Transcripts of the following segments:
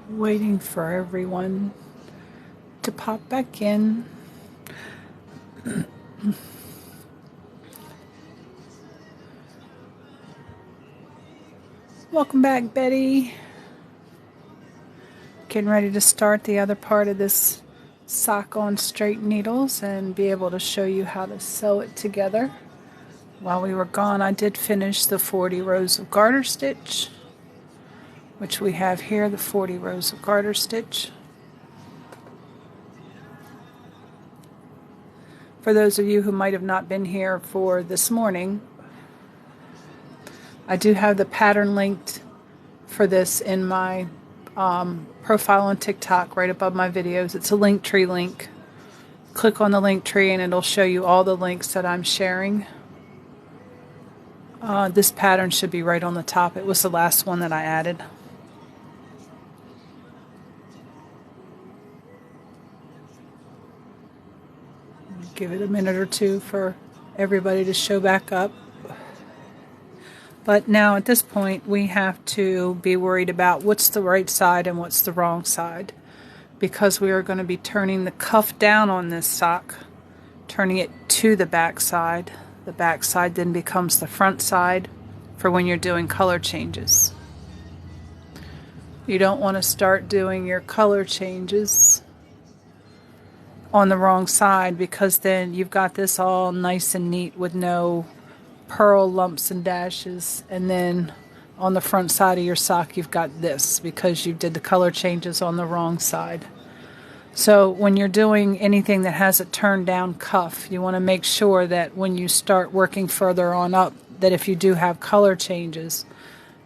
Waiting for everyone to pop back in. Welcome back, Betty. Getting ready to start the other part of this sock on straight needles and be able to show you how to sew it together. While we were gone, I did finish the 40 rows of garter stitch, which we have here, the 40 rows of garter stitch. For those of you who might have not been here for this morning, I do have the pattern linked for this in my profile on TikTok right above my videos. It's a Linktree link. Click on the Linktree and it'll show you all the links that I'm sharing. This pattern should be right on the top. It was the last one that I added. Give it a minute or two for everybody to show back up. But now at this point we have to be worried about what's the right side and what's the wrong side, because we are going to be turning the cuff down on this sock, turning it to the back side. The back side then becomes the front side for when you're doing color changes. You don't want to start doing your color changes on the wrong side, because then you've got this all nice and neat with no purl lumps and dashes, and then on the front side of your sock you've got this because you did the color changes on the wrong side. So when you're doing anything that has a turned down cuff, you want to make sure that when you start working further on up, that if you do have color changes,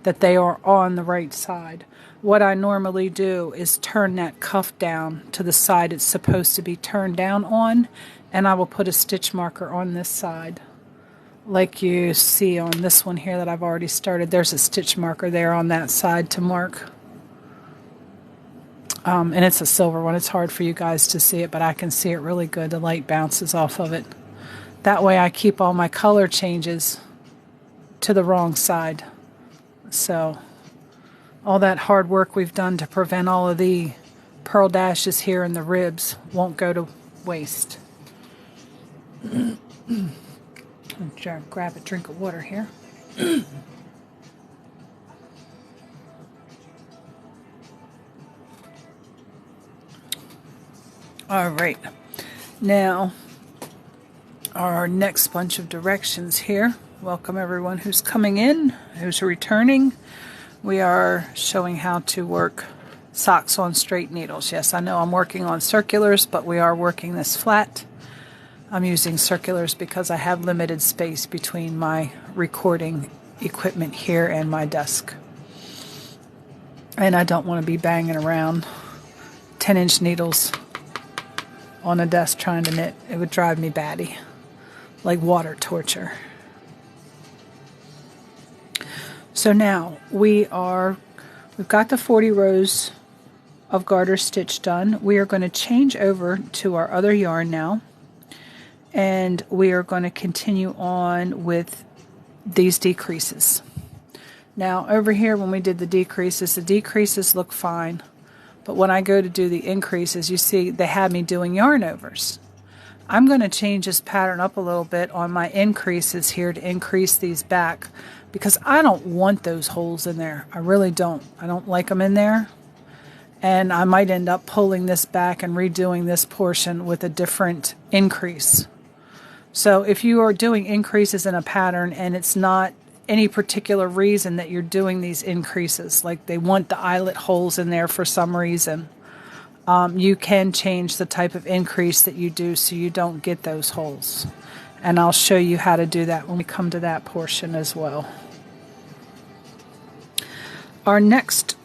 that they are on the right side. What I normally do is turn that cuff down to the side it's supposed to be turned down on, and I will put a stitch marker on this side. Like you see on this one here that I've already started, there's a stitch marker there on that side to mark. And it's a silver one. It's hard for you guys to see it, but I can see it really good. The light bounces off of it. That way I keep all my color changes to the wrong side. So all that hard work we've done to prevent all of the purl dashes here in the ribs won't go to waste. I'll grab a drink of water here. All right, now our next bunch of directions here. Welcome everyone who's coming in, who's returning. We are showing how to work socks on straight needles. Yes, I know I'm working on circulars, but we are working this flat. I'm using circulars because I have limited space between my recording equipment here and my desk. And I don't want to be banging around 10-inch needles on a desk trying to knit. It would drive me batty, like water torture. So now we've got the 40 rows of garter stitch done. We are going to change over to our other yarn now, and we are going to continue on with these decreases. Now over here when we did the decreases look fine, but when I go to do the increases, you see they had me doing yarn overs. I'm going to change this pattern up a little bit on my increases here to increase these back, because I don't want those holes in there. I really don't. I don't like them in there. And I might end up pulling this back and redoing this portion with a different increase. So if you are doing increases in a pattern and it's not any particular reason that you're doing these increases, like they want the eyelet holes in there for some reason, you can change the type of increase that you do so you don't get those holes. And I'll show you how to do that when we come to that portion as well. Our next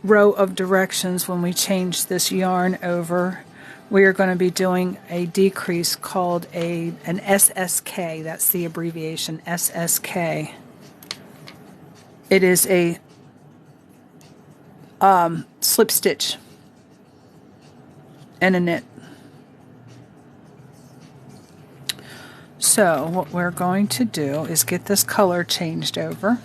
row of directions, when we change this yarn over, we are going to be doing a decrease called an SSK. That's the abbreviation, SSK. It is a slip stitch and a knit. So what we're going to do is get this color changed over.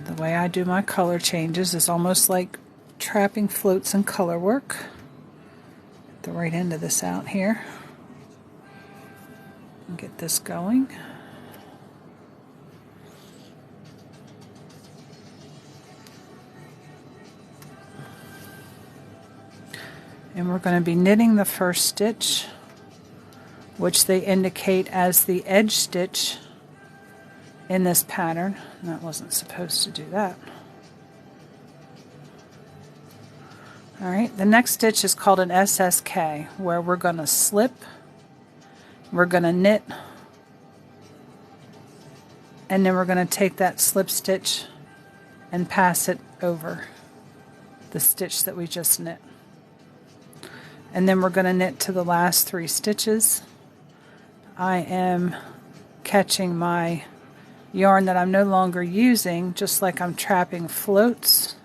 The way I do my color changes is almost like trapping floats in color work. Get the right end of this out here and get this going. And we're going to be knitting the first stitch, which they indicate as the edge stitch in this pattern. And that wasn't supposed to do that. Alright, the next stitch is called an SSK, where we're going to slip, we're going to knit, and then we're going to take that slip stitch and pass it over the stitch that we just knit. And then we're going to knit to the last 3 stitches. I am catching my yarn that I'm no longer using, just like I'm trapping floats.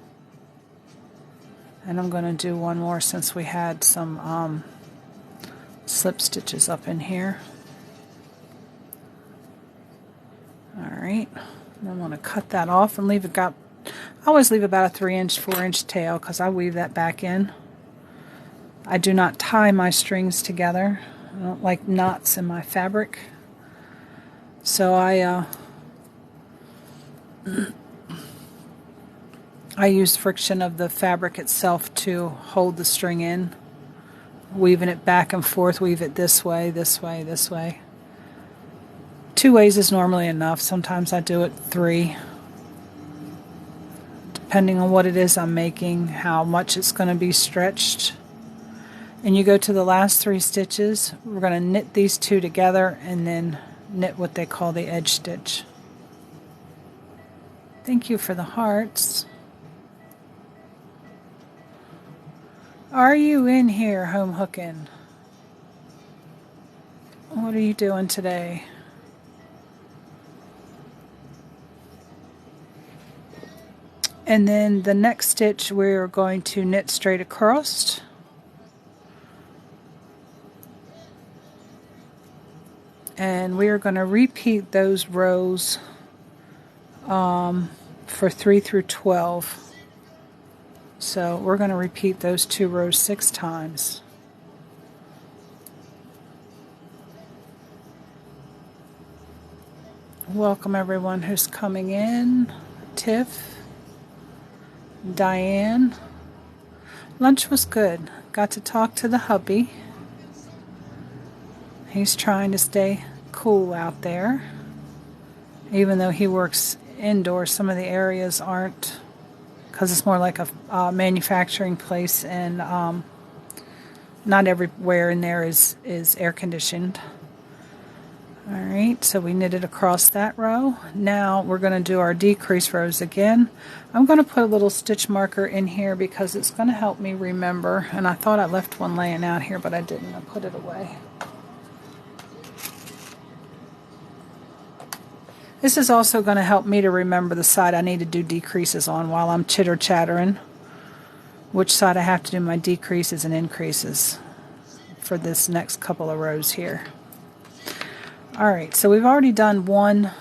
And I'm going to do one more since we had some slip stitches up in here. Alright, I'm going to cut that off and leave it. I always leave about a 3-inch, 4-inch tail because I weave that back in. I do not tie my strings together. I don't like knots in my fabric. So I use friction of the fabric itself to hold the string in, weaving it back and forth, weave it this way, this way, this way. 2 ways is normally enough. Sometimes I do it 3, depending on what it is I'm making, how much it's going to be stretched. And you go to the last 3 stitches. We're going to knit these 2 together and then knit what they call the edge stitch. Thank you for the hearts. Are you in here home hooking? What are you doing today? And then the next stitch we're going to knit straight across. And we are going to repeat those rows for 3 through 12. So we're going to repeat those 2 rows 6 times. Welcome everyone who's coming in. Tiff, Diane. Lunch was good. Got to talk to the hubby. He's trying to stay cool out there. Even though he works indoors, some of the areas aren't, because it's more like a manufacturing place, and not everywhere in there is air conditioned. Alright, so we knitted across that row. Now we're going to do our decrease rows again. I'm going to put a little stitch marker in here because it's going to help me remember. And I thought I left one laying out here, but I didn't. I put it away. This is also going to help me to remember the side I need to do decreases on while I'm chitter-chattering. Which side I have to do my decreases and increases for this next couple of rows here. Alright, so we've already done one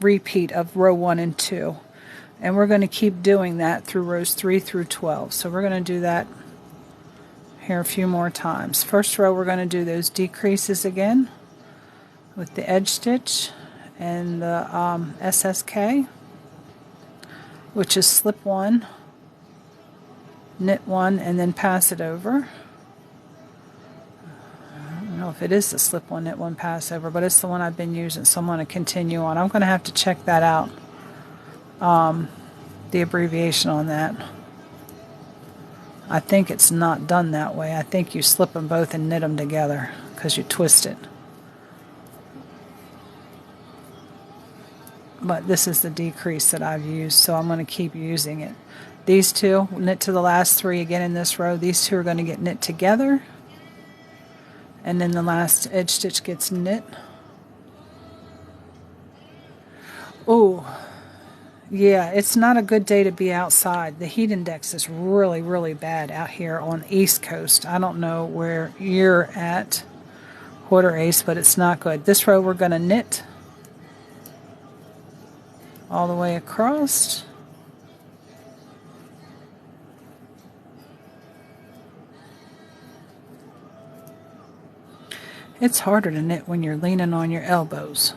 repeat of row 1 and 2. And we're going to keep doing that through rows 3 through 12. So we're going to do that here a few more times. First row we're going to do those decreases again with the edge stitch and the SSK, which is slip 1, knit 1, and then pass it over. I don't know if it is the slip 1, knit 1, pass over, but it's the one I've been using, so I'm going to continue on. I'm going to have to check that out, the abbreviation on that. I think it's not done that way. I think you slip them both and knit them together because you twist it. But this is the decrease that I've used, so I'm going to keep using it. These 2 knit to the last 3 again in this row. These 2 are going to get knit together, and then the last edge stitch gets knit. Oh, yeah, it's not a good day to be outside. The heat index is really, really bad out here on the East Coast. I don't know where you're at, Quarter Ace, but it's not good. This row we're going to knit all the way across. It's harder to knit when you're leaning on your elbows.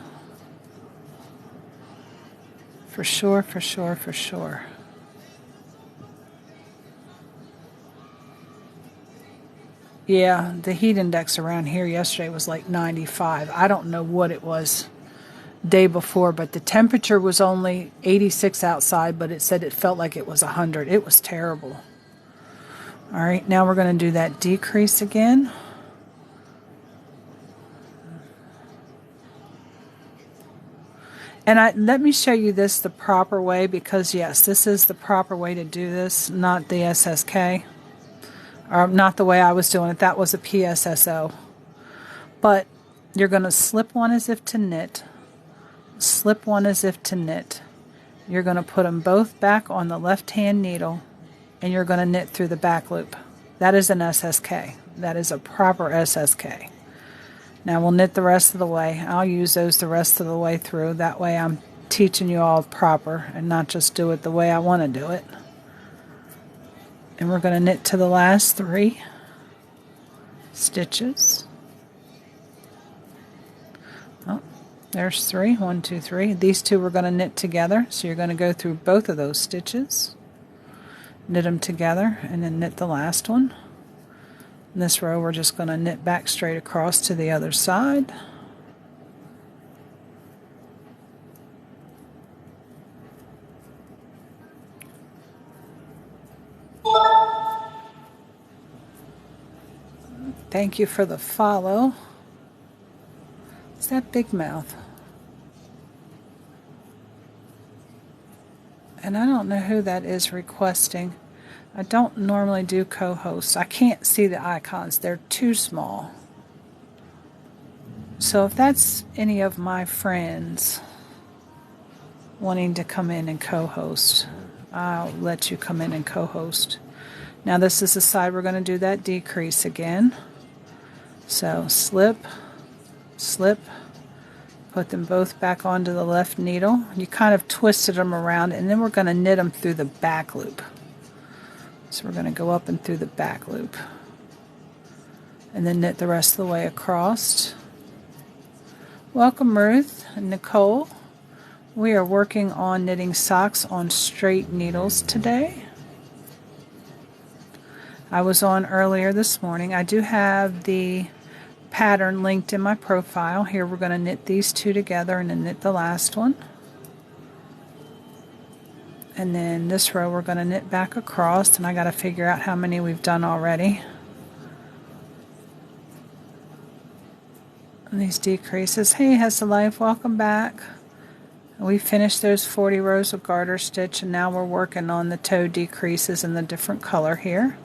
For sure, for sure, for sure. Yeah, the heat index around here yesterday was like 95. I don't know what it was day before, but the temperature was only 86 outside, but it said it felt like it was 100. It was terrible. All right, now we're going to do that decrease again. And let me show you this the proper way, because yes, this is the proper way to do this, not the SSK. Or not the way I was doing it. That was a PSSO. But you're going to slip one as if to knit. Slip one as if to knit. You're going to put them both back on the left-hand needle, and you're going to knit through the back loop. That is an SSK. That is a proper SSK. Now we'll knit the rest of the way. I'll use those the rest of the way through. That way I'm teaching you all proper and not just do it the way I want to do it. And we're going to knit to the last 3 stitches. Oh, there's 3. 1, 2, 3. These 2 we're going to knit together. So you're going to go through both of those stitches, knit them together, and then knit the last one. In this row we're just going to knit back straight across to the other side. Thank you for the follow. It's that big mouth. And I don't know who that is requesting. I don't normally do co-hosts. I can't see the icons. They're too small. So if that's any of my friends wanting to come in and co-host, I'll let you come in and co-host. Now this is the side we're going to do that decrease again. So slip, slip, put them both back onto the left needle. You kind of twisted them around, and then we're going to knit them through the back loop. So we're going to go up and through the back loop, and then knit the rest of the way across. Welcome Ruth and Nicole. We are working on knitting socks on straight needles today. I was on earlier this morning. I do have the pattern linked in my profile. Here we're going to knit these 2 together and then knit the last one. And then this row we're going to knit back across, and I got to figure out how many we've done already. And these decreases. Hey Hessa Life, welcome back. We finished those 40 rows of garter stitch, and now we're working on the toe decreases in the different color here.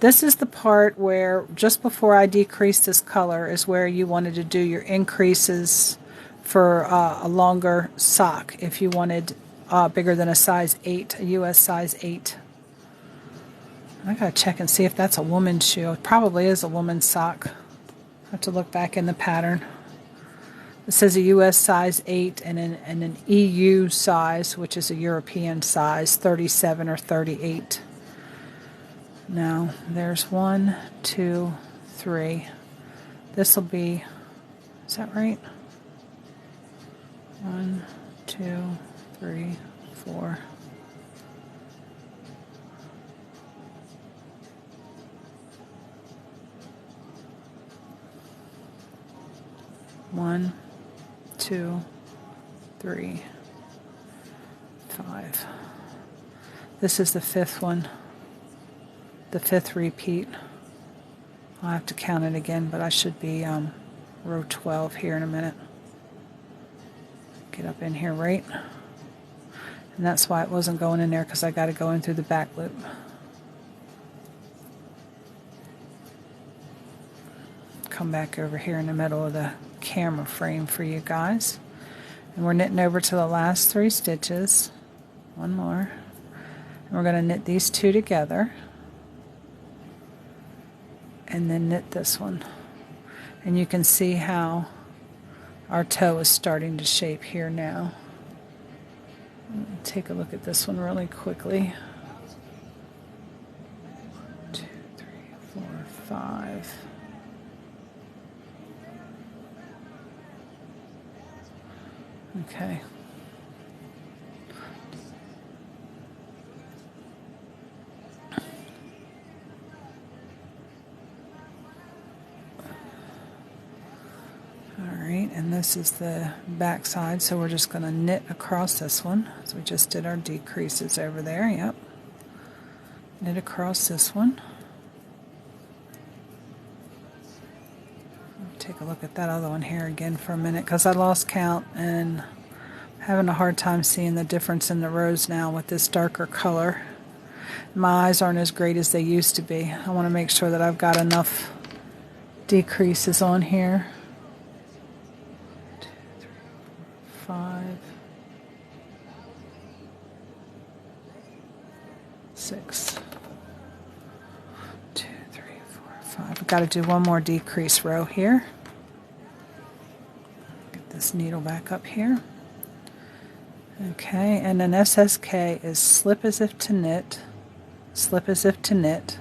This is the part where just before I decrease this color is where you wanted to do your increases for a longer sock if you wanted bigger than a size 8, a US size 8. I gotta check and see if that's a woman's shoe. It probably is a woman's sock. I have to look back in the pattern. It says a US size 8 and an EU size, which is a European size, 37 or 38. Now, there's 1, 2, 3. This will be, is that right? 1, 2, 3, 4. One, 2, 3, 5. This is the 5th one. The 5th repeat. I'll have to count it again, but I should be row 12 here in a minute. Get up in here, right? And that's why it wasn't going in there, because I got to go in through the back loop. Come back over here in the middle of the camera frame for you guys. And we're knitting over to the last 3 stitches. One more. And we're going to knit these 2 together. And then knit this one. And you can see how our toe is starting to shape here now. Take a look at this one really quickly. 2, 3, 4, 5. Okay. Alright, and this is the back side, so we're just going to knit across this one. So we just did our decreases over there, yep. Knit across this one. Take a look at that other one here again for a minute because I lost count and having a hard time seeing the difference in the rows now with this darker color. My eyes aren't as great as they used to be. I want to make sure that I've got enough decreases on here. 2, 3, 4, 5, 6. 2, 3, 4, 5. I've got to do one more decrease row here. Get this needle back up here. Okay, and then SSK is slip as if to knit, slip as if to knit.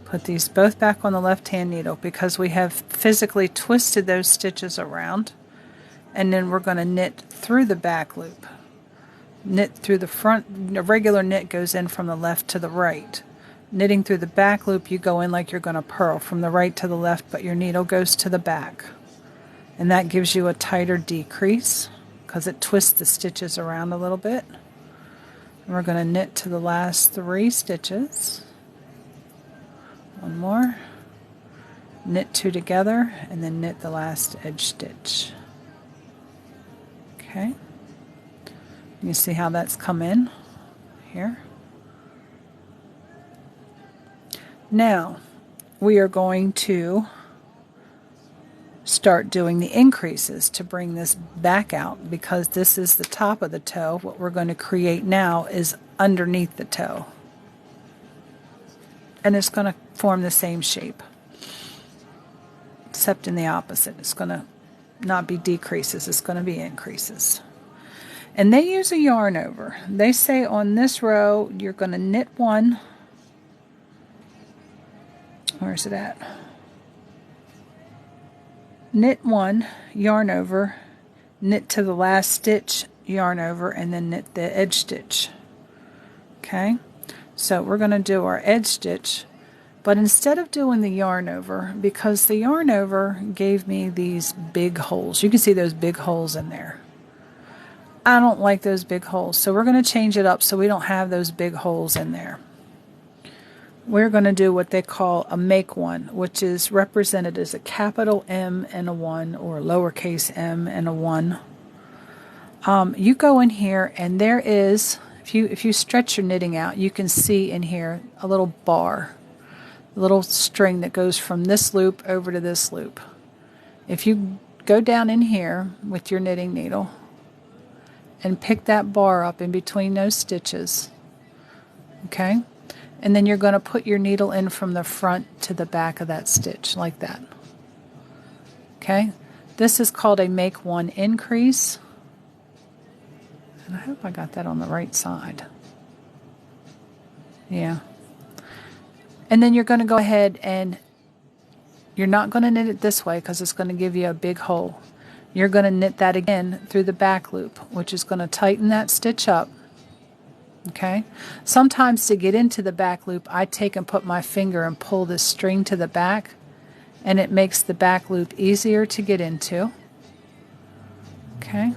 Put these both back on the left-hand needle because we have physically twisted those stitches around, and then we're going to knit through the back loop. Knit through the front. A regular knit goes in from the left to the right. Knitting through the back loop, you go in like you're going to purl from the right to the left, but your needle goes to the back. And that gives you a tighter decrease because it twists the stitches around a little bit. And we're going to knit to the last 3 stitches. One more. Knit 2 together and then knit the last edge stitch. Okay. You see how that's come in here. Now we are going to start doing the increases to bring this back out because this is the top of the toe. What we're going to create now is underneath the toe. And it's going to form the same shape, except in the opposite. It's going to not be decreases, it's going to be increases. And they use a yarn over. They say on this row, you're going to knit 1. Where's it at? Knit 1, yarn over, knit to the last stitch, yarn over, and then knit the edge stitch. Okay, so we're going to do our edge stitch, but instead of doing the yarn over, because the yarn over gave me these big holes. You can see those big holes in there. I don't like those big holes, so we're going to change it up so we don't have those big holes in there. We're going to do what they call a make one, which is represented as a capital M and a 1 or a lowercase m and a 1. You go in here and there is, if you stretch your knitting out, you can see in here a little bar, a little string that goes from this loop over to this loop. If you go down in here with your knitting needle and pick that bar up in between those stitches, okay? And then you're going to put your needle in from the front to the back of that stitch, like that. Okay? This is called a make 1 increase. And I hope I got that on the right side. Yeah. And then you're going to go ahead and you're not going to knit it this way because it's going to give you a big hole. You're going to knit that again through the back loop, which is going to tighten that stitch up. Okay, sometimes to get into the back loop, I take and put my finger and pull this string to the back, and it makes the back loop easier to get into. Okay,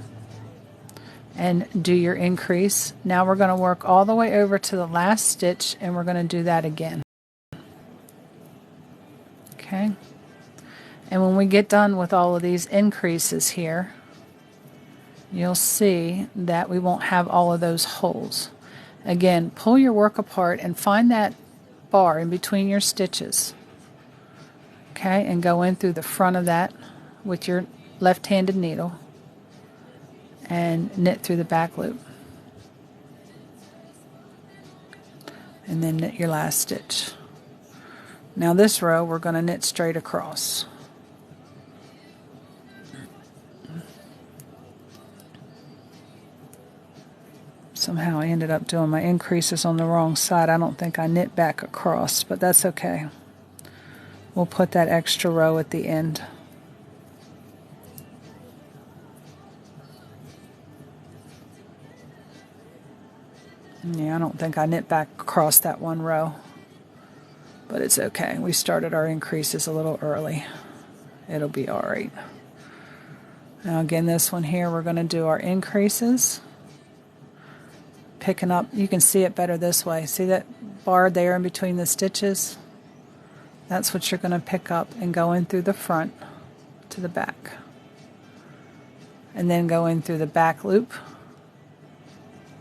and do your increase. Now we're going to work all the way over to the last stitch, and we're going to do that again. Okay, and when we get done with all of these increases here, you'll see that we won't have all of those holes. Again, pull your work apart and find that bar in between your stitches. Okay, and go in through the front of that with your left-handed needle and knit through the back loop. And then knit your last stitch. Now this row we're going to knit straight across. Somehow I ended up doing my increases on the wrong side. I don't think I knit back across, but that's okay. We'll put that extra row at the end. Yeah, I don't think I knit back across that one row, but it's okay. We started our increases a little early. It'll be all right. Now again, this one here, we're going to do our increases. Picking up, you can see it better this way. See that bar there in between the stitches? That's what you're going to pick up and go in through the front to the back. And then go in through the back loop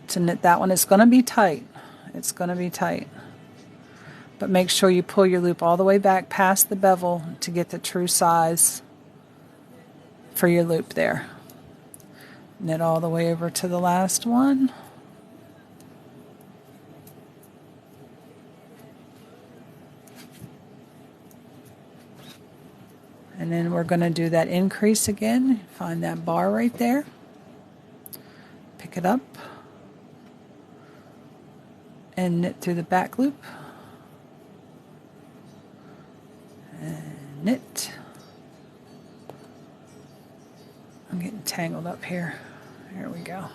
to knit that one. It's going to be tight. It's going to be tight. But make sure you pull your loop all the way back past the bevel to get the true size for your loop there. Knit all the way over to the last one. And then we're going to do that increase again. Find that bar right there. Pick it up. And knit through the back loop. And knit. I'm getting tangled up here. Here we go.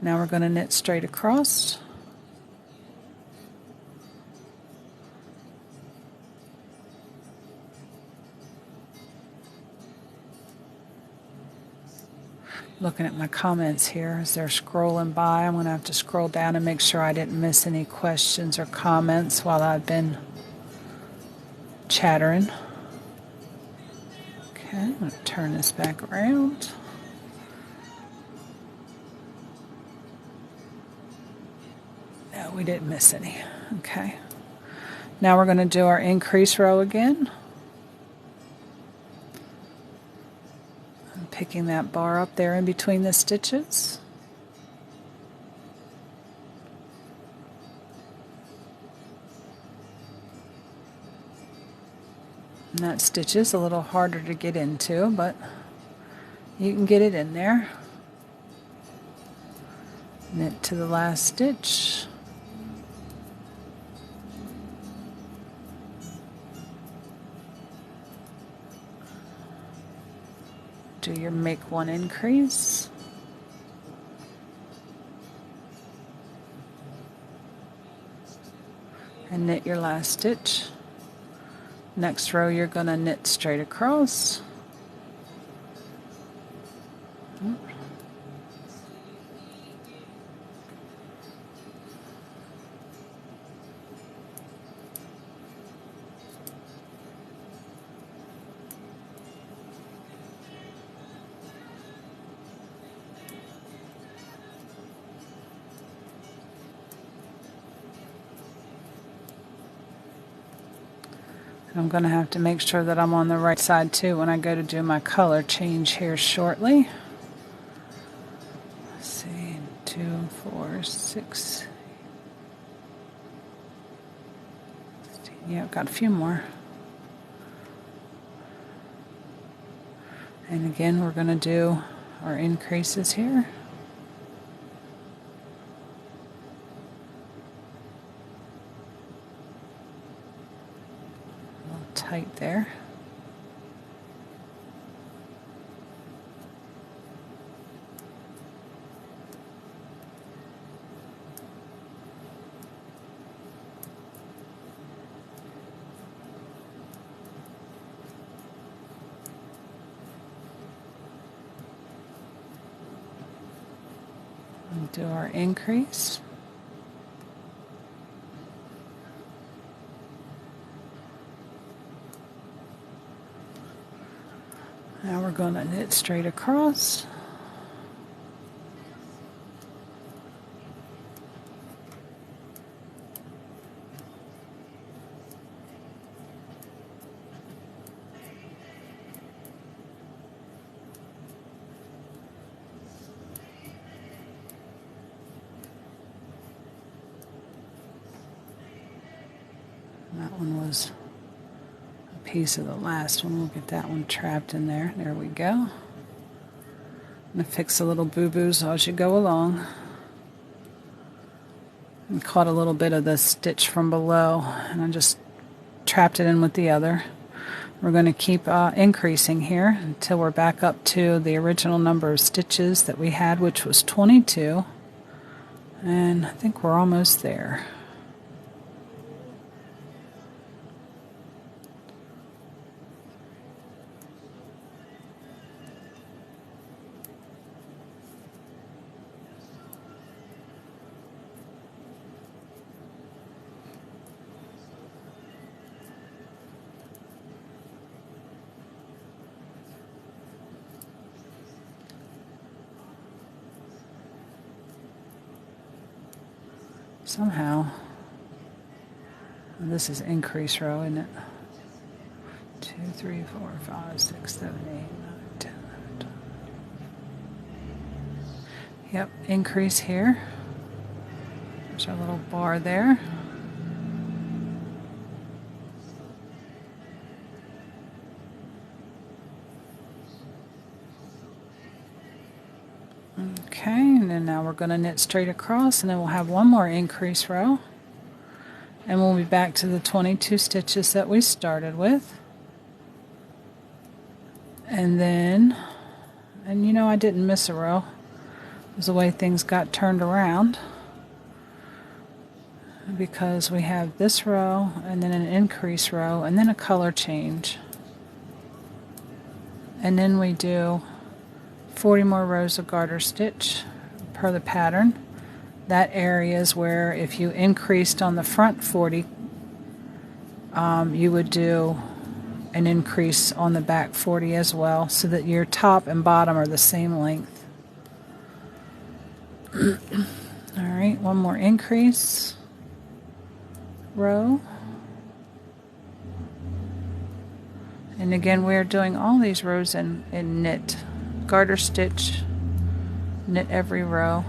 Now we're going to knit straight across. Looking at my comments here as they're scrolling by. I'm going to have to scroll down and make sure I didn't miss any questions or comments while I've been chattering. Okay, I'm going to turn this back around. No, we didn't miss any. Okay. Now we're going to do our increase row again. Picking that bar up there in between the stitches. And that stitch is a little harder to get into, but you can get it in there. Knit to the last stitch. Do your make one increase. And knit your last stitch. Next row you're going to knit straight across. I'm going to have to make sure that I'm on the right side too when I go to do my color change here shortly. Let's see, 2, 4, 6. Yeah, I've got a few more. And again, we're going to do our increases here. Tight there. And do our increase. Now we're going to knit straight across. That one was piece of the last one. We'll get that one trapped in there. There we go. I'm going to fix a little boo-boos as you go along. And caught a little bit of the stitch from below, and I just trapped it in with the other. We're going to keep increasing here until we're back up to the original number of stitches that we had, which was 22. And I think we're almost there. Somehow, this is increase row, isn't it? 2, 3, 4, 5, 6, 7, 8, 9, 10, 11, 12. Yep, increase here. There's our little bar there. Okay, and then now we're going to knit straight across, and then we'll have one more increase row, and we'll be back to the 22 stitches that we started with. And then, and you know, I didn't miss a row. It was the way things got turned around, because we have this row and then an increase row and then a color change, and then we do 40 more rows of garter stitch per the pattern. That area is where if you increased on the front 40, you would do an increase on the back 40 as well, so that your top and bottom are the same length. Alright, one more increase row. And again, we're doing all these rows in knit. Garter stitch, knit every row.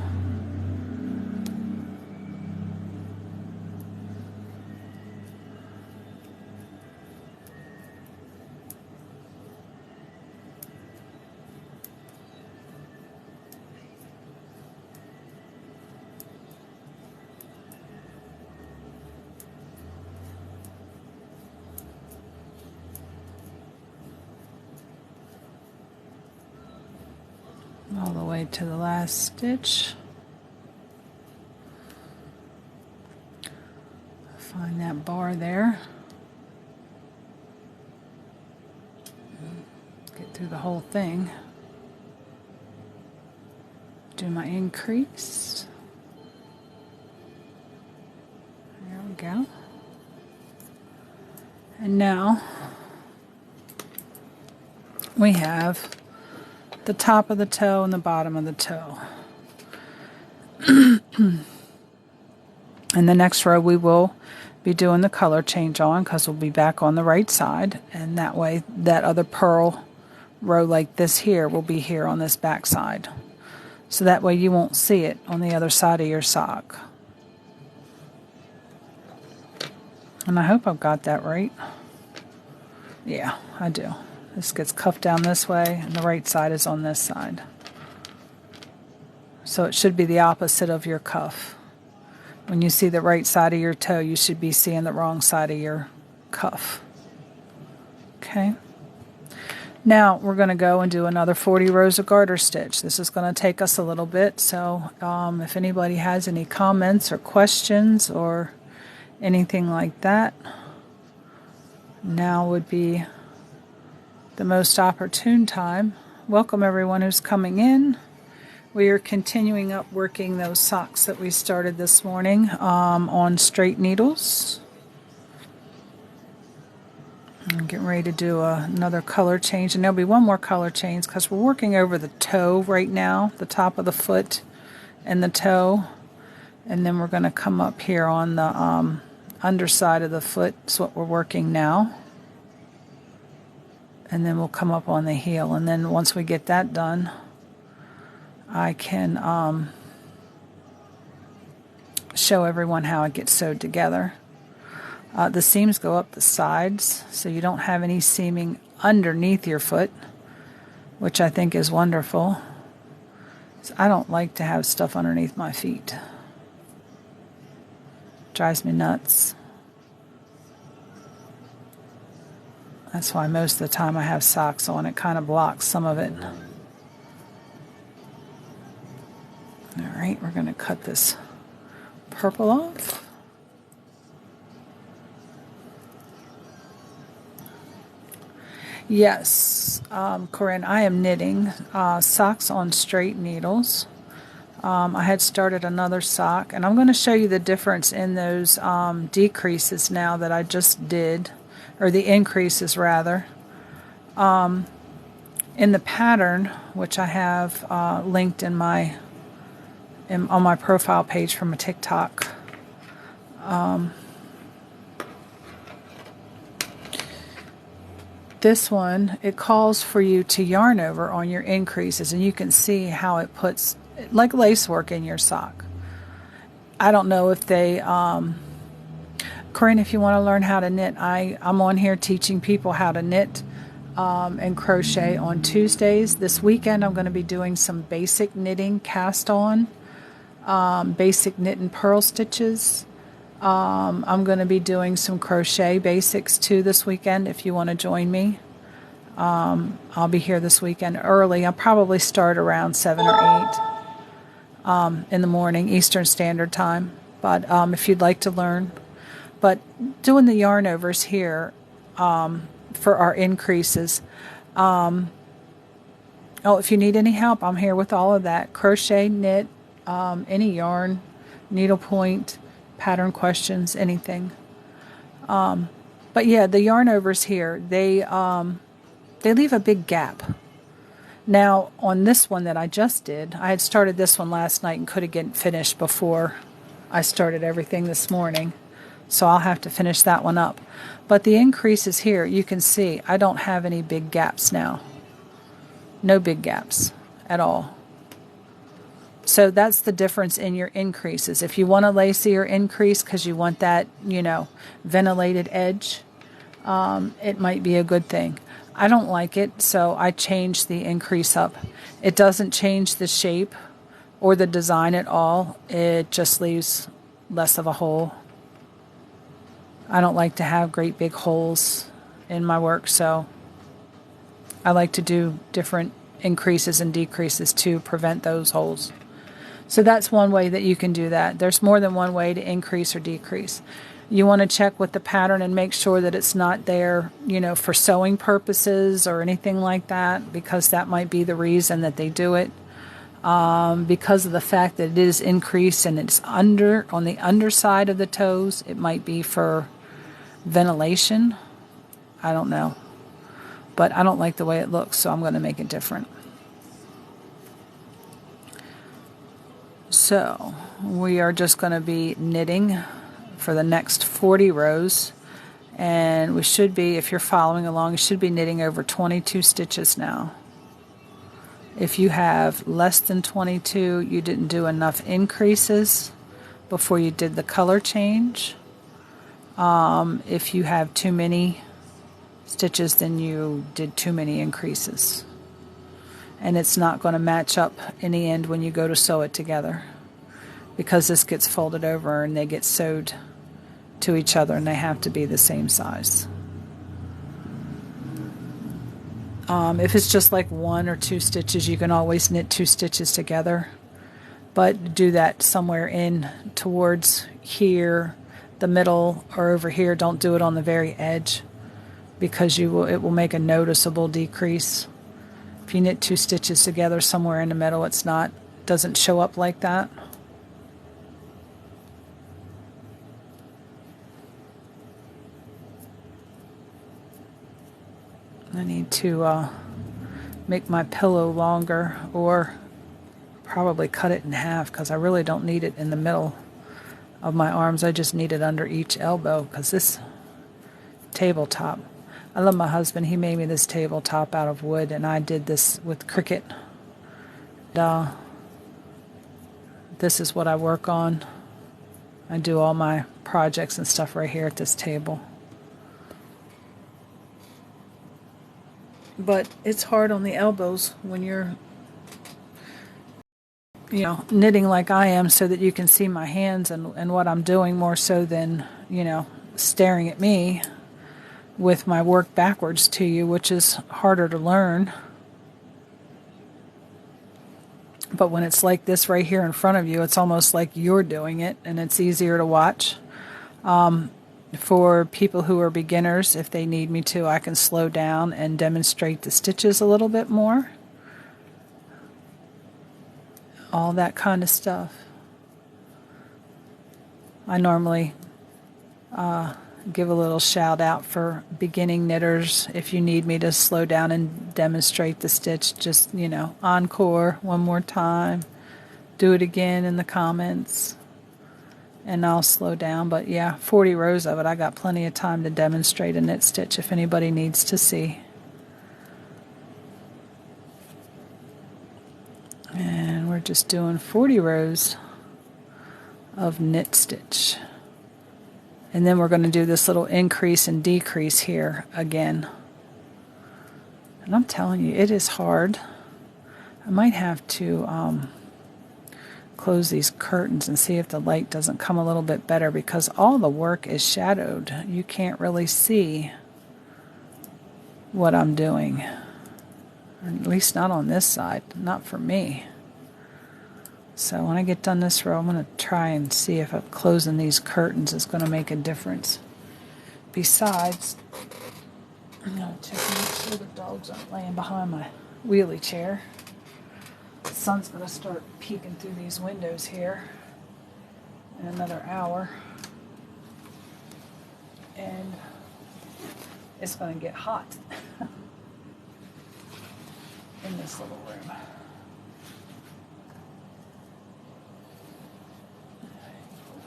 All the way to the last stitch. Find that bar there. Get through the whole thing. Do my increase. There we go. And now we have the top of the toe and the bottom of the toe. And the next row we will be doing the color change on, because we'll be back on the right side, and that way that other purl row like this here will be here on this back side, so that way you won't see it on the other side of your sock. And I hope I've got that right. Yeah, I do. This gets cuffed down this way, and the right side is on this side. So it should be the opposite of your cuff. When you see the right side of your toe, you should be seeing the wrong side of your cuff. Okay. Now we're going to go and do another 40 rows of garter stitch. This is going to take us a little bit, so if anybody has any comments or questions or anything like that, now would be the most opportune time. Welcome everyone who's coming in. We are continuing up working those socks that we started this morning on straight needles. I'm getting ready to do another color change, and there'll be one more color change because we're working over the toe right now, the top of the foot and the toe, and then we're going to come up here on the underside of the foot. That's what we're working now. And then we'll come up on the heel, and then once we get that done, I can show everyone how it gets sewed together. The seams go up the sides, so you don't have any seaming underneath your foot, which I think is wonderful. So I don't like to have stuff underneath my feet. Drives me nuts. That's why most of the time I have socks on. It kind of blocks some of it. Alright, we're going to cut this purple off. Yes, Corinne, I am knitting socks on straight needles. I had started another sock, and I'm going to show you the difference in those decreases now that I just did, or the increases rather. In the pattern, which I have linked on my profile page from a TikTok. This one, it calls for you to yarn over on your increases, and you can see how it puts like lace work in your sock. I don't know if they, Corinne, if you want to learn how to knit, I'm on here teaching people how to knit and crochet on Tuesdays. This weekend I'm going to be doing some basic knitting cast on, basic knit and purl stitches. I'm going to be doing some crochet basics too this weekend if you want to join me. I'll be here this weekend early. I'll probably start around 7 or 8 in the morning Eastern Standard Time. But if you'd like to learn. But doing the yarn overs here for our increases. If you need any help, I'm here with all of that. Crochet, knit, any yarn, needlepoint, pattern questions, anything. But yeah, the yarn overs here, they leave a big gap. Now, on this one that I just did, I had started this one last night and couldn't get finished before I started everything this morning. So I'll have to finish that one up. But the increases here, you can see I don't have any big gaps now. No big gaps at all. So that's the difference in your increases. If you want a lacier increase because you want that, ventilated edge, it might be a good thing. I don't like it, so I changed the increase up. It doesn't change the shape or the design at all. It just leaves less of a hole. I don't like to have great big holes in my work, so I like to do different increases and decreases to prevent those holes. So that's one way that you can do that. There's more than one way to increase or decrease. You want to check with the pattern and make sure that it's not there, for sewing purposes or anything like that, because that might be the reason that they do it. Because of the fact that it is increased and it's on the underside of the toes, it might be for ventilation. I don't know. But I don't like the way it looks, so I'm going to make it different. So we are just going to be knitting for the next 40 rows, and we should be, if you're following along, you should be knitting over 22 stitches now. If you have less than 22, you didn't do enough increases before you did the color change. If you have too many stitches, then you did too many increases. And it's not going to match up in the end when you go to sew it together, because this gets folded over and they get sewed to each other and they have to be the same size. If it's just like 1 or 2 stitches, you can always knit 2 stitches together, but do that somewhere in towards here, the middle, or over here. Don't do it on the very edge, because it will make a noticeable decrease. If you knit 2 stitches together somewhere in the middle, doesn't show up like that. I need to make my pillow longer, or probably cut it in half, because I really don't need it in the middle of my arms. I just need it under each elbow, because this tabletop, I love my husband. He made me this tabletop out of wood, and I did this with Cricut. This is what I work on. I do all my projects and stuff right here at this table. But it's hard on the elbows when you're, knitting like I am, so that you can see my hands and what I'm doing, more so than, staring at me with my work backwards to you, which is harder to learn. But when it's like this right here in front of you, it's almost like you're doing it, and it's easier to watch. For people who are beginners, if they need me to, I can slow down and demonstrate the stitches a little bit more. All that kind of stuff. I normally give a little shout out for beginning knitters. If you need me to slow down and demonstrate the stitch, just, you know, encore one more time. Do it again in the comments. And I'll slow down. But yeah, 40 rows of it. I got plenty of time to demonstrate a knit stitch if anybody needs to see. And we're just doing 40 rows of knit stitch. And then we're going to do this little increase and decrease here again. And I'm telling you, it is hard. I might have to close these curtains and see if the light doesn't come a little bit better, because all the work is shadowed. You can't really see what I'm doing. Or at least not on this side. Not for me. So when I get done this row, I'm going to try and see if closing these curtains is going to make a difference. Besides, I'm going to check and make sure the dogs aren't laying behind my wheelie chair. The sun's going to start peeking through these windows here in another hour. And it's going to get hot in this little room.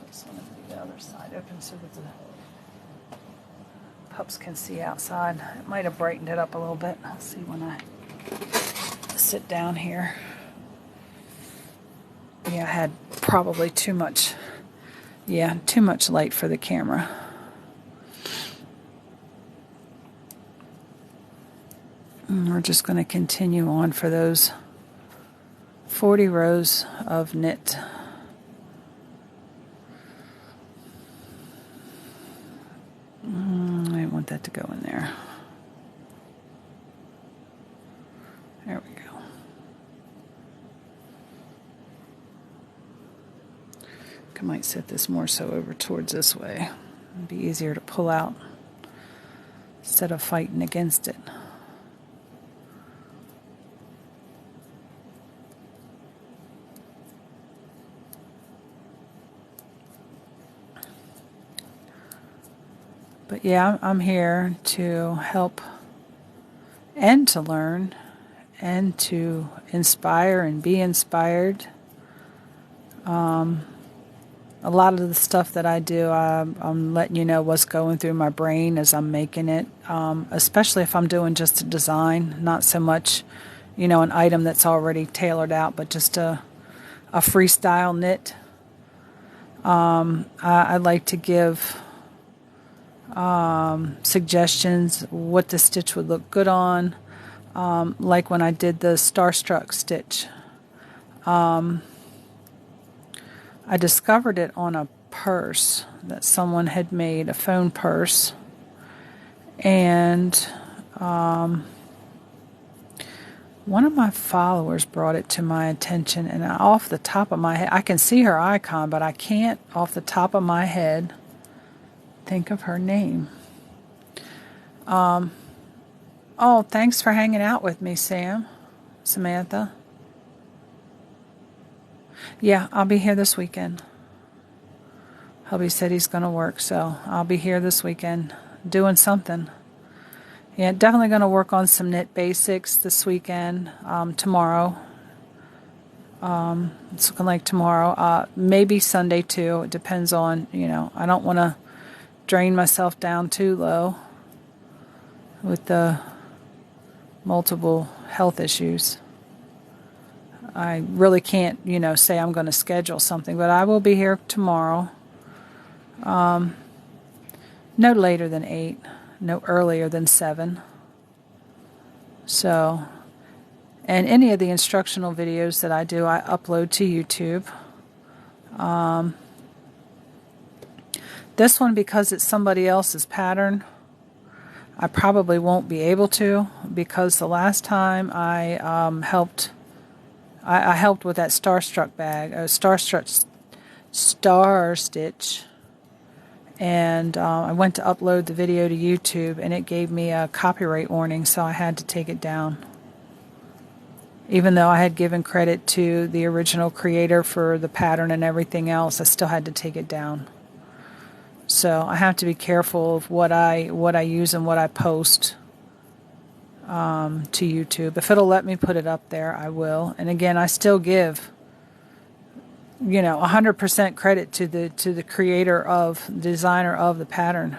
This one to the other side open so that the pups can see outside. It might have brightened it up a little bit. I'll see when I sit down here. Yeah, I had probably too much light for the camera. And we're just going to continue on for those 40 rows of knit. I want that to go in there. There we go. I might set this more so over towards this way. It'd be easier to pull out instead of fighting against it. But yeah, I'm here to help and to learn and to inspire and be inspired. A lot of the stuff that I do, I'm letting you know what's going through my brain as I'm making it, especially if I'm doing just a design, not so much, you know, an item that's already tailored out, but just a freestyle knit. I like to give suggestions what the stitch would look good on, like when I did the Starstruck stitch. I discovered it on a purse that someone had made, a phone purse, and one of my followers brought it to my attention, and off the top of my head, I can see her icon, but I can't off the top of my head think of her name. Oh, thanks for hanging out with me, Samantha. Yeah, I'll be here this weekend. Hubby said he's going to work, so I'll be here this weekend doing something. Yeah, definitely going to work on some knit basics this weekend, tomorrow. It's looking like tomorrow. Maybe Sunday too. It depends on, you know, I don't want to drain myself down too low with the multiple health issues. I really can't, you know, say I'm going to schedule something, but I will be here tomorrow. No later than 8, no earlier than 7. So, and any of the instructional videos that I do, I upload to YouTube. This one, because it's somebody else's pattern, I probably won't be able to, because the last time I helped I helped with that Starstruck bag, Star Stitch, and I went to upload the video to YouTube, and it gave me a copyright warning, so I had to take it down. Even though I had given credit to the original creator for the pattern and everything else, I still had to take it down. So I have to be careful of what I use and what I post to YouTube. If it'll let me put it up there, I will. And again, I still give 100% credit to the creator of, the designer of the pattern.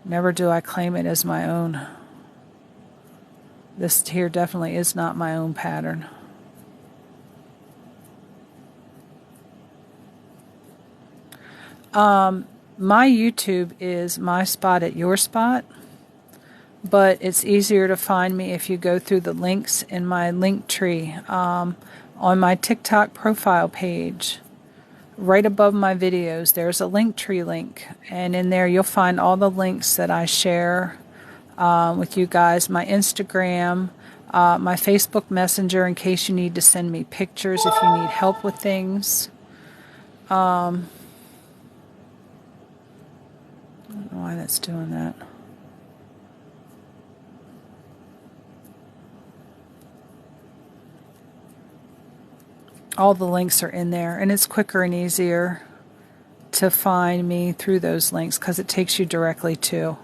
Never do I claim it as my own. This here definitely is not my own pattern. My YouTube is My Spot at Your Spot, but it's easier to find me if you go through the links in my link tree on my TikTok profile page. Right above my videos, there's a link tree link, and in there you'll find all the links that I share with you guys. My Instagram, my Facebook Messenger in case you need to send me pictures if you need help with things. I don't know why that's doing that. All the links are in there, and it's quicker and easier to find me through those links because it takes you directly to.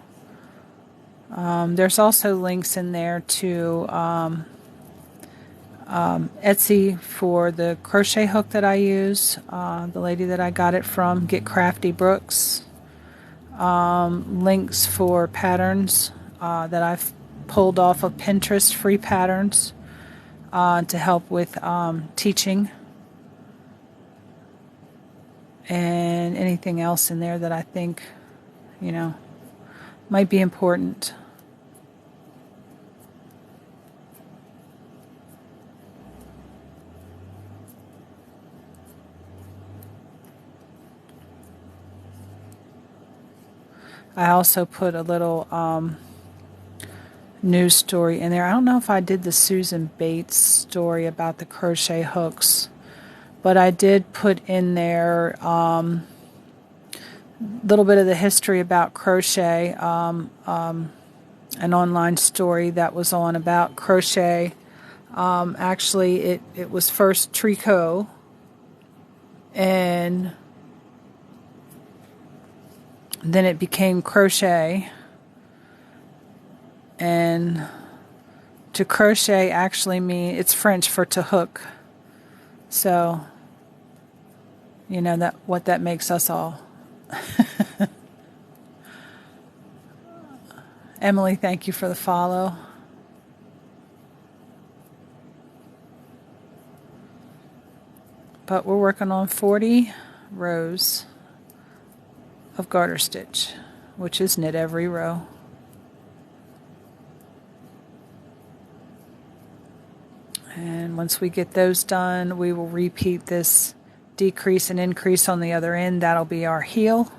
There's also links in there to Etsy for the crochet hook that I use. The lady that I got it from, Get Crafty Brooks. Links for patterns that I've pulled off of Pinterest, free patterns to help with teaching, and anything else in there that I think might be important. I also put a little news story in there. I don't know if I did the Susan Bates story about the crochet hooks, but I did put in there a little bit of the history about crochet, an online story that was on about crochet. Actually, it was first tricot, and then it became crochet, and to crochet actually means, it's French for to hook. So, that what that makes us all. Emily, thank you for the follow. But we're working on 40 rows of garter stitch, which is knit every row. And once we get those done, we will repeat this decrease and increase on the other end. That'll be our heel.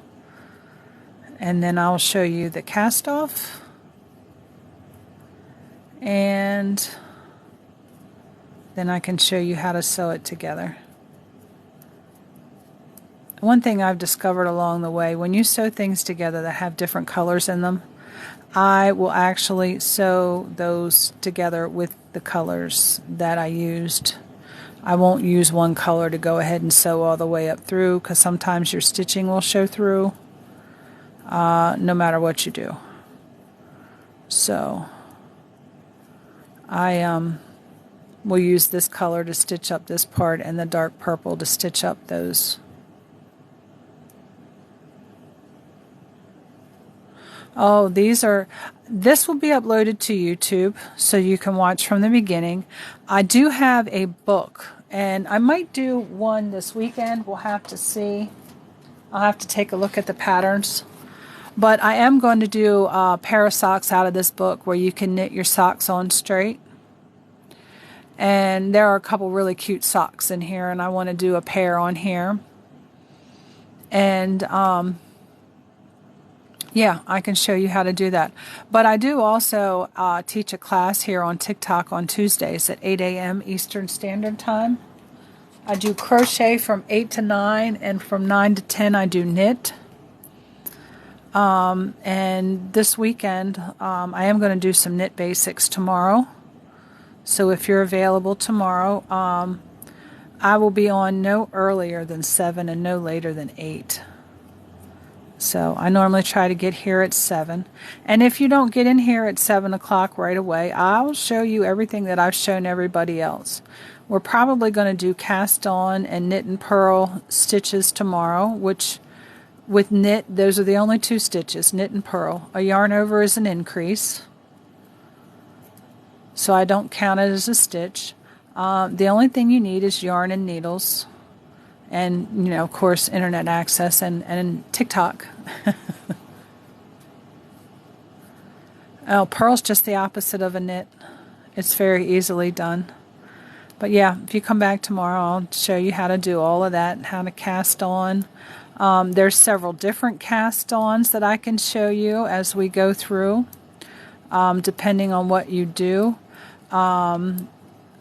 And then I'll show you the cast off. And then I can show you how to sew it together. One thing I've discovered along the way, when you sew things together that have different colors in them, I will actually sew those together with the colors that I used. I won't use one color to go ahead and sew all the way up through, because sometimes your stitching will show through no matter what you do. So I will use this color to stitch up this part and the dark purple to stitch up those. Oh, this will be uploaded to YouTube so you can watch from the beginning. I do have a book, and I might do one this weekend. We'll have to see. I'll have to take a look at the patterns. But I am going to do a pair of socks out of this book where you can knit your socks on straight. And there are a couple really cute socks in here, and I want to do a pair on here. And Yeah, I can show you how to do that. But I do also teach a class here on TikTok on Tuesdays at 8 a.m. Eastern Standard Time. I do crochet from 8 to 9, and from 9 to 10 I do knit. And this weekend I am going to do some knit basics tomorrow. So if you're available tomorrow, I will be on no earlier than 7 and no later than 8. So I normally try to get here at 7. And if you don't get in here at 7 o'clock right away, I'll show you everything that I've shown everybody else. We're probably going to do cast on and knit and purl stitches tomorrow, which with knit, those are the only two stitches, knit and purl. A yarn over is an increase, so I don't count it as a stitch. The only thing you need is yarn and needles. And, you know, of course, internet access and TikTok. Oh, purl's just the opposite of a knit. It's very easily done. But yeah, if you come back tomorrow, I'll show you how to do all of that, how to cast on. There's several different cast-ons that I can show you as we go through, depending on what you do.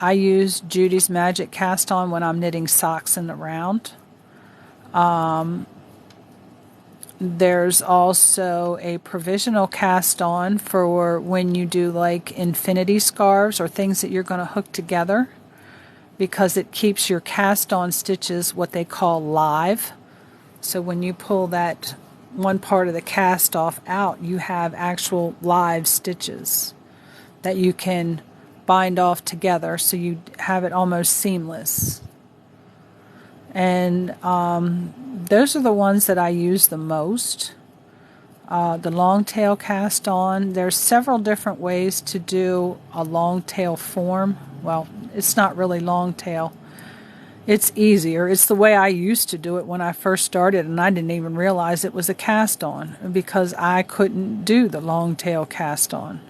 I use Judy's Magic Cast On when I'm knitting socks in the round. There's also a provisional cast on for when you do like infinity scarves or things that you're going to hook together, because it keeps your cast on stitches what they call live. So when you pull that one part of the cast off out, you have actual live stitches that you can bind off together, so you have it almost seamless. And those are the ones that I use the most. The long tail cast on, there's several different ways to do a long tail form. Well, it's not really long tail. It's easier. It's the way I used to do it when I first started, and I didn't even realize it was a cast on because I couldn't do the long tail cast on.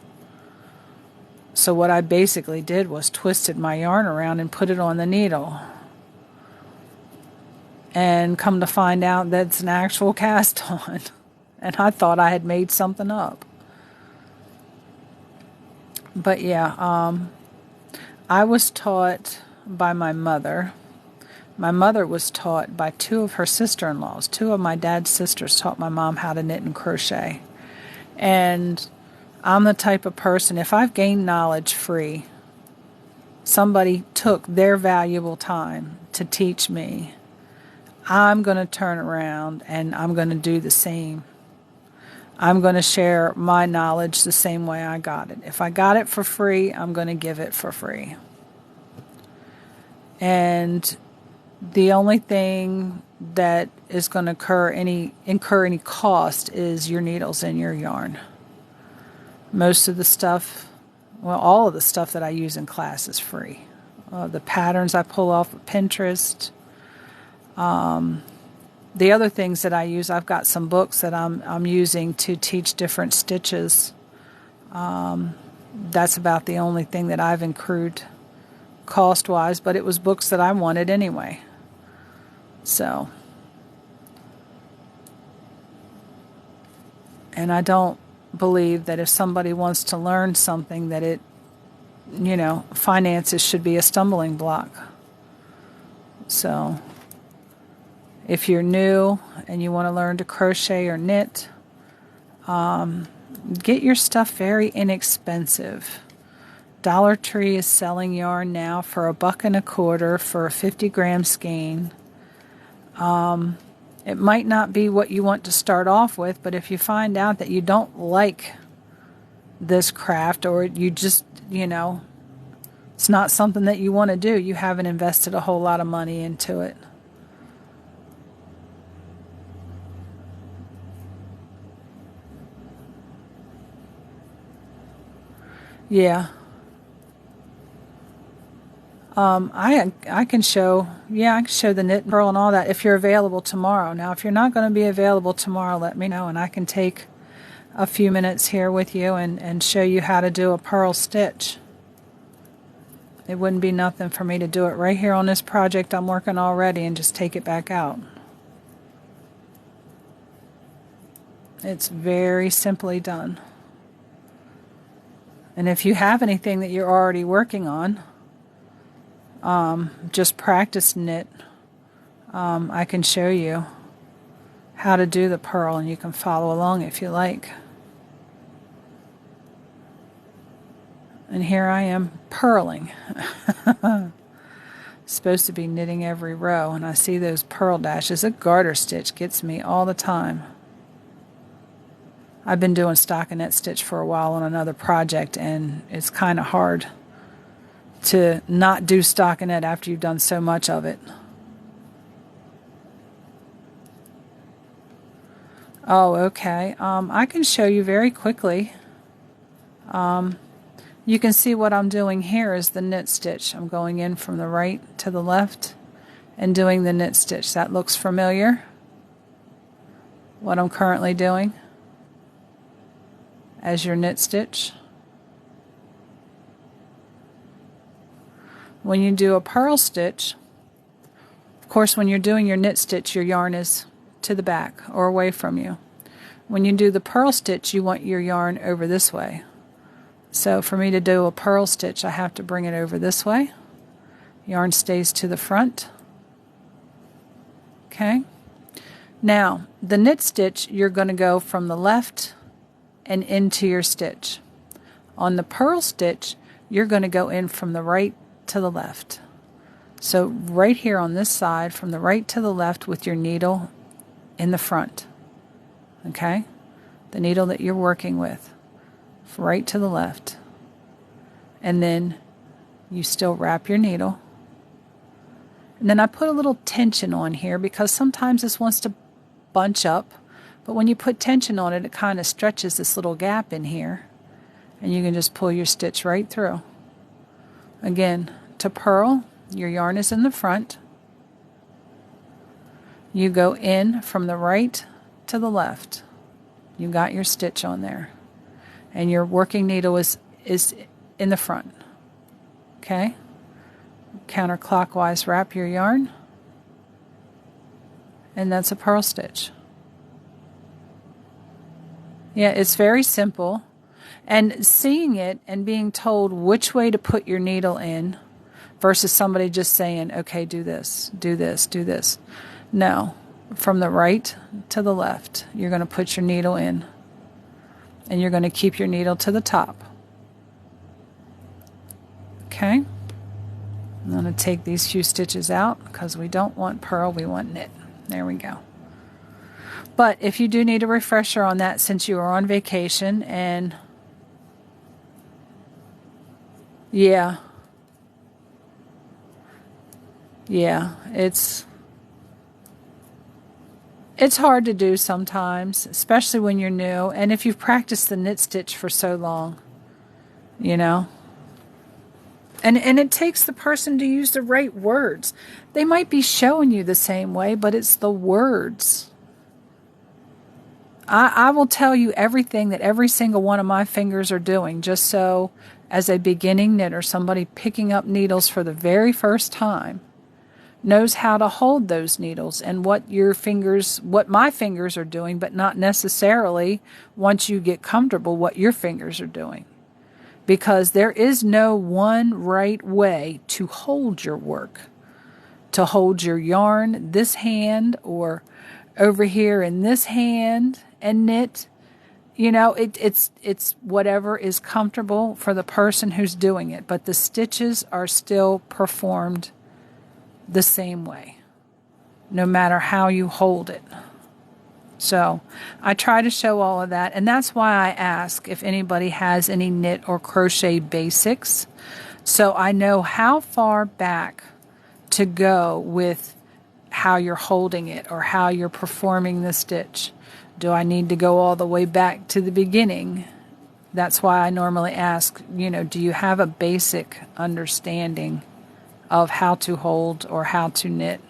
So what I basically did was twisted my yarn around and put it on the needle. And come to find out that's an actual cast on. And I thought I had made something up. But yeah, I was taught by my mother. My mother was taught by two of her sister-in-laws. Two of my dad's sisters taught my mom how to knit and crochet. And I'm the type of person, if I've gained knowledge free, somebody took their valuable time to teach me, I'm going to turn around and I'm going to do the same. I'm going to share my knowledge the same way I got it. If I got it for free, I'm going to give it for free. And the only thing that is going to incur any cost is your needles and your yarn. Most of the stuff, well, all of the stuff that I use in class is free. The patterns I pull off of Pinterest. The other things that I use, I've got some books that I'm using to teach different stitches. That's about the only thing that I've accrued cost-wise, but it was books that I wanted anyway. So, and I don't believe that if somebody wants to learn something that it, you know, finances should be a stumbling block. So if you're new and you want to learn to crochet or knit, get your stuff very inexpensive. Dollar Tree is selling yarn now for $1.25 for a 50-gram skein. It might not be what you want to start off with, but if you find out that you don't like this craft, or you just, you know, it's not something that you want to do, you haven't invested a whole lot of money into it. Yeah. I can show, I can show the knit and purl and all that if you're available tomorrow. Now, if you're not going to be available tomorrow, let me know, and I can take a few minutes here with you and show you how to do a purl stitch. It wouldn't be nothing for me to do it right here on this project I'm working already and just take it back out. It's very simply done. And if you have anything that you're already working on, just practicing it, I can show you how to do the purl, and you can follow along if you like. And here I am purling. Supposed to be knitting every row, and I see those purl dashes. A garter stitch gets me all the time. I've been doing stockinette stitch for a while on another project, and it's kind of hard to not do stockinette after you've done so much of it. Oh, okay. I can show you very quickly. You can see what I'm doing here is the knit stitch. I'm going in from the right to the left and doing the knit stitch. That looks familiar, what I'm currently doing as your knit stitch. When you do a purl stitch, of course when you're doing your knit stitch, your yarn is to the back or away from you. When you do the purl stitch, you want your yarn over this way. So for me to do a purl stitch, I have to bring it over this way. Yarn stays to the front. Okay. Now, the knit stitch, you're going to go from the left and into your stitch. On the purl stitch, you're going to go in from the right to the left. So right here on this side, from the right to the left with your needle in the front. Okay? The needle that you're working with. Right to the left, and then you still wrap your needle, and then I put a little tension on here because sometimes this wants to bunch up, but when you put tension on it, it kind of stretches this little gap in here, and you can just pull your stitch right through. Again, to purl, your yarn is in the front, you go in from the right to the left, you got your stitch on there. And your working needle is in the front. Okay? Counterclockwise wrap your yarn. And that's a purl stitch. Yeah, it's very simple. And seeing it and being told which way to put your needle in versus somebody just saying, okay, do this, do this, do this. No. From the right to the left, you're going to put your needle in. And you're going to keep your needle to the top. Okay? I'm going to take these few stitches out because we don't want purl, we want knit. There we go. But if you do need a refresher on that since you are on vacation and yeah, it's hard to do sometimes, especially when you're new, and if you've practiced the knit stitch for so long, you know. And it takes the person to use the right words. They might be showing you the same way, but it's the words. I will tell you everything that every single one of my fingers are doing, just so as a beginning knitter, somebody picking up needles for the very first time, knows how to hold those needles and what my fingers are doing, but not necessarily once you get comfortable what your fingers are doing. Because there is no one right way to hold your work. To hold your yarn this hand or over here in this hand and knit. You know, it's whatever is comfortable for the person who's doing it. But the stitches are still performed the same way, no matter how you hold it. So I try to show all of that, and that's why I ask if anybody has any knit or crochet basics, so I know how far back to go with how you're holding it or how you're performing the stitch. Do I need to go all the way back to the beginning? That's why I normally ask, do you have a basic understanding of how to hold or how to knit?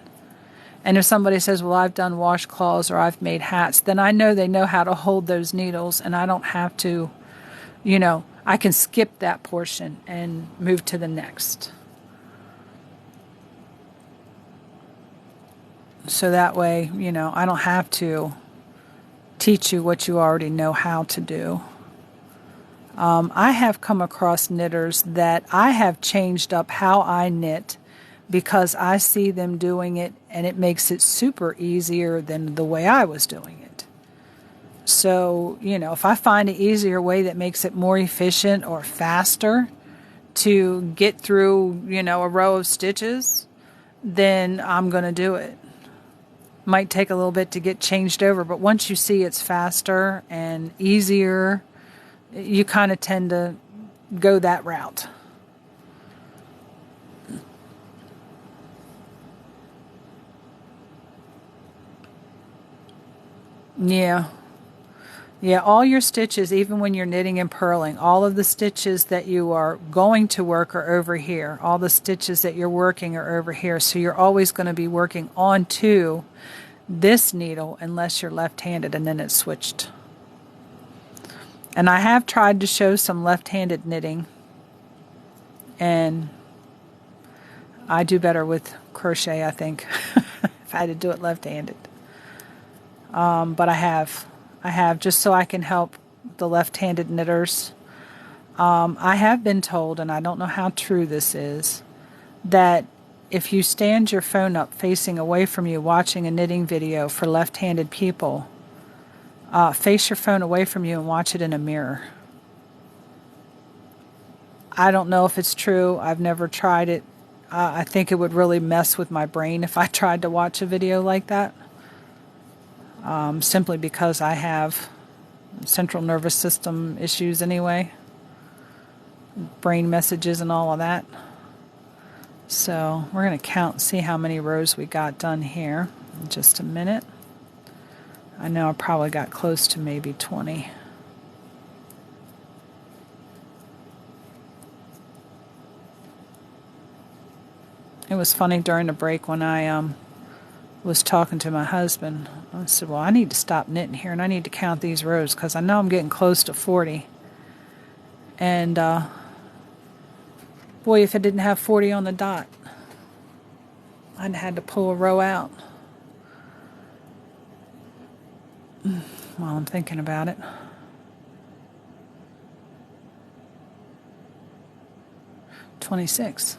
And if somebody says, well, I've done washcloths or I've made hats, then I know they know how to hold those needles, and I don't have to, I can skip that portion and move to the next. So that way, I don't have to teach you what you already know how to do. I have come across knitters that I have changed up how I knit because I see them doing it and it makes it super easier than the way I was doing it. So, you know, if I find an easier way that makes it more efficient or faster to get through, you know, a row of stitches, then I'm going to do it. Might take a little bit to get changed over, but once you see it's faster and easier, you kind of tend to go that route. Yeah. Yeah, all your stitches, even when you're knitting and purling, all of the stitches that you are going to work are over here. All the stitches that you're working are over here. So you're always going to be working onto this needle unless you're left-handed, and then it's switched. And I have tried to show some left-handed knitting, and I do better with crochet, I think, if I had to do it left-handed. But I have just so I can help the left-handed knitters. I have been told, and I don't know how true this is, that if you stand your phone up facing away from you watching a knitting video for left-handed people, face your phone away from you and watch it in a mirror. I don't know if it's true. I've never tried it. I think it would really mess with my brain if I tried to watch a video like that. Simply because I have central nervous system issues anyway. Brain messages and all of that. So we're going to count, see how many rows we got done here in just a minute. I know I probably got close to maybe 20. It was funny during the break when I was talking to my husband. I said, well, I need to stop knitting here and I need to count these rows because I know I'm getting close to 40. And boy, if it didn't have 40 on the dot, I'd had to pull a row out. While I'm thinking about it. $26,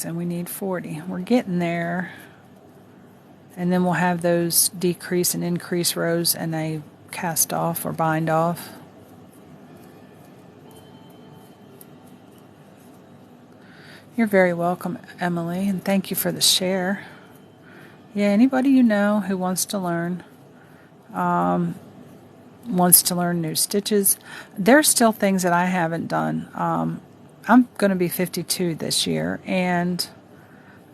and we need 40. We're getting there. And then we'll have those decrease and increase rows, and they cast off or bind off. You're very welcome, Emily, and thank you for the share. Yeah, anybody you know who wants to learn new stitches. There's still things that I haven't done. I'm going to be 52 this year, and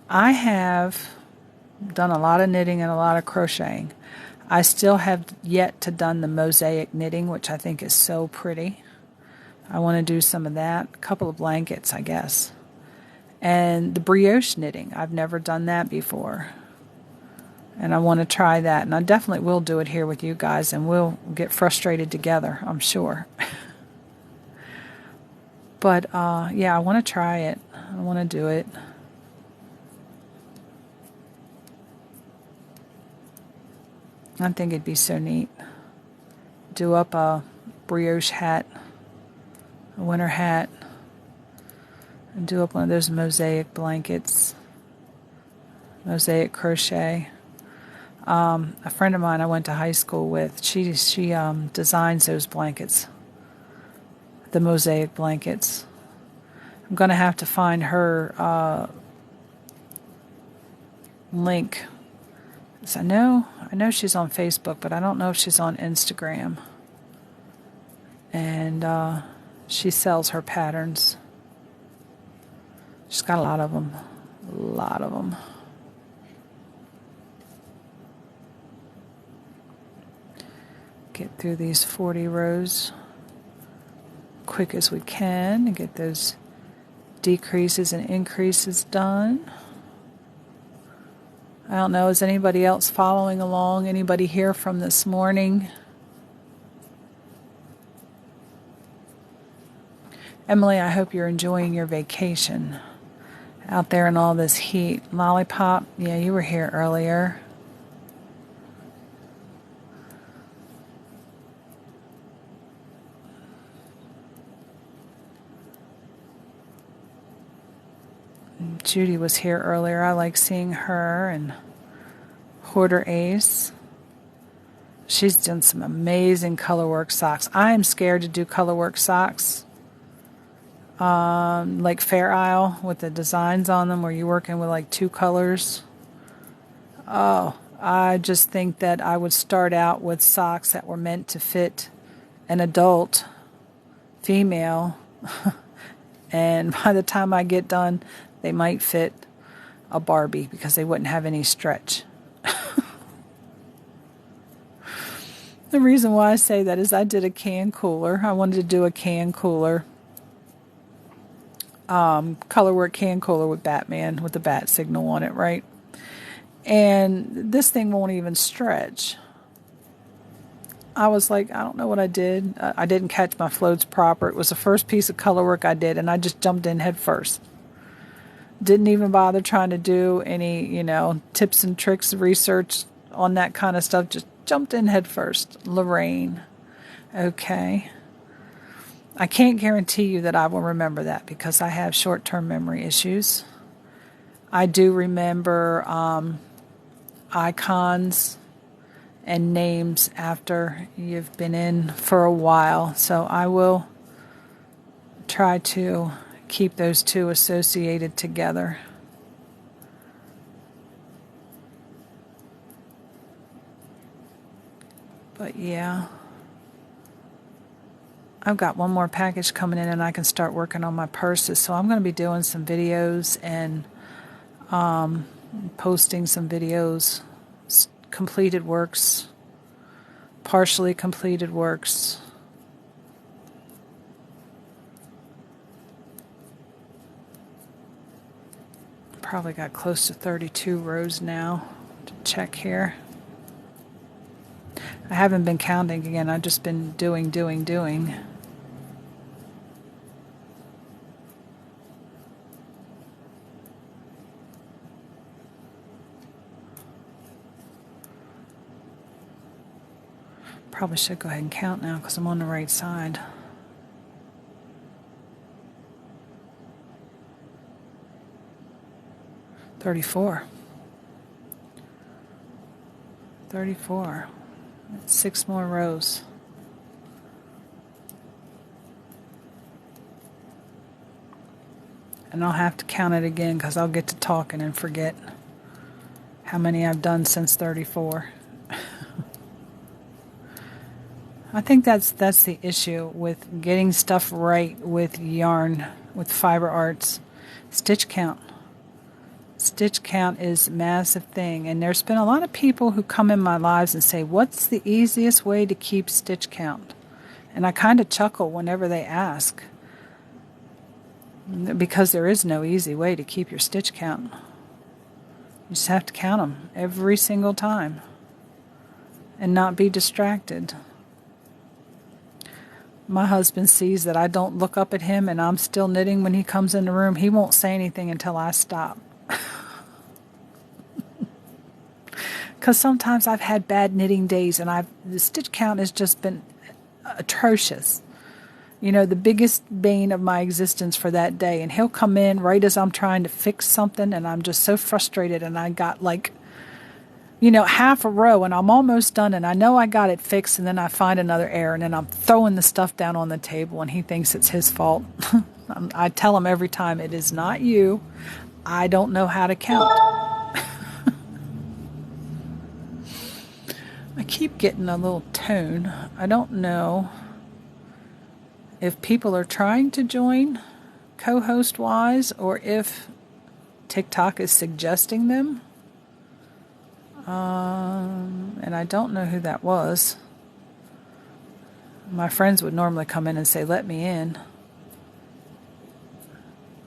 I have done a lot of knitting and a lot of crocheting. I still have yet to done the mosaic knitting, which I think is so pretty. I want to do some of that. A couple of blankets, I guess. And the brioche knitting, I've never done that before. And I want to try that. And I definitely will do it here with you guys, and we'll get frustrated together, I'm sure. But, yeah, I want to try it. I want to do it. I think it'd be so neat. Do up a brioche hat, a winter hat, and do up one of those mosaic blankets, mosaic crochet. A friend of mine I went to high school with, she designs those blankets, the mosaic blankets. I'm going to have to find her link. So I know she's on Facebook, but I don't know if she's on Instagram. And she sells her patterns. She's got a lot of them. A lot of them. Get through these 40 rows quick as we can and get those decreases and increases done. I don't know, is anybody else following along? Anybody here from this morning? Emily, I hope you're enjoying your vacation out there in all this heat. Lollipop, yeah, you were here earlier. Judy was here earlier. I like seeing her, and Hoarder Ace. She's done some amazing colorwork socks. I am scared to do colorwork socks. Like Fair Isle with the designs on them where you're working with like 2 colors. Oh, I just think that I would start out with socks that were meant to fit an adult female. And by the time I get done, they might fit a Barbie because they wouldn't have any stretch. The reason why I say that is I did a can cooler. I wanted to do a can cooler. Colorwork can cooler with Batman with the bat signal on it, right? And this thing won't even stretch. I was like, I don't know what I did. I didn't catch my floats proper. It was the first piece of colorwork I did, and I just jumped in head first. Didn't even bother trying to do any, tips and tricks research on that kind of stuff. Just jumped in head first. Lorraine. Okay. I can't guarantee you that I will remember that because I have short-term memory issues. I do remember icons and names after you've been in for a while. So I will try to keep those two associated together. But yeah. I've got one more package coming in and I can start working on my purses. So I'm going to be doing some videos and posting some videos, completed works, partially completed works. Probably got close to 32 rows now. To check here. I haven't been counting again. I've just been doing. Probably should go ahead and count now because I'm on the right side. $34. That's 6 more rows. And I'll have to count it again because I'll get to talking and forget how many I've done since 34. I think that's the issue with getting stuff right with yarn, with fiber arts. Stitch count. Stitch count is a massive thing, and there's been a lot of people who come in my lives and say, what's the easiest way to keep stitch count? And I kind of chuckle whenever they ask, because there is no easy way to keep your stitch count. You just have to count them every single time and not be distracted. My husband sees that I don't look up at him and I'm still knitting when he comes in the room. He won't say anything until I stop. Because sometimes I've had bad knitting days and the stitch count has just been atrocious. The biggest bane of my existence for that day. And he'll come in right as I'm trying to fix something and I'm just so frustrated and I got half a row and I'm almost done and I know I got it fixed and then I find another error and then I'm throwing the stuff down on the table and he thinks it's his fault. I tell him every time, it is not you. I don't know how to count. I keep getting a little tone. I don't know if people are trying to join co-host wise or if TikTok is suggesting them. And I don't know who that was. My friends would normally come in and say, let me in.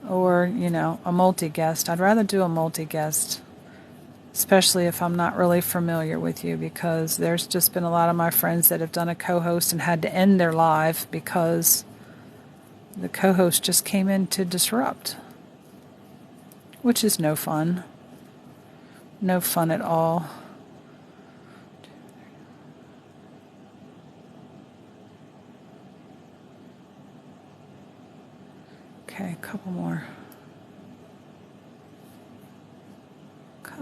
Or, a multi-guest. I'd rather do a multi-guest, especially if I'm not really familiar with you, because there's just been a lot of my friends that have done a co-host and had to end their live because the co-host just came in to disrupt, which is no fun. No fun at all. Okay, a couple more.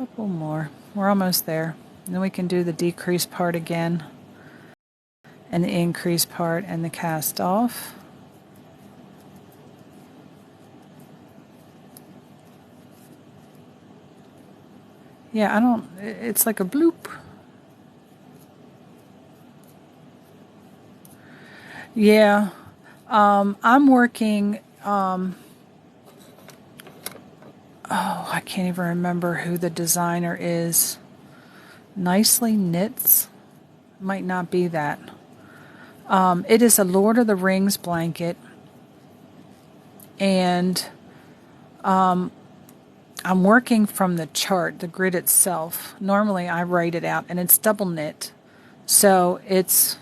couple more. We're almost there. And then we can do the decrease part again, and the increase part, and the cast off. Yeah, I don't, it's like a bloop. Yeah, I'm working, oh, I can't even remember who the designer is. Nicely Knits? Might not be that. It is a Lord of the Rings blanket, and I'm working from the chart, the grid itself. Normally I write it out, and it's double knit. So it's,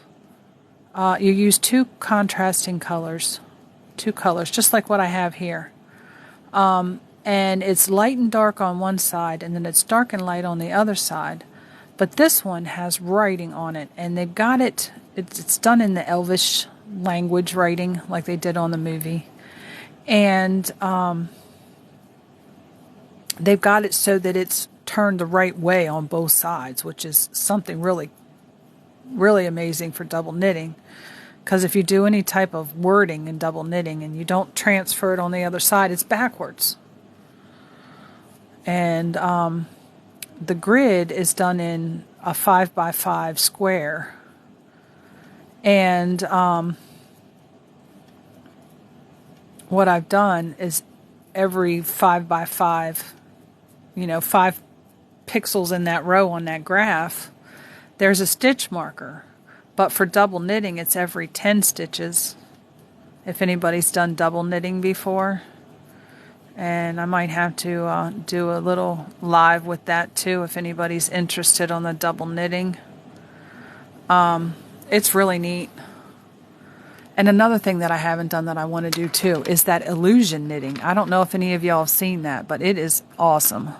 you use two contrasting colors, just like what I have here. And it's light and dark on one side, and then it's dark and light on the other side. But this one has writing on it, and they've got it, it's done in the Elvish language writing, like they did on the movie. And they've got it so that it's turned the right way on both sides, which is something really, really amazing for double knitting. Because if you do any type of wording in double knitting and you don't transfer it on the other side, it's backwards. And the grid is done in a 5x5 square. And what I've done is every 5x5, 5 pixels in that row on that graph, there's a stitch marker. But for double knitting, it's every 10 stitches, if anybody's done double knitting before. And I might have to do a little live with that too, if anybody's interested on the double knitting. It's really neat. And another thing that I haven't done that I want to do too is that illusion knitting. I don't know if any of y'all have seen that, but it is awesome.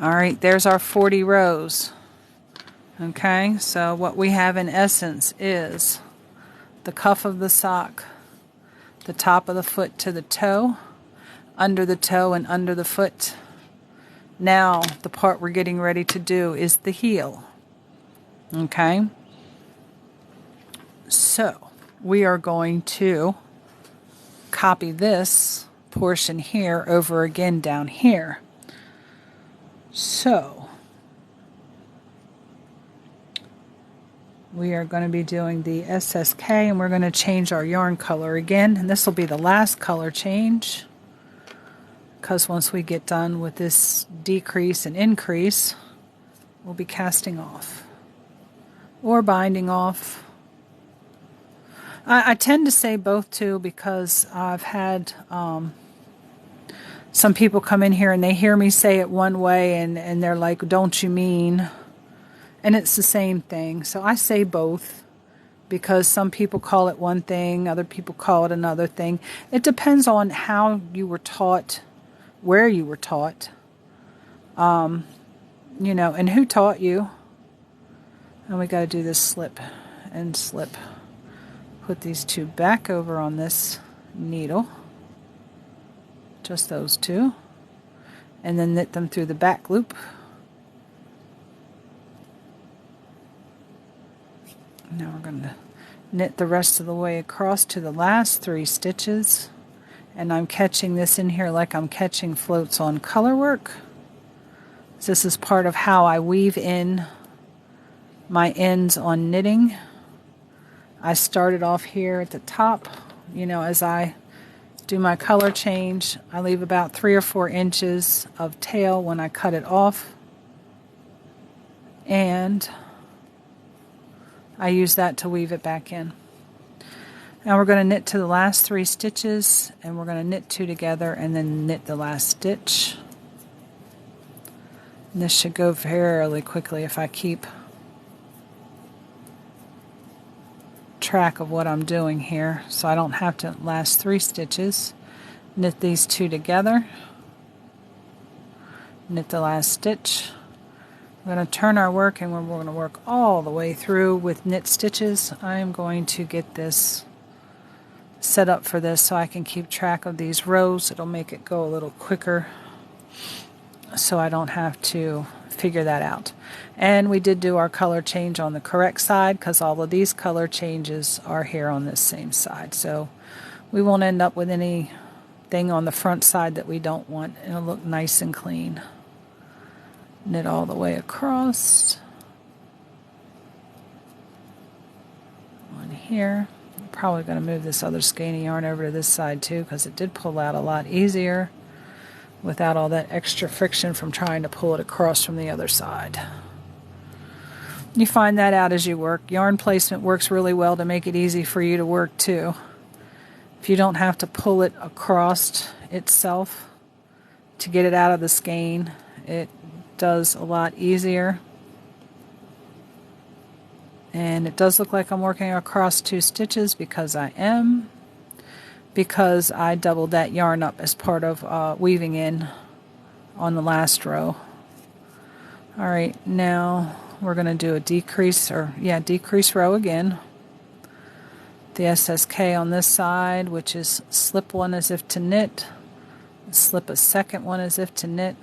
All right, there's our 40 rows. Okay, so what we have in essence is the cuff of the sock, the top of the foot to the toe, under the toe and under the foot. Now, the part we're getting ready to do is the heel. Okay, so we are going to copy this portion here over again down here. So, we are going to be doing the SSK, and we're going to change our yarn color again. And this will be the last color change, because once we get done with this decrease and increase, we'll be casting off or binding off. I tend to say both too, because I've had some people come in here and they hear me say it one way, and they're like, don't you mean? And it's the same thing. So I say both, because some people call it one thing, other people call it another thing. It depends on how you were taught, where you were taught, and who taught you. And we got to do this slip and slip. Put these two back over on this needle. Just those two, and then knit them through the back loop. Now we're going to knit the rest of the way across to the last 3 stitches, and I'm catching this in here like I'm catching floats on color work. This is part of how I weave in my ends on knitting. I started off here at the top, as I do my color change, I leave about 3 or 4 inches of tail when I cut it off, and I use that to weave it back in. Now we're going to knit to the last 3 stitches, and we're going to knit 2 together and then knit the last stitch. And this should go fairly quickly if I keep track of what I'm doing here, so I don't have to last 3 stitches. Knit these 2 together, knit the last stitch, We're going to turn our work, and when we're going to work all the way through with knit stitches, I'm going to get this set up for this so I can keep track of these rows. It'll make it go a little quicker so I don't have to figure that out. And we did do our color change on the correct side because all of these color changes are here on this same side. So we won't end up with anything on the front side that we don't want. It'll look nice and clean. Knit all the way across. One here. I'm probably going to move this other skein of yarn over to this side too because it did pull out a lot easier without all that extra friction from trying to pull it across from the other side. You find that out as you work. Yarn placement works really well to make it easy for you to work too. If you don't have to pull it across itself to get it out of the skein, it does a lot easier. And it does look like I'm working across 2 stitches because I am. Because I doubled that yarn up as part of weaving in on the last row. Alright, now we're going to do a decrease row again. The SSK on this side, which is slip one as if to knit, slip a second one as if to knit.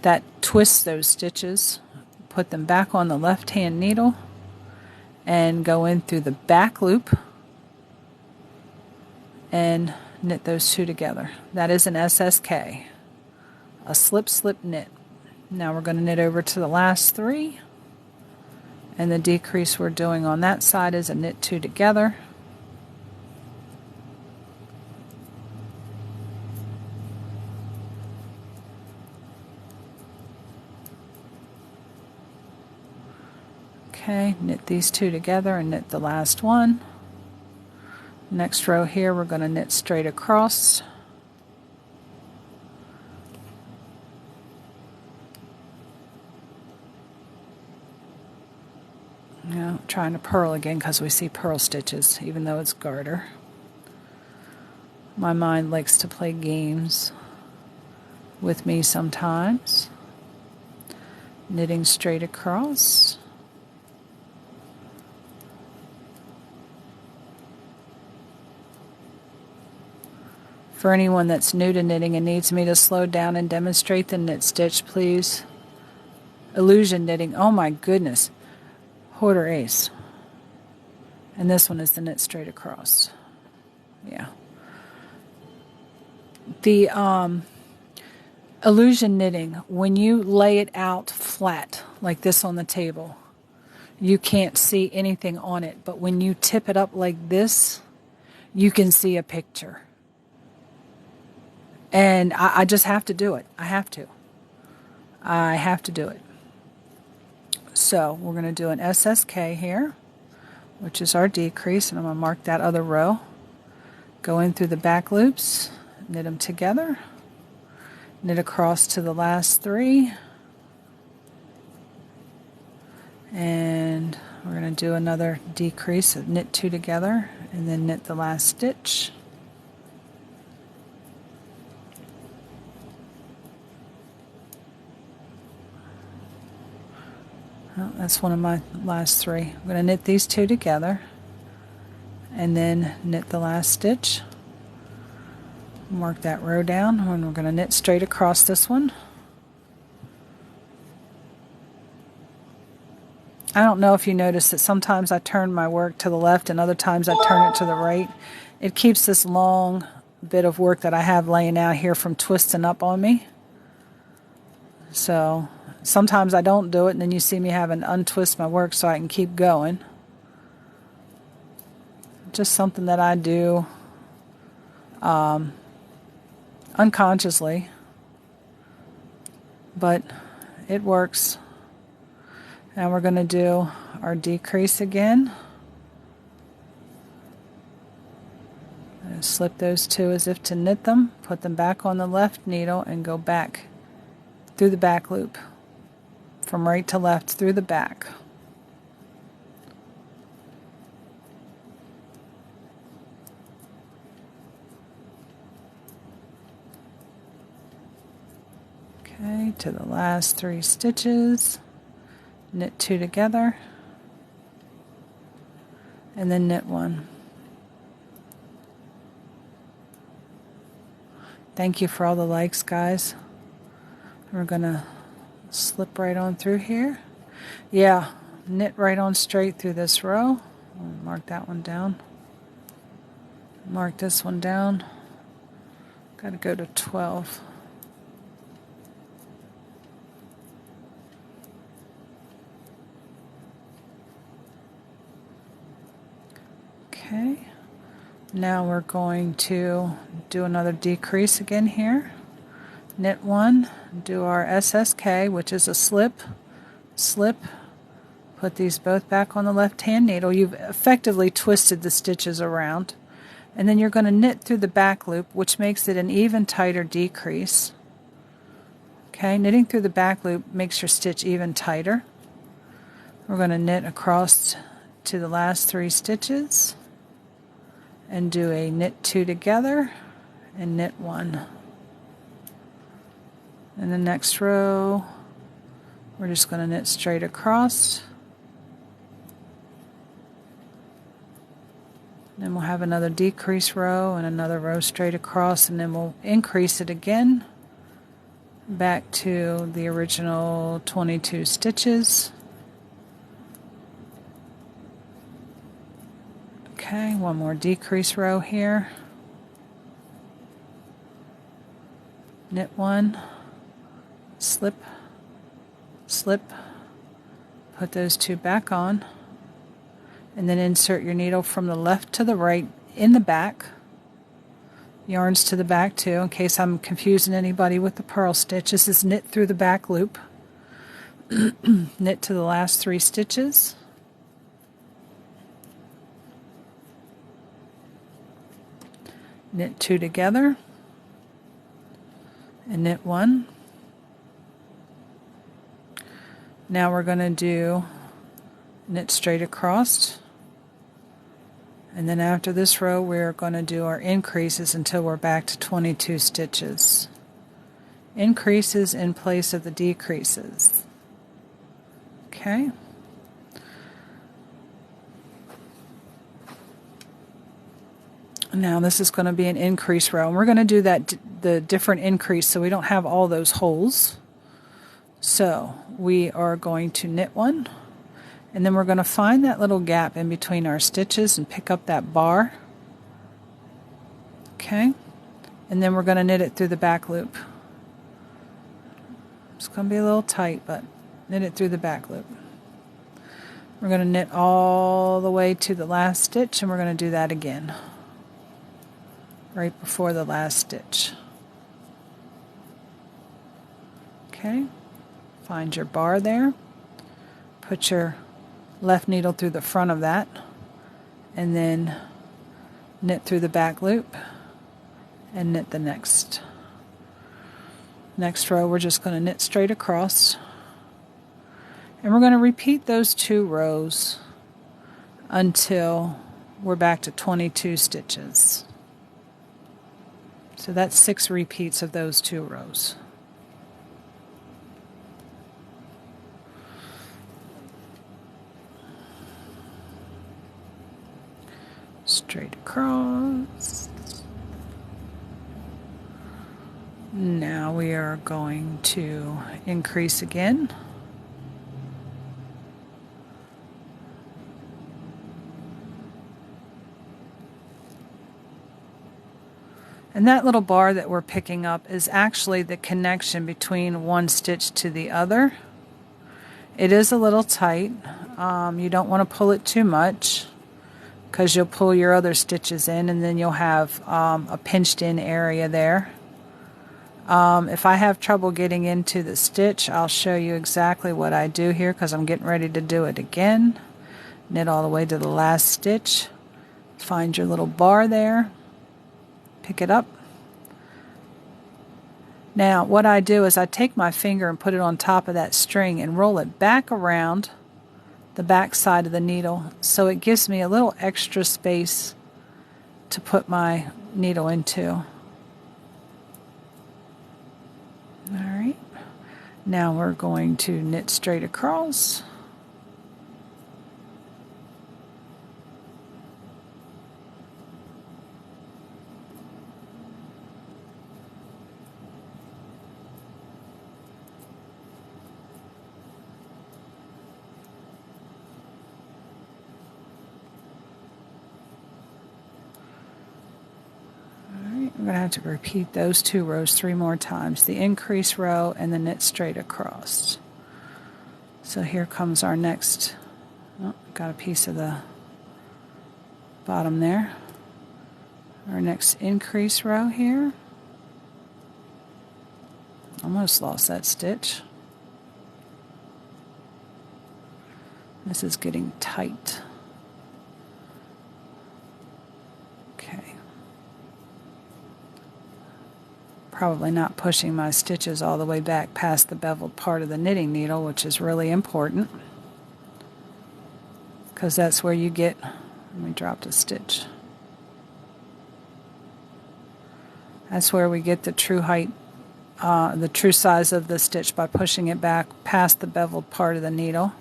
That twists those stitches. Put them back on the left hand needle and go in through the back loop and knit those 2 together. That is an SSK, a slip slip knit. Now we're going to knit over to the last 3, and the decrease we're doing on that side is a knit 2 together. Okay, knit these 2 together and knit the last one. Next row here we're going to knit straight across. Now trying to purl again because we see purl stitches even though it's garter. My mind likes to play games with me sometimes. Knitting straight across. For anyone that's new to knitting and needs me to slow down and demonstrate the knit stitch, please. Illusion knitting. Oh my goodness. Hoarder Ace. And this one is the knit straight across. Yeah. The illusion knitting, when you lay it out flat, like this on the table, you can't see anything on it. But when you tip it up like this, you can see a picture. And I just have to do it. I have to do it. So we're going to do an SSK here, which is our decrease, and I'm going to mark that other row. Go in through the back loops, knit them together, knit across to the last 3, and we're going to do another decrease, knit 2 together, and then knit the last stitch. Oh, that's one of my last 3. I'm going to knit these 2 together and then knit the last stitch. Mark that row down, and we're going to knit straight across this one. I don't know if you notice that sometimes I turn my work to the left and other times I turn it to the right. It keeps this long bit of work that I have laying out here from twisting up on me. So sometimes I don't do it, and then you see me having to untwist my work so I can keep going. Just something that I do unconsciously, but it works. And we're going to do our decrease again. Slip those 2 as if to knit them, put them back on the left needle, and go back through the back loop. From right to left through the back. Okay, to the last 3 stitches, knit 2 together, and then knit 1. Thank you for all the likes, guys. We're gonna slip right on through here. Yeah, knit right on straight through this row. I'll mark that one down. Mark this one down. Got to go to 12. Okay. Now we're going to do another decrease again here. Knit 1, do our SSK, which is a slip, slip. Put these both back on the left-hand needle. You've effectively twisted the stitches around. And then you're going to knit through the back loop, which makes it an even tighter decrease. Okay, knitting through the back loop makes your stitch even tighter. We're going to knit across to the last 3 stitches and do a knit 2 together and knit 1. In the next row, we're just going to knit straight across. Then we'll have another decrease row and another row straight across, and then we'll increase it again back to the original 22 stitches. Okay, one more decrease row here. Knit 1, slip, slip, put those 2 back on, and then insert your needle from the left to the right in the back. Yarns to the back too, in case I'm confusing anybody with the purl stitch. This is knit through the back loop. Knit to the last 3 stitches. Knit 2 together and knit 1. Now we're going to do knit straight across, and then after this row we're going to do our increases until we're back to 22 stitches. Increases in place of the decreases. Okay. Now this is going to be an increase row, and we're going to do that the different increase so we don't have all those holes. So we are going to knit 1, and then we're going to find that little gap in between our stitches and pick up that bar. Okay, and then we're going to knit it through the back loop. It's going to be a little tight, but knit it through the back loop. We're going to knit all the way to the last stitch, and we're going to do that again right before the last stitch. Okay, find your bar there, put your left needle through the front of that, and then knit through the back loop and knit the next row. We're just going to knit straight across, and we're going to repeat those 2 rows until we're back to 22 stitches. So that's 6 repeats of those 2 rows. Straight across. Now we are going to increase again. And that little bar that we're picking up is actually the connection between one stitch to the other. It is a little tight. You don't want to pull it too much, because you'll pull your other stitches in, and then you'll have a pinched in area there. If I have trouble getting into the stitch, I'll show you exactly what I do here, because I'm getting ready to do it again. Knit all the way to the last stitch. Find your little bar there. Pick it up. Now what I do is I take my finger and put it on top of that string and roll it back around the back side of the needle, so it gives me a little extra space to put my needle into. Alright, Now we're going to knit straight across. I'm going to have to repeat those 2 rows 3 more times, the increase row and the knit straight across. So here comes our next, got a piece of the bottom there, our next increase row here. Almost lost that stitch. This is getting tight. Okay. Probably not pushing my stitches all the way back past the beveled part of the knitting needle, which is really important, because that's where you get, let me drop a stitch. That's where we get the true height, the true size of the stitch, by pushing it back past the beveled part of the needle.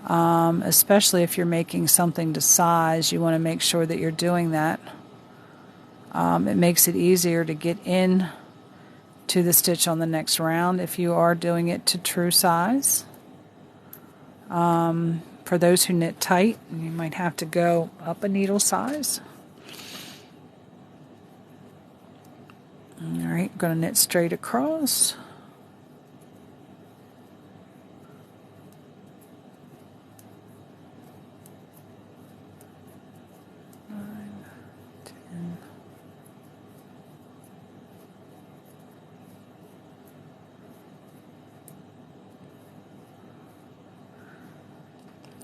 Especially if you're making something to size, you want to make sure that you're doing that. It makes it easier to get in to the stitch on the next round if you are doing it to true size. For those who knit tight, you might have to go up a needle size. Alright, I'm going to knit straight across.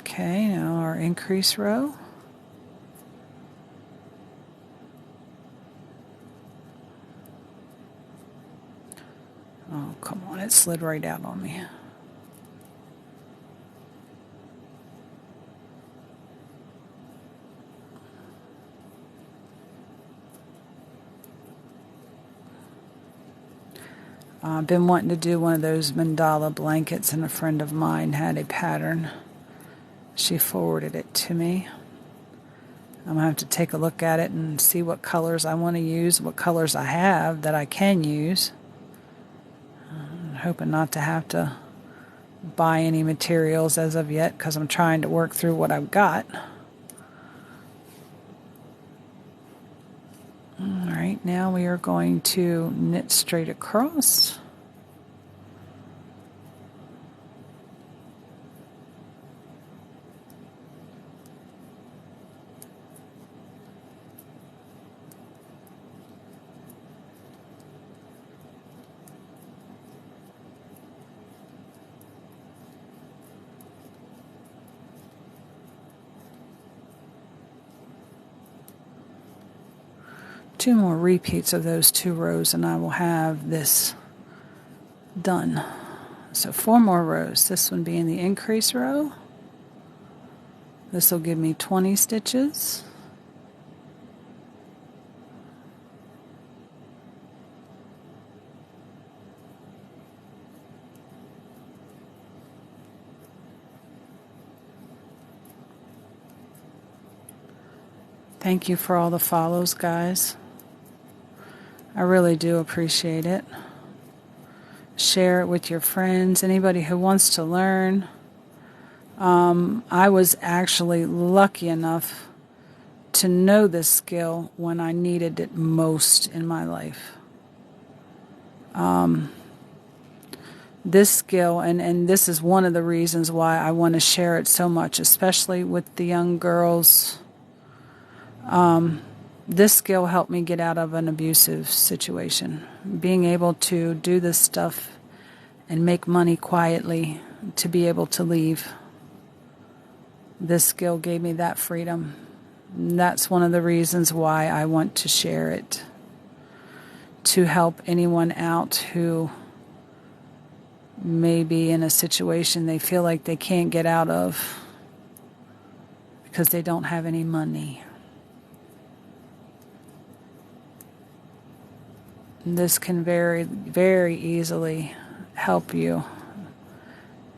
Okay, now our increase row. Oh, come on, it slid right out on me. I've been wanting to do one of those mandala blankets, and a friend of mine had a pattern. She forwarded it to me. I'm going to have to take a look at it and see what colors I want to use, what colors I have that I can use. I'm hoping not to have to buy any materials as of yet, because I'm trying to work through what I've got. Alright, now we are going to knit straight across. Two more repeats of those 2 rows and I will have this done. So 4 more rows, this one being the increase row. This will give me 20 stitches. Thank you for all the follows, guys. I really do appreciate it. Share it with your friends, anybody who wants to learn. I was actually lucky enough to know this skill when I needed it most in my life. This skill, and this is one of the reasons why I want to share it so much, especially with the young girls. This skill helped me get out of an abusive situation. Being able to do this stuff and make money quietly, to be able to leave. This skill gave me that freedom. And that's one of the reasons why I want to share it. To help anyone out who may be in a situation they feel like they can't get out of because they don't have any money. This can very, very easily help you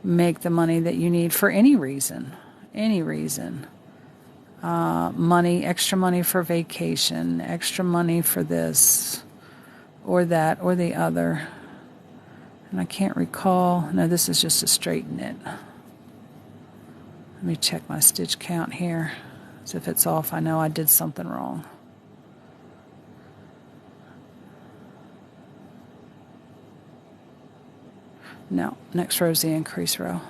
make the money that you need for any reason. Any reason. Money, extra money for vacation, extra money for this or that or the other. And I can't recall. No, this is just a straight knit. Let me check my stitch count here. So if it's off, I know I did something wrong. No, next row is the increase row.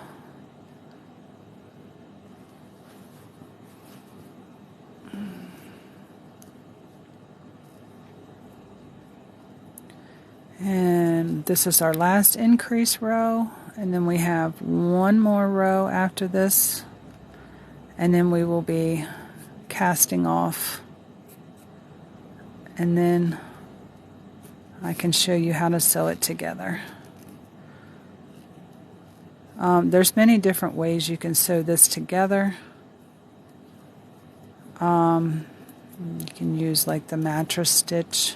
And this is our last increase row, and then we have one more row after this, and then we will be casting off, and then I can show you how to sew it together. There's many different ways you can sew this together. You can use like the mattress stitch,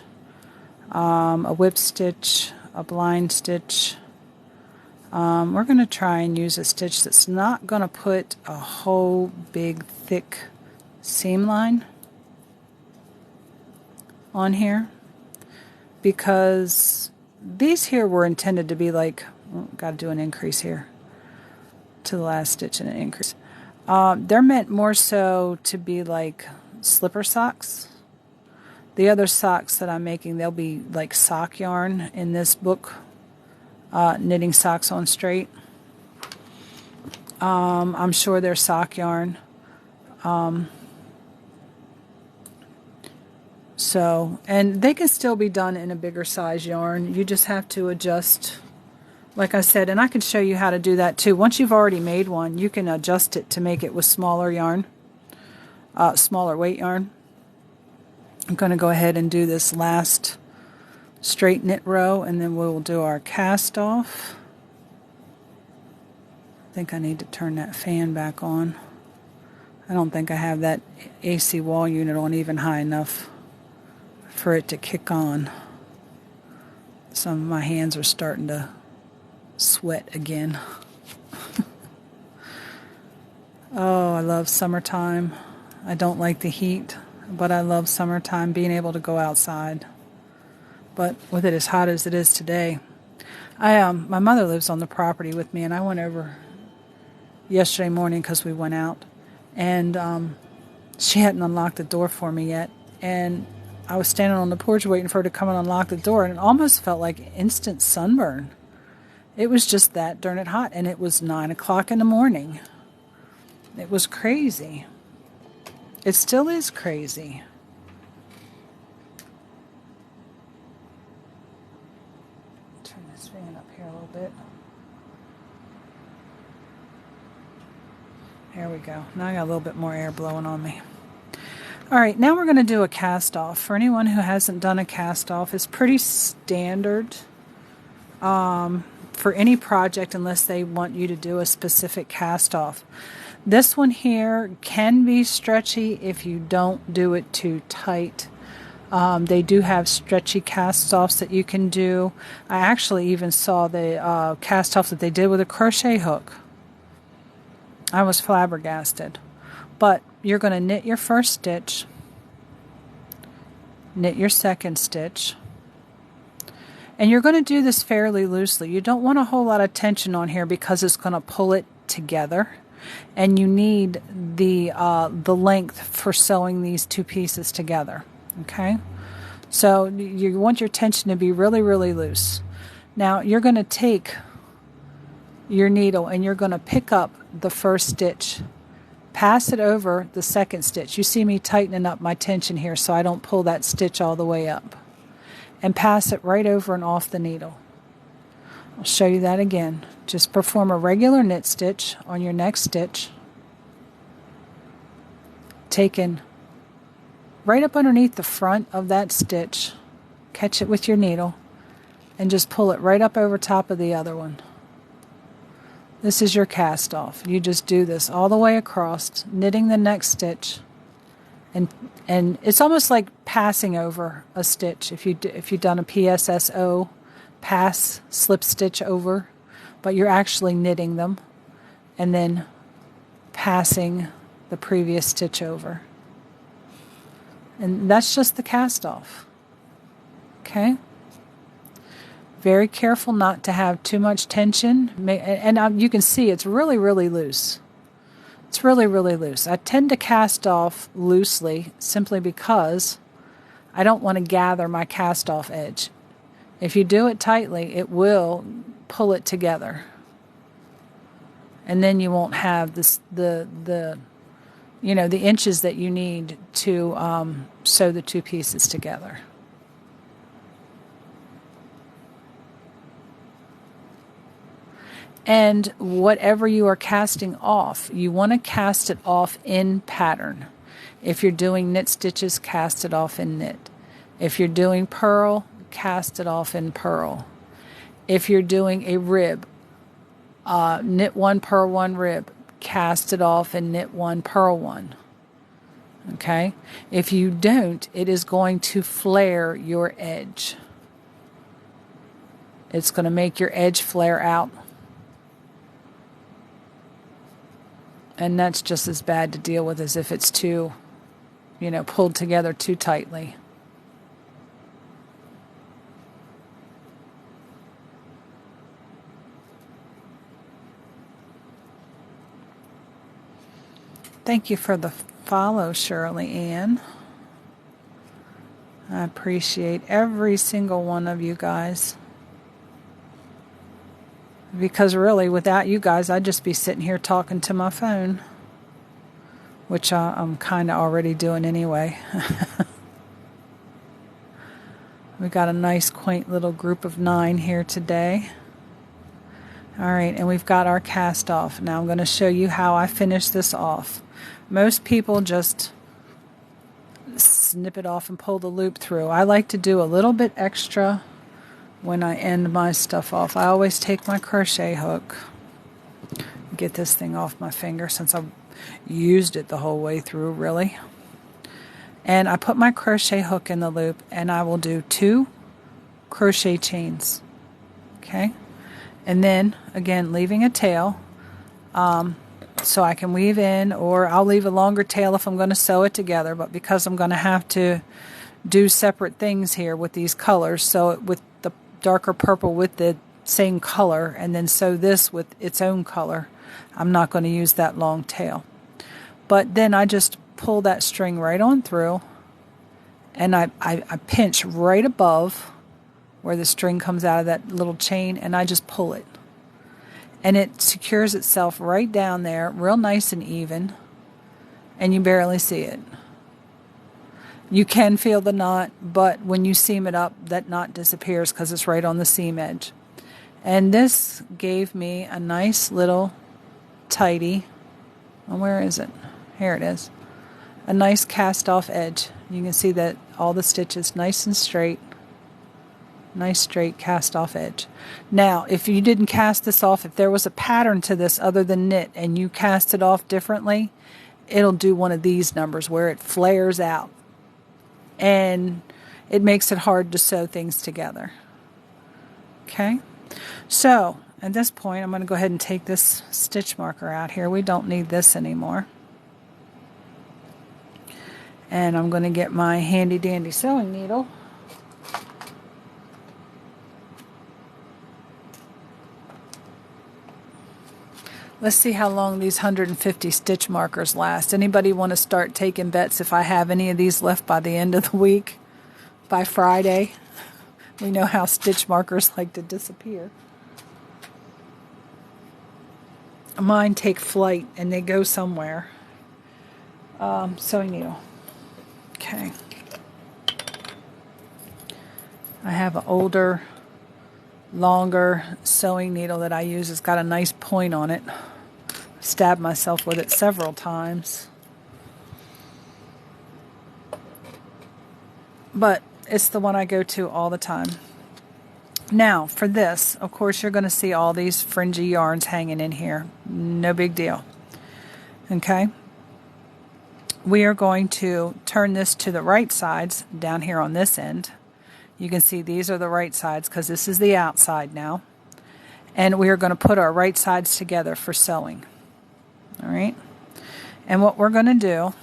a whip stitch, a blind stitch. We're going to try and use a stitch that's not going to put a whole big thick seam line on here, because these here were intended to be like, got to do an increase here to the last stitch and an increase. They're meant more so to be like slipper socks. The other socks that I'm making, they'll be like sock yarn in this book, Knitting Socks on Straight. I'm sure they're sock yarn. And they can still be done in a bigger size yarn. You just have to adjust, like I said, and I can show you how to do that too. Once you've already made one, you can adjust it to make it with smaller yarn, smaller weight yarn. I'm going to go ahead and do this last straight knit row, and then we'll do our cast off. I think I need to turn that fan back on. I don't think I have that AC wall unit on even high enough for it to kick on. Some of my hands are starting to sweat again. Oh, I love summertime. I don't like the heat, but I love summertime, being able to go outside. But with it as hot as it is today, my mother lives on the property with me, and I went over yesterday morning because we went out, and she hadn't unlocked the door for me yet, and I was standing on the porch waiting for her to come and unlock the door, and it almost felt like instant sunburn. It was just that darn it hot, and it was 9 o'clock in the morning. It was crazy. It still is crazy. Turn this fan up here a little bit. There we go. Now I got a little bit more air blowing on me. All right, now we're going to do a cast off. For anyone who hasn't done a cast off, it's pretty standard for any project unless they want you to do a specific cast off. This one here can be stretchy if you don't do it too tight. They do have stretchy cast offs that you can do. I actually even saw the cast off that they did with a crochet hook. I was flabbergasted. But you're going to knit your first stitch, knit your second stitch, and you're going to do this fairly loosely. You don't want a whole lot of tension on here because it's going to pull it together, and you need the length for sewing these two pieces together. Okay, so you want your tension to be really, really loose. Now you're going to take your needle and you're going to pick up the first stitch, pass it over the second stitch. You see me tightening up my tension here so I don't pull that stitch all the way up, and pass it right over and off the needle. I'll show you that again. Just perform a regular knit stitch on your next stitch, taking right up underneath the front of that stitch, catch it with your needle, and just pull it right up over top of the other one. This is your cast off. You just do this all the way across, knitting the next stitch, and it's almost like passing over a stitch. If you've done a PSSO pass slip stitch over, but you're actually knitting them and then passing the previous stitch over. And that's just the cast off. Okay? Very careful not to have too much tension. And you can see it's really, really loose. It's really, really loose. I tend to cast off loosely simply because I don't want to gather my cast off edge. If you do it tightly, it will pull it together. And then you won't have the inches that you need to sew the two pieces together. And whatever you are casting off, you want to cast it off in pattern. If you're doing knit stitches, cast it off in knit. If you're doing purl, cast it off in purl. If you're doing a rib, knit one, purl one, rib, cast it off and knit one, purl one. Okay? If you don't, it is going to flare your edge. It's going to make your edge flare out. And that's just as bad to deal with as if it's too, pulled together too tightly. Thank you for the follow, Shirley Ann. I appreciate every single one of you guys. Because really, without you guys, I'd just be sitting here talking to my phone. Which I'm kind of already doing anyway. We got a nice, quaint little group of 9 here today. All right, and we've got our cast off. Now I'm going to show you how I finish this off. Most people just snip it off and pull the loop through. I like to do a little bit extra when I end my stuff off. I always take my crochet hook, get this thing off my finger since I've used it the whole way through, really. And I put my crochet hook in the loop and I will do 2 crochet chains. Okay? And then, again, leaving a tail so I can weave in, or I'll leave a longer tail if I'm going to sew it together, but because I'm going to have to do separate things here with these colors, so with the darker purple with the same color, and then sew this with its own color, I'm not going to use that long tail. But then I just pull that string right on through, and I pinch right above where the string comes out of that little chain, and I just pull it. And it secures itself right down there, real nice and even, and you barely see it. You can feel the knot, but when you seam it up, that knot disappears because it's right on the seam edge. And this gave me a nice little tidy, well, where is it? Here it is. A nice cast off edge. You can see that all the stitches nice and straight. Nice straight cast off edge. Now, if you didn't cast this off, if there was a pattern to this other than knit and you cast it off differently, it'll do one of these numbers where it flares out. And it makes it hard to sew things together. Okay? So, at this point, I'm going to go ahead and take this stitch marker out here. We don't need this anymore. And I'm going to get my handy dandy sewing needle. Let's see how long these 150 stitch markers last. Anybody want to start taking bets if I have any of these left by the end of the week? By Friday? We know how stitch markers like to disappear. Mine take flight and they go somewhere. Sewing needle. Okay. I have an older, longer sewing needle that I use. It's got a nice point on it. Stabbed myself with it several times. But it's the one I go to all the time. Now, for this, of course, you're going to see all these fringy yarns hanging in here. No big deal. Okay? We are going to turn this to the right sides down here on this end. You can see these are the right sides because this is the outside now. And we are going to put our right sides together for sewing. All right. And what we're going to do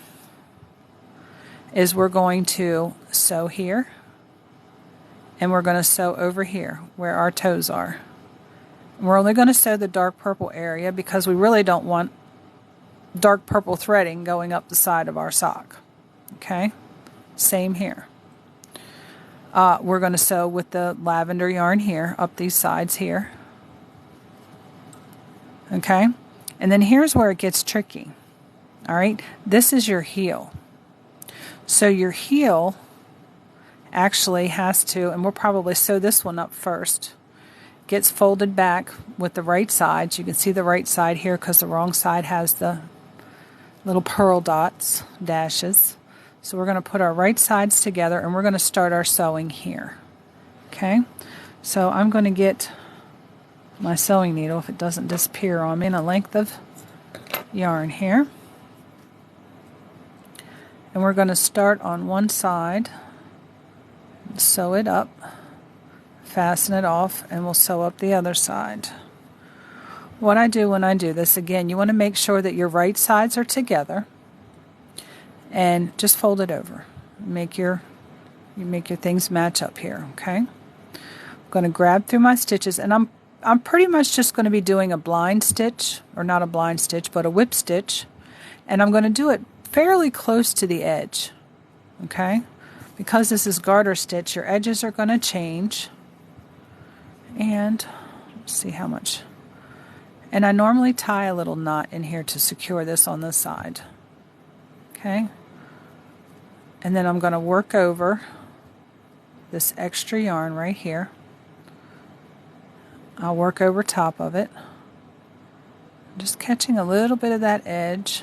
is we're going to sew here. And we're going to sew over here where our toes are. We're only going to sew the dark purple area because we really don't want dark purple threading going up the side of our sock. Okay? Same here. We're going to sew with the lavender yarn here up these sides here. Okay? And then here's where it gets tricky. All right? This is your heel. So your heel actually has to, and we'll probably sew this one up first, gets folded back with the right side. You can see the right side here because the wrong side has the little pearl dots, dashes. So we're going to put our right sides together and we're going to start our sewing here. Okay, so I'm going to get my sewing needle, if it doesn't disappear on me, in a length of yarn here. And we're going to start on one side, sew it up, fasten it off, and we'll sew up the other side. What I do when I do this, again, you want to make sure that your right sides are together. And just fold it over. Make your things match up here, okay? I'm going to grab through my stitches, and I'm pretty much just going to be doing a blind stitch, or not a blind stitch, but a whip stitch, and I'm going to do it fairly close to the edge, okay? Because this is garter stitch, your edges are going to change, and let's see how much. And I normally tie a little knot in here to secure this on the side, okay? And then I'm going to work over this extra yarn right here. I'll work over top of it. Just catching a little bit of that edge.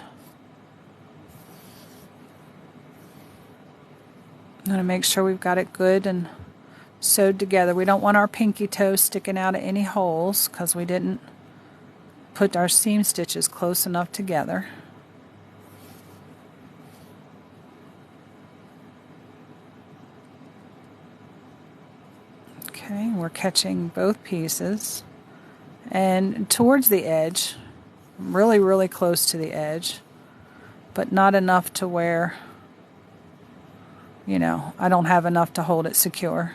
I'm going to make sure we've got it good and sewed together. We don't want our pinky toe sticking out of any holes because we didn't put our seam stitches close enough together. Okay, we're catching both pieces, and towards the edge, really, really close to the edge, but not enough to where, you know, I don't have enough to hold it secure.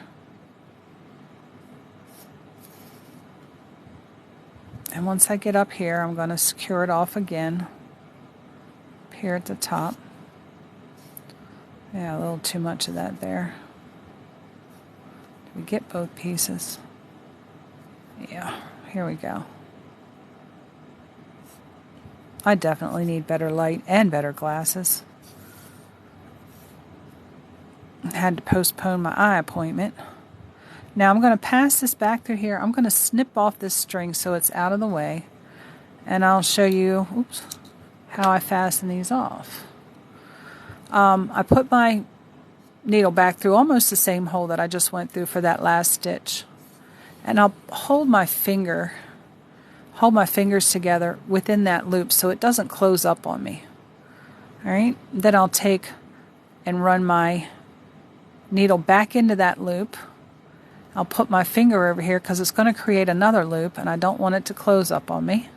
And once I get up here, I'm going to secure it off again, up here at the top. Yeah, a little too much of that there. We get both pieces. Yeah, here we go. I definitely need better light and better glasses. I had to postpone my eye appointment. Now I'm going to pass this back through here. I'm going to snip off this string so it's out of the way. And I'll show you how I fasten these off. I put my needle back through almost the same hole that I just went through for that last stitch, and I'll hold my fingers together within that loop so it doesn't close up on me. All right, then I'll take and run my needle back into that loop. I'll put my finger over here because it's going to create another loop and I don't want it to close up on me,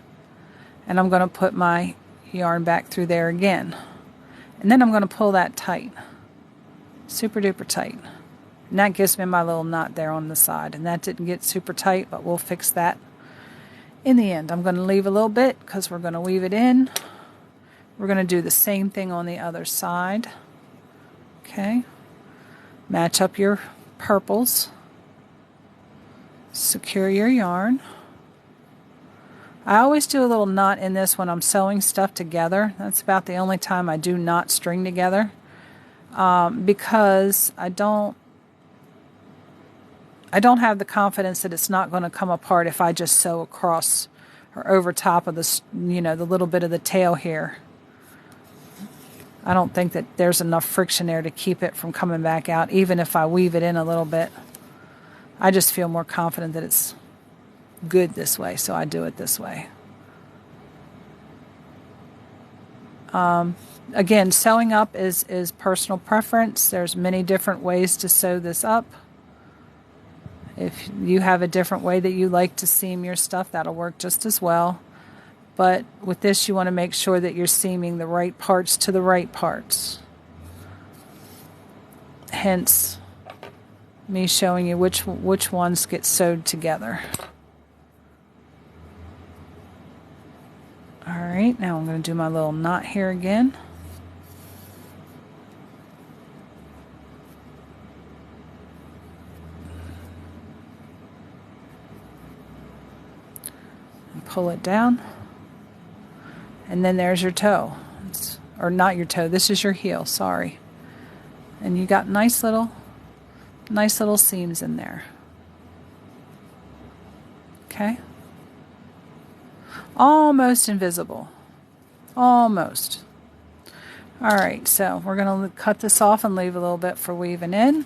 and I'm going to put my yarn back through there again, and then I'm going to pull that tight. Super duper tight. And that gives me my little knot there on the side. And that didn't get super tight, but we'll fix that in the end. I'm going to leave a little bit because we're going to weave it in. We're going to do the same thing on the other side. Okay. Match up your purples. Secure your yarn. I always do a little knot in this when I'm sewing stuff together. That's about the only time I do knot string together. Because I don't have the confidence that it's not going to come apart if I just sew across or over top of this, you know, the little bit of the tail here. I don't think that there's enough friction there to keep it from coming back out, even if I weave it in a little bit. I just feel more confident that it's good this way, so I do it this way. Again, sewing up is personal preference. There's many different ways to sew this up. If you have a different way that you like to seam your stuff, that'll work just as well. But with this, you want to make sure that you're seaming the right parts to the right parts. Hence, me showing you which ones get sewed together. All right, now I'm going to do my little knot here again. And pull it down. And then there's your toe. Or not your toe, this is your heel, sorry. And you got nice little seams in there. Okay? Almost invisible. Almost. Alright, so we're going to cut this off and leave a little bit for weaving in.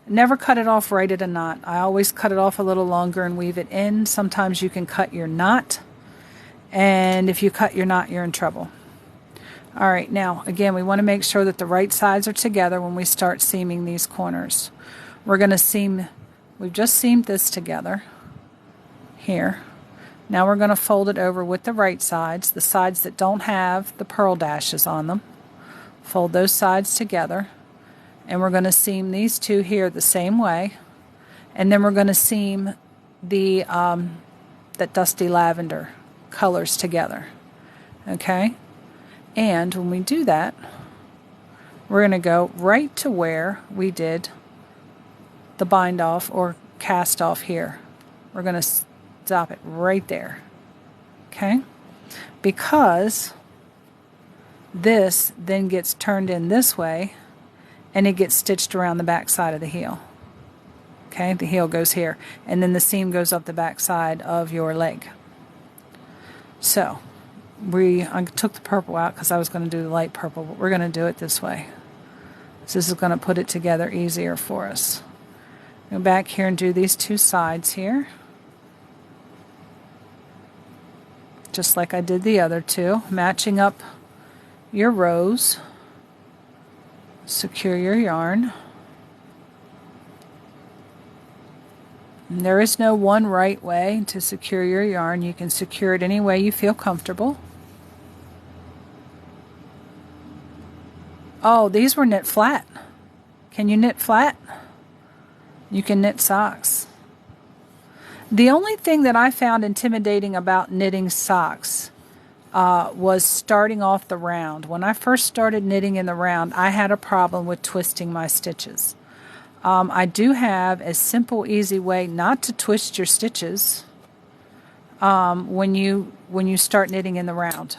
Never cut it off right at a knot. I always cut it off a little longer and weave it in. Sometimes you can cut your knot, and if you cut your knot, you're in trouble. Alright, now again, we want to make sure that the right sides are together when we start seaming these corners. We're going to seam, we've just seamed this together here. Now we're going to fold it over with the right sides, the sides that don't have the purl dashes on them. Fold those sides together, and we're going to seam these two here the same way, and then we're going to seam the that dusty lavender colors together. Okay? And when we do that, we're going to go right to where we did the bind off or cast off here. We're going to stop it right there. Okay? Because this then gets turned in this way and it gets stitched around the back side of the heel. Okay? The heel goes here, and then the seam goes up the back side of your leg. So, I took the purple out because I was going to do the light purple, but we're going to do it this way. So this is going to put it together easier for us. Go back here and do these two sides here. Just like I did the other two. Matching up your rows. Secure your yarn. And there is no one right way to secure your yarn. You can secure it any way you feel comfortable. Oh, these were knit flat. Can you knit flat? You can knit socks. The only thing that I found intimidating about knitting socks was starting off the round. When I first started knitting in the round, I had a problem with twisting my stitches. I do have a simple, easy way not to twist your stitches when you start knitting in the round.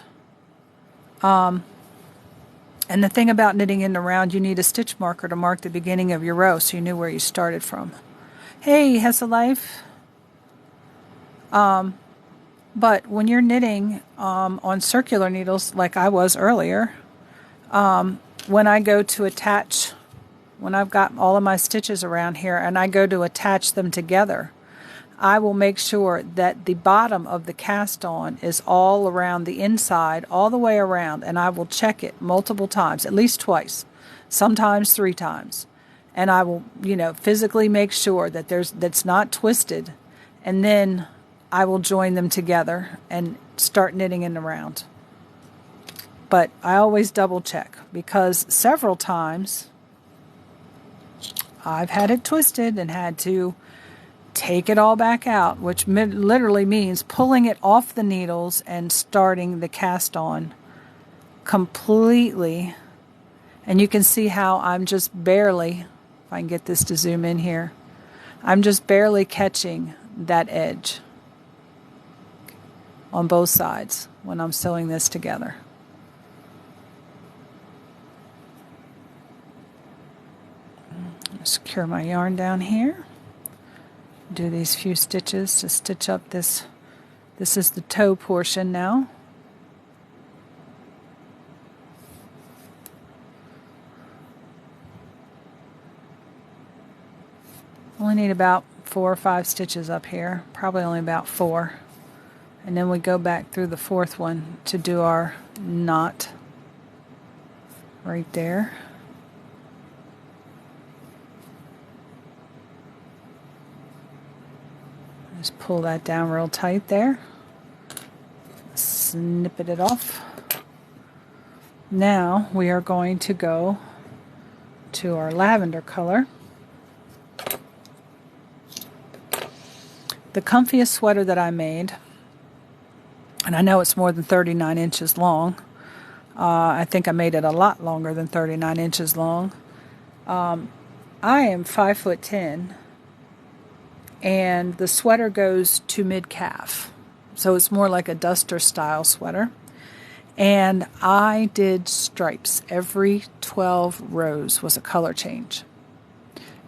And the thing about knitting in the round, you need a stitch marker to mark the beginning of your row so you knew where you started from. Hey, Hessa Life. But when you're knitting on circular needles like I was earlier, when I go to attach, when I've got all of my stitches around here and I go to attach them together, I will make sure that the bottom of the cast on is all around the inside, all the way around, and I will check it multiple times, at least twice, sometimes 3 times. And I will, physically make sure that that's not twisted, and then I will join them together and start knitting in the round. But I always double check, because several times I've had it twisted and had to take it all back out, which literally means pulling it off the needles and starting the cast on completely. And you can see how I'm just barely, if I can get this to zoom in here, I'm just barely catching that edge on both sides when I'm sewing this together. Secure my yarn down here. Do these few stitches to stitch up this. This is the toe portion now. Only need about 4 or 5 stitches up here, probably only about 4. And then we go back through the 4th one to do our knot right there. pull that down real tight there. Snip it off. Now we are going to go to our lavender color. The comfiest sweater that I made, and I know it's more than 39 inches long. I think I made it a lot longer than 39 inches long. I am 5'10", and the sweater goes to mid-calf. So it's more like a duster style sweater. And I did stripes. Every 12 rows was a color change.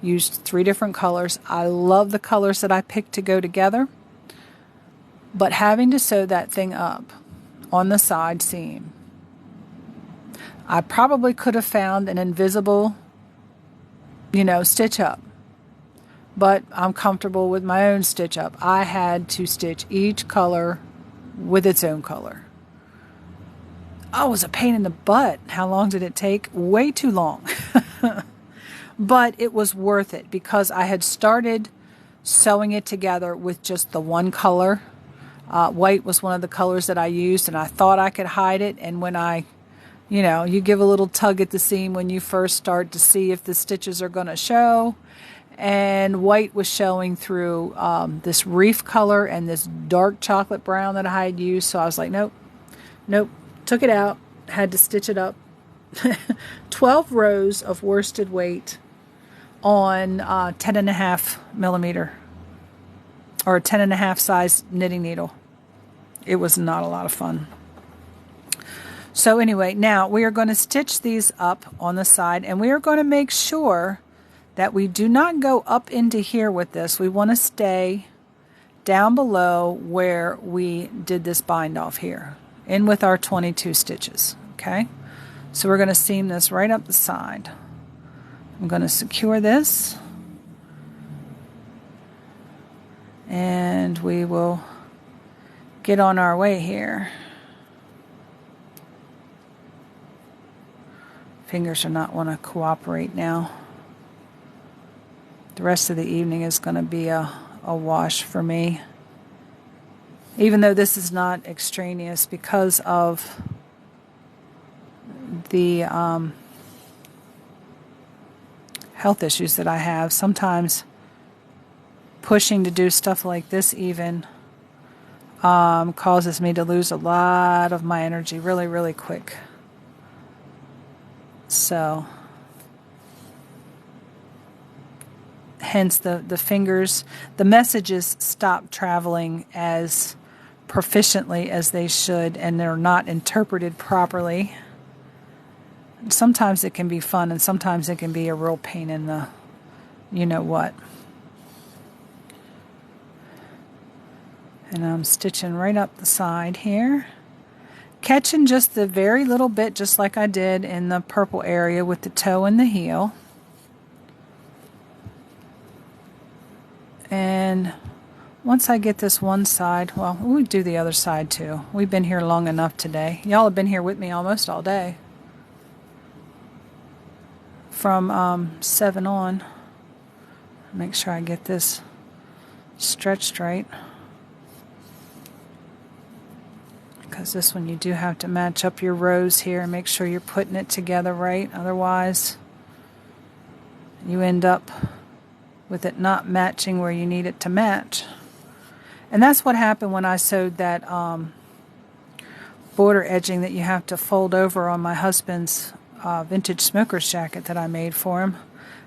Used 3 different colors. I love the colors that I picked to go together. But having to sew that thing up on the side seam, I probably could have found an invisible, stitch up. But I'm comfortable with my own stitch up. I had to stitch each color with its own color. Oh, it was a pain in the butt. How long did it take? Way too long. But it was worth it because I had started sewing it together with just the one color. White was one of the colors that I used, and I thought I could hide it. And when you give a little tug at the seam when you first start to see if the stitches are going to show. And white was showing through this reef color and this dark chocolate brown that I had used. So I was like, nope. Took it out, had to stitch it up. 12 rows of worsted weight on 10.5 millimeter or a 10.5 size knitting needle. It was not a lot of fun. So anyway, now we are going to stitch these up on the side, and we are going to make sure that we do not go up into here with this. We want to stay down below where we did this bind off here, in with our 22 stitches. Okay, so we're going to seam this right up the side. I'm going to secure this, and we will get on our way here. Fingers are not want to cooperate now. The rest of the evening is going to be a wash for me. Even though this is not extraneous because of the health issues that I have. Sometimes pushing to do stuff like this even causes me to lose a lot of my energy really, really quick. So, hence the fingers, the messages stop traveling as proficiently as they should, and they're not interpreted properly. Sometimes it can be fun, and sometimes it can be a real pain in the you-know-what. And I'm stitching right up the side here. Catching just the very little bit, just like I did in the purple area with the toe and the heel. And once I get this one side, well, we do the other side too. We've been here long enough today. Y'all have been here with me almost all day. From 7 on. Make sure I get this stretched right. Because this one you do have to match up your rows here and make sure you're putting it together right. Otherwise, you end up with it not matching where you need it to match. And that's what happened when I sewed that border edging that you have to fold over on my husband's vintage smoker's jacket that I made for him.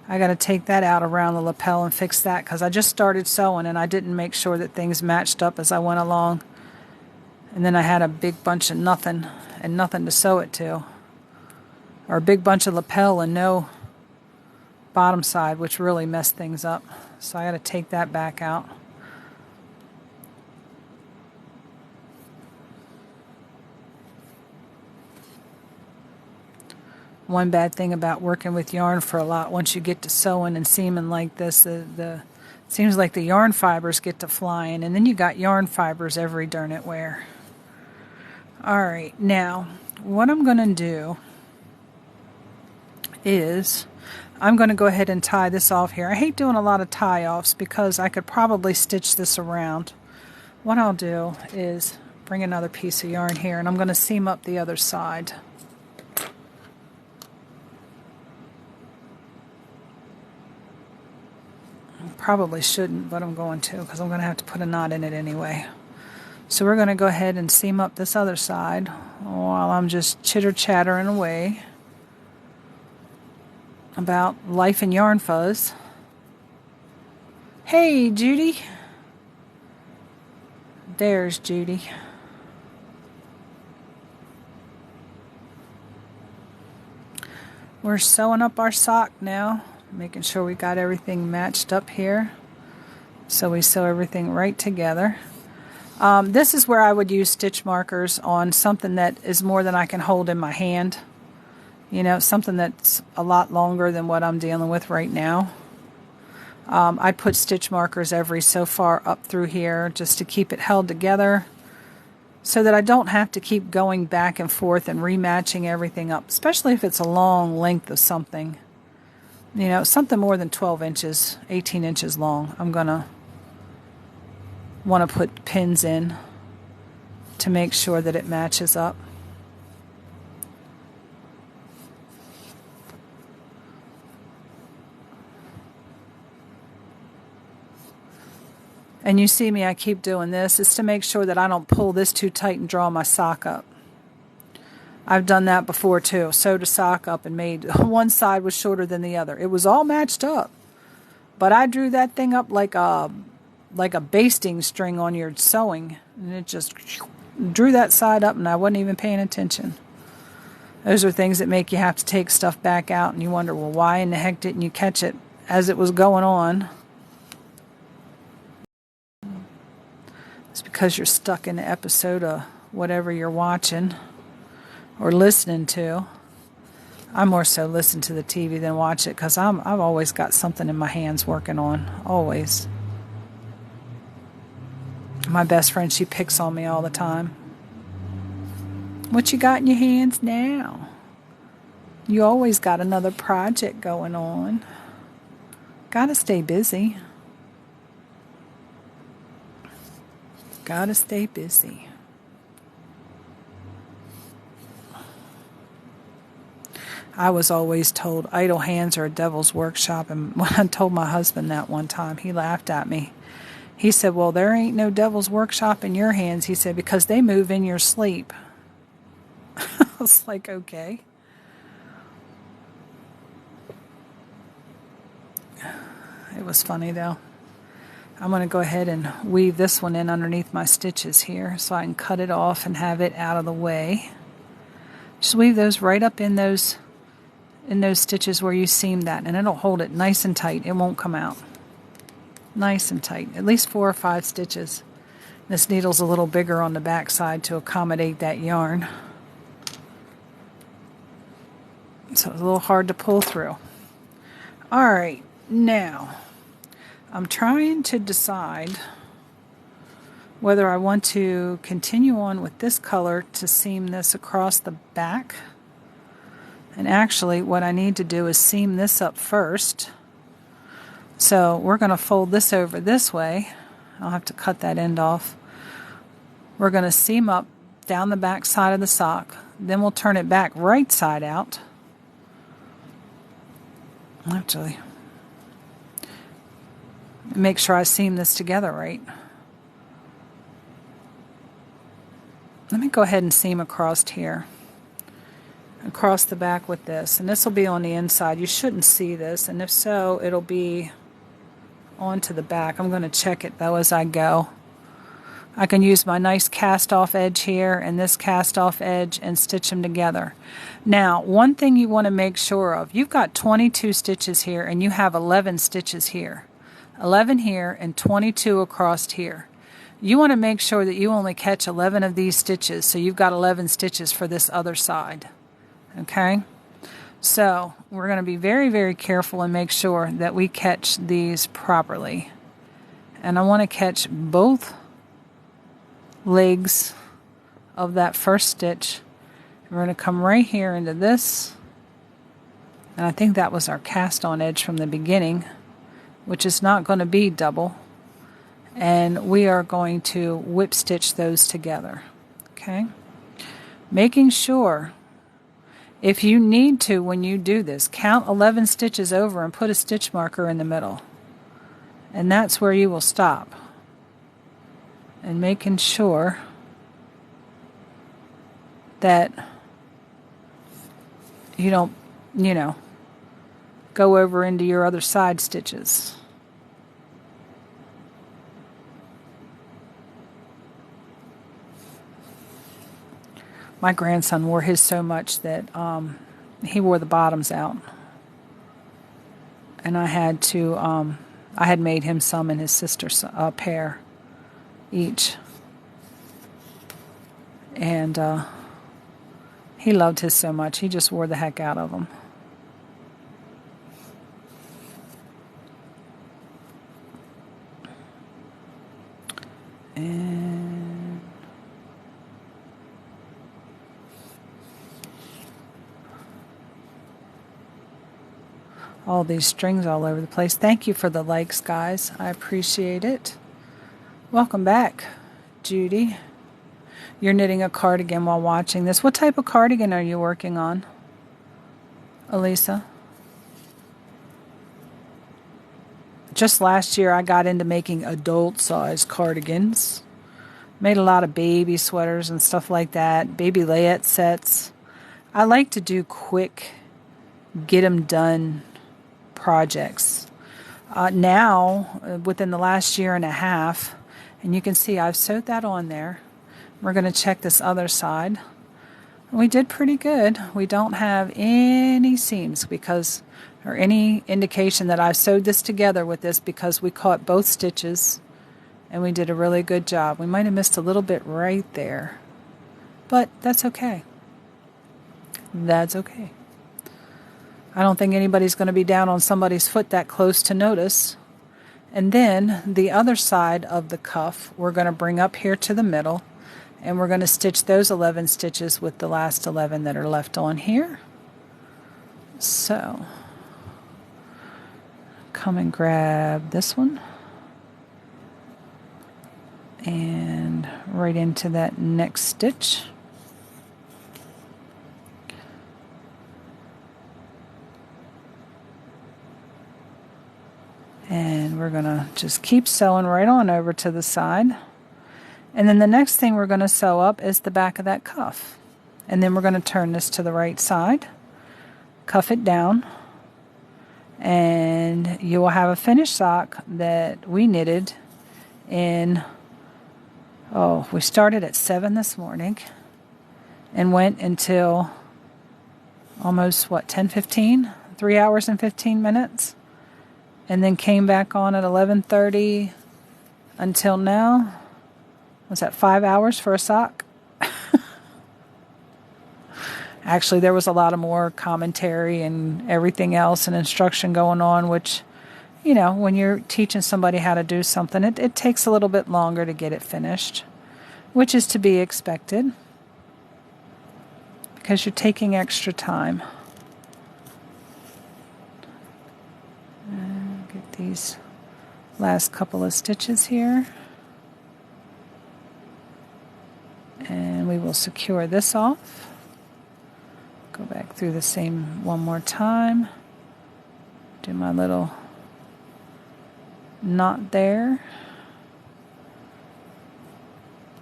I got to take that out around the lapel and fix that because I just started sewing and I didn't make sure that things matched up as I went along. And then I had a big bunch of nothing and nothing to sew it to. Or a big bunch of lapel and no bottom side, which really messed things up. So I got to take that back out. One bad thing about working with yarn for a lot, once you get to sewing and seaming like this, it seems like the yarn fibers get to flying, and then you got yarn fibers every darn it where. Alright, now what I'm going to do is I'm going to go ahead and tie this off here. I hate doing a lot of tie-offs because I could probably stitch this around. what I'll do is bring another piece of yarn here, and I'm going to seam up the other side. Probably shouldn't, but I'm going to, because I'm going to have to put a knot in it anyway. So we're going to go ahead and seam up this other side while I'm just chitter-chattering away about life in Yarn Fuzz. Hey, Judy. There's Judy. We're sewing up our sock now, making sure we got everything matched up here. So we sew everything right together. This is where I would use stitch markers on something that is more than I can hold in my hand. You know, something that's a lot longer than what I'm dealing with right now. I put stitch markers every so far up through here just to keep it held together so that I don't have to keep going back and forth and rematching everything up, especially if it's a long length of something. You know, something more than 12 inches, 18 inches long. I'm going to want to put pins in to make sure that it matches up. And you see me, I keep doing this. It's to make sure that I don't pull this too tight and draw my sock up. I've done that before too. Sewed a sock up and made one side was shorter than the other. It was all matched up. But I drew that thing up like a basting string on your sewing. And it just drew that side up and I wasn't even paying attention. Those are things that make you have to take stuff back out and you wonder, well, why in the heck didn't you catch it as it was going on? It's because you're stuck in the episode of whatever you're watching or listening to. I more so listen to the TV than watch it because I've always got something in my hands working on. Always. My best friend, she picks on me all the time. What you got in your hands now? You always got another project going on. Gotta stay busy. Gotta stay busy. I was always told idle hands are a devil's workshop, and when I told my husband that one time, he laughed at me. He said, well, there ain't no devil's workshop in your hands. He said, because they move in your sleep. I was like, okay. It was funny though. I'm going to go ahead and weave this one in underneath my stitches here so I can cut it off and have it out of the way. Just weave those right up in those stitches where you seamed that, and it'll hold it nice and tight. It won't come out. Nice and tight. At least 4 or 5 stitches. This needle's a little bigger on the back side to accommodate that yarn. So it's a little hard to pull through. Alright, now I'm trying to decide whether I want to continue on with this color to seam this across the back. And actually what I need to do is seam this up first. So we're going to fold this over this way. I'll have to cut that end off. We're going to seam up down the back side of the sock. Then we'll turn it back right side out. Actually, make sure I seam this together right. Let me go ahead and seam across here. Across the back with this. And this will be on the inside. You shouldn't see this. And if so, it'll be onto the back. I'm going to check it though as I go. I can use my nice cast off edge here and this cast off edge and stitch them together. Now, one thing you want to make sure of, you've got 22 stitches here and you have 11 stitches here. 11 here and 22 across here. You want to make sure that you only catch 11 of these stitches, so you've got 11 stitches for this other side. Okay? So, we're going to be very, very careful and make sure that we catch these properly. And I want to catch both legs of that first stitch. We're going to come right here into this, and I think that was our cast on edge from the beginning, which is not going to be double. and we are going to whip stitch those together. Okay, making sure, if you need to, when you do this, count 11 stitches over and put a stitch marker in the middle, and that's where you will stop. And making sure that you don't, go over into your other side stitches. My grandson wore his so much that he wore the bottoms out, and I had made him some and his sister a pair each, and he loved his so much he just wore the heck out of them. And all these strings all over the place. Thank you for the likes, guys. I appreciate it. Welcome back, Judy. You're knitting a cardigan while watching this. What type of cardigan are you working on, Elisa? Just last year I got into making adult-size cardigans. Made a lot of baby sweaters and stuff like that, baby layette sets. I like to do quick, get-them-done projects. Now, within the last year and a half, and you can see I've sewed that on there. We're going to check this other side. We did pretty good. We don't have any seams or any indication that I sewed this together with this, because we caught both stitches and we did a really good job. We might have missed a little bit right there, but that's okay. That's okay. I don't think anybody's going to be down on somebody's foot that close to notice. And then the other side of the cuff, we're going to bring up here to the middle, and we're going to stitch those 11 stitches with the last 11 that are left on here. So, come and grab this one. And right into that next stitch. And we're going to just keep sewing right on over to the side. And then the next thing we're going to sew up is the back of that cuff. And then we're going to turn this to the right side, cuff it down, and you will have a finished sock that we knitted in, we started at 7 this morning and went until almost, 10:15? 3 hours and 15 minutes. And then came back on at 11:30 until now. Was that 5 hours for a sock? Actually, there was a lot of more commentary and everything else and instruction going on, which, when you're teaching somebody how to do something, it takes a little bit longer to get it finished, which is to be expected because you're taking extra time. And get these last couple of stitches here. And we will secure this off. Go back through the same one more time. Do my little knot there.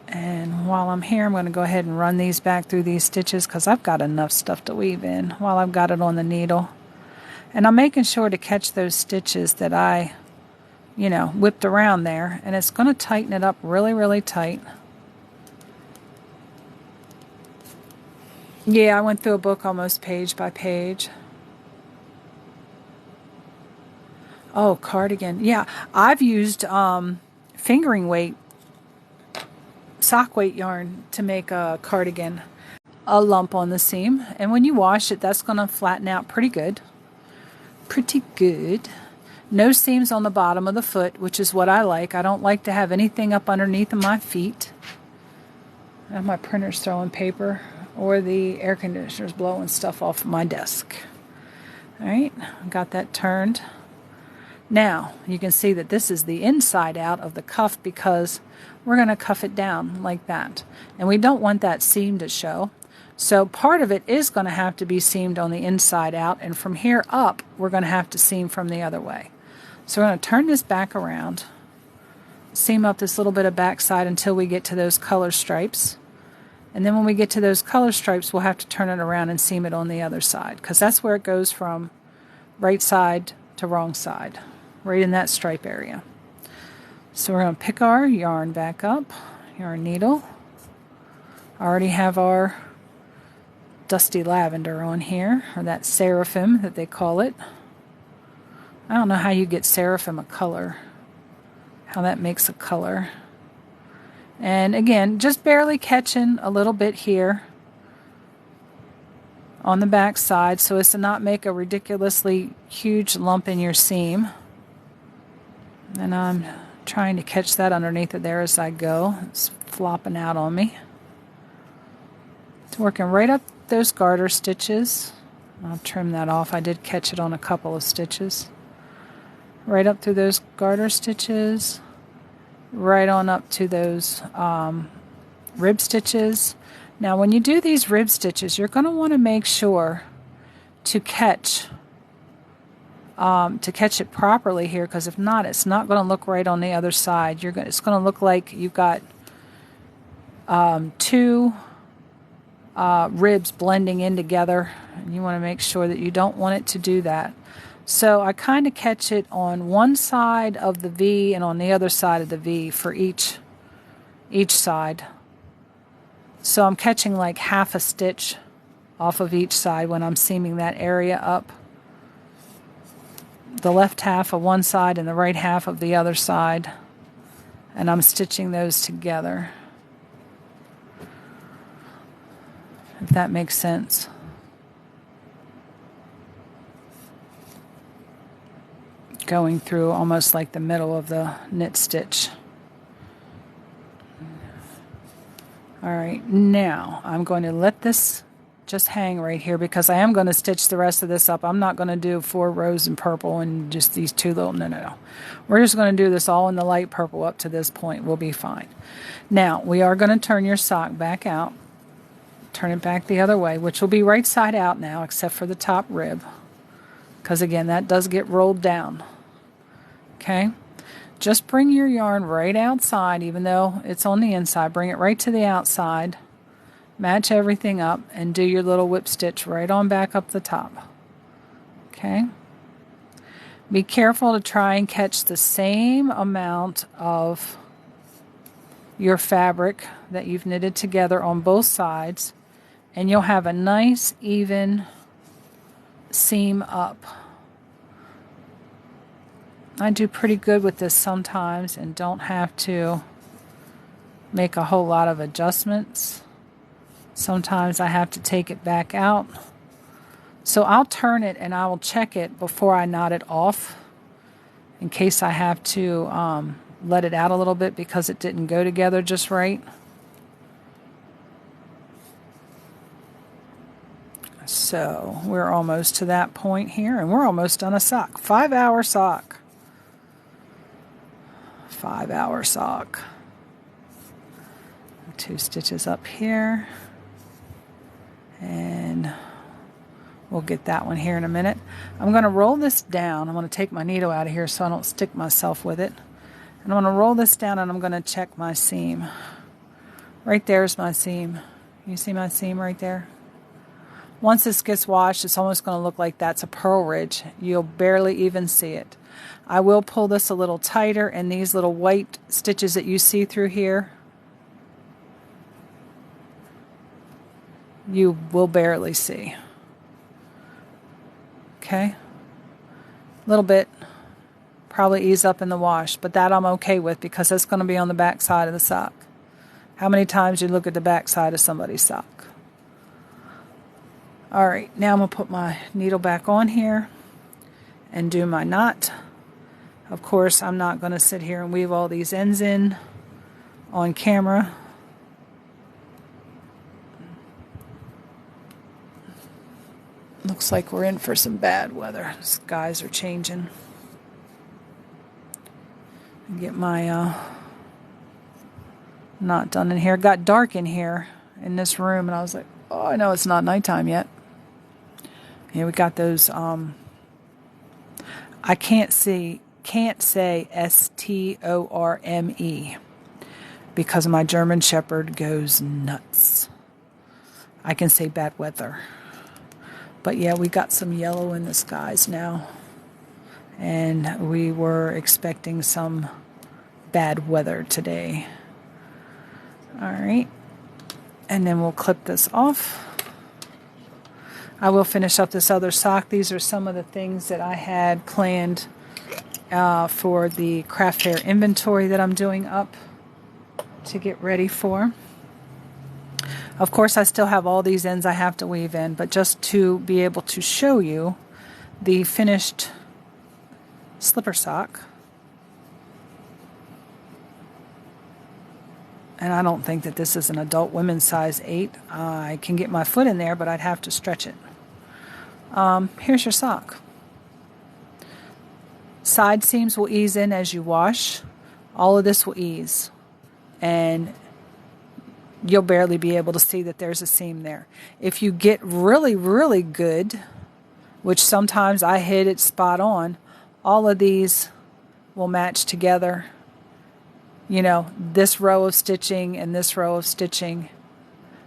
And while I'm here, I'm going to go ahead and run these back through these stitches because I've got enough stuff to weave in while I've got it on the needle. And I'm making sure to catch those stitches that I, whipped around there. And it's going to tighten it up really, really tight. Yeah, I went through a book almost page by page. Oh, cardigan. Yeah, I've used fingering weight, sock weight yarn to make a cardigan. A lump on the seam. And when you wash it, that's going to flatten out pretty good. Pretty good. No seams on the bottom of the foot, which is what I like. I don't like to have anything up underneath of my feet. And my printer's throwing paper, or the air conditioner's blowing stuff off my desk. All right, got that turned. Now, you can see that this is the inside out of the cuff because we're going to cuff it down like that. And we don't want that seam to show. So part of it is going to have to be seamed on the inside out, and from here up, we're going to have to seam from the other way. So we're going to turn this back around, seam up this little bit of backside until we get to those color stripes. And then when we get to those color stripes, we'll have to turn it around and seam it on the other side, because that's where it goes from right side to wrong side, right in that stripe area. So we're going to pick our yarn back up, yarn needle. I already have our dusty lavender on here, or that seraphim that they call it. I don't know how you get seraphim a color, how that makes a color. And again, just barely catching a little bit here on the back side so as to not make a ridiculously huge lump in your seam. And I'm trying to catch that underneath it there as I go. It's flopping out on me. It's working right up those garter stitches. I'll trim that off. I did catch it on a couple of stitches. Right up through those garter stitches. Right on up to those rib stitches. Now when you do these rib stitches, you're going to want to make sure to catch it properly here, because if not, it's not going to look right on the other side. It's going to look like you've got two ribs blending in together, and you want to make sure that you don't want it to do that. So I kind of catch it on one side of the V and on the other side of the V for each side. So I'm catching like half a stitch off of each side when I'm seaming that area up. The left half of one side and the right half of the other side. And I'm stitching those together. If that makes sense. Going through almost like the middle of the knit stitch. Alright, now I'm going to let this just hang right here because I am going to stitch the rest of this up. I'm not going to do 4 rows in purple and just these 2 little, no. We're just going to do this all in the light purple up to this point. We'll be fine. Now, we are going to turn your sock back out. Turn it back the other way, which will be right side out now except for the top rib. Because again, that does get rolled down. Okay? Just bring your yarn right outside, even though it's on the inside. Bring it right to the outside. Match everything up and do your little whip stitch right on back up the top. Okay? Be careful to try and catch the same amount of your fabric that you've knitted together on both sides, and you'll have a nice even seam up. I do pretty good with this sometimes and don't have to make a whole lot of adjustments. Sometimes I have to take it back out. So I'll turn it and I will check it before I knot it off in case I have to let it out a little bit because it didn't go together just right. So we're almost to that point here, and we're almost done a sock. 5-hour sock. 5-hour sock. 2 stitches up here. And we'll get that one here in a minute. I'm going to roll this down. I'm going to take my needle out of here so I don't stick myself with it. And I'm going to roll this down and I'm going to check my seam. Right there's my seam. You see my seam right there? Once this gets washed, it's almost going to look like that's a purl ridge. You'll barely even see it. I will pull this a little tighter, and these little white stitches that you see through here, you will barely see. Okay? A little bit. Probably ease up in the wash, but that I'm okay with because that's going to be on the back side of the sock. How many times you look at the back side of somebody's sock? Alright, now I'm going to put my needle back on here and do my knot. Of course, I'm not going to sit here and weave all these ends in on camera. Looks like we're in for some bad weather. Skies are changing. Get my knot done in here. It got dark in here in this room, and I was like, oh, I know it's not nighttime yet. Yeah, we got those. I can't say STORME because my German Shepherd goes nuts. I can say bad weather. But yeah, we got some yellow in the skies now. And we were expecting some bad weather today. All right. And then we'll clip this off. I will finish up this other sock. These are some of the things that I had planned for the craft fair inventory that I'm doing up to get ready for. Of course, I still have all these ends I have to weave in, but just to be able to show you the finished slipper sock. And I don't think that this is an adult women's size 8. I can get my foot in there, but I'd have to stretch it. Here's your sock. Side seams will ease in as you wash. All of this will ease. And you'll barely be able to see that there's a seam there. If you get really, really good, which sometimes I hit it spot on, all of these will match together. You know, this row of stitching and this row of stitching.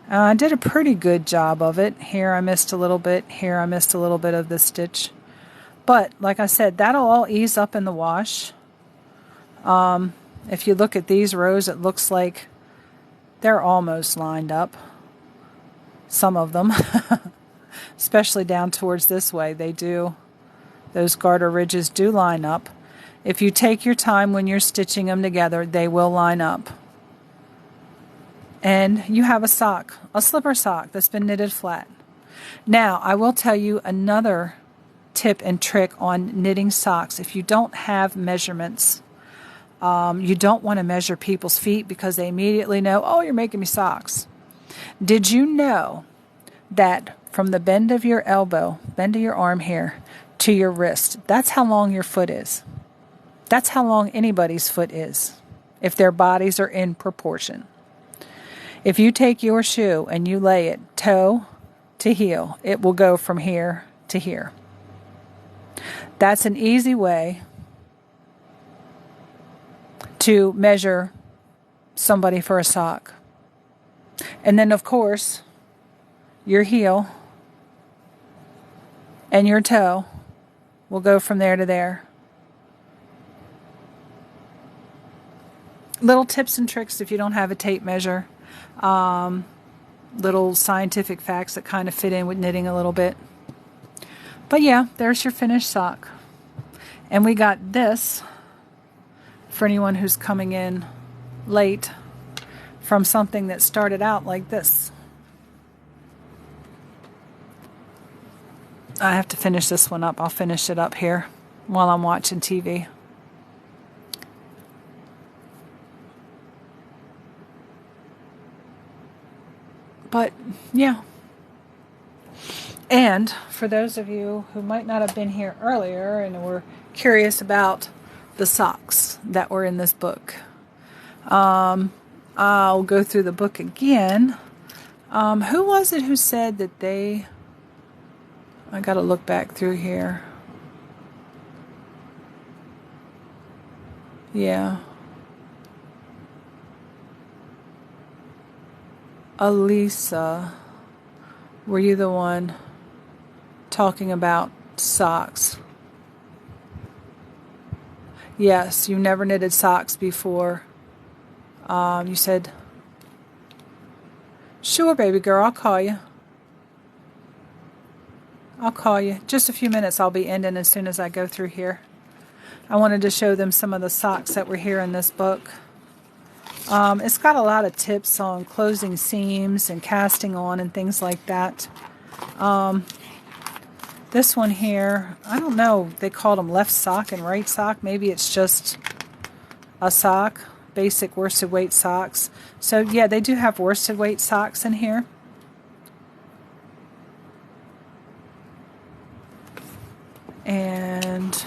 I did a pretty good job of it. Here I missed a little bit. Here I missed a little bit of this stitch. But, like I said, that'll all ease up in the wash. If you look at these rows, it looks like they're almost lined up. Some of them. Especially down towards this way, they do. Those garter ridges do line up. If you take your time when you're stitching them together, they will line up. And you have a sock, a slipper sock that's been knitted flat. Now, I will tell you another tip and trick on knitting socks. If you don't have measurements, you don't want to measure people's feet because they immediately know, oh, you're making me socks. Did you know that from the bend of your elbow, bend of your arm here, to your wrist, that's how long your foot is? That's how long anybody's foot is, if their bodies are in proportion. If you take your shoe and you lay it toe to heel, it will go from here to here. That's an easy way to measure somebody for a sock. And then, of course, your heel and your toe will go from there to there. Little tips and tricks if you don't have a tape measure. Little scientific facts that kind of fit in with knitting a little bit. But yeah, there's your finished sock. And we got this, for anyone who's coming in late, from something that started out like this. I have to finish this one up. I'll finish it up here while I'm watching TV. But, yeah. And for those of you who might not have been here earlier and were curious about the socks that were in this book, I'll go through the book again. Who was it who said that they... I got to look back through here. Yeah. Elisa, were you the one talking about socks? Yes, you never knitted socks before. You said, sure, baby girl, I'll call you. I'll call you. Just a few minutes, I'll be ending as soon as I go through here. I wanted to show them some of the socks that were here in this book. It's got a lot of tips on closing seams and casting on and things like that. This one here, I don't know, they called them left sock and right sock. Maybe it's just a sock, basic worsted weight socks. So yeah, they do have worsted weight socks in here. And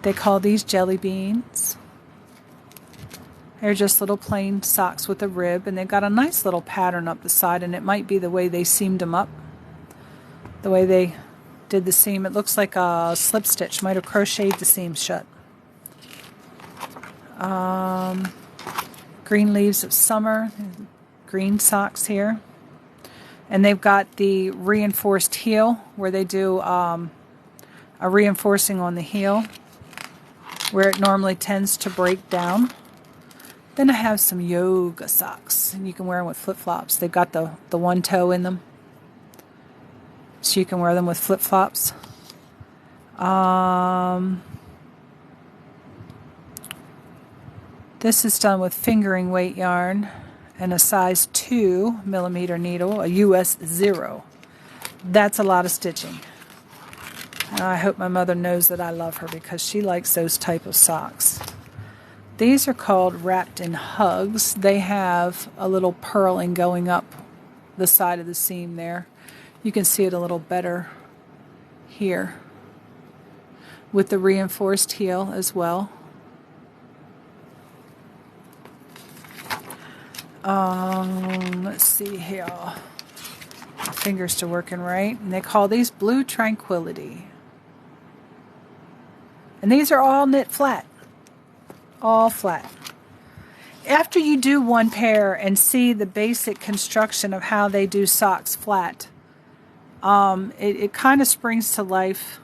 they call these jelly beans. They're just little plain socks with a rib, and they've got a nice little pattern up the side, and it might be the way they seamed them up, the way they did the seam. It looks like a slip stitch, might have crocheted the seam shut. Green Leaves of Summer, green socks here. And they've got the reinforced heel, where they do a reinforcing on the heel, where it normally tends to break down. Then I have some yoga socks, and you can wear them with flip-flops. They've got the one toe in them, so you can wear them with flip-flops. This is done with fingering weight yarn and a size 2 millimeter needle, a US 0. That's a lot of stitching. And I hope my mother knows that I love her, because she likes those type of socks. These are called Wrapped in Hugs. They have a little purling going up the side of the seam there. You can see it a little better here with the reinforced heel as well. Let's see here. My fingers still working right. And they call these Blue Tranquility. And these are all knit flat. All flat. After you do one pair and see the basic construction of how they do socks flat, it kind of springs to life,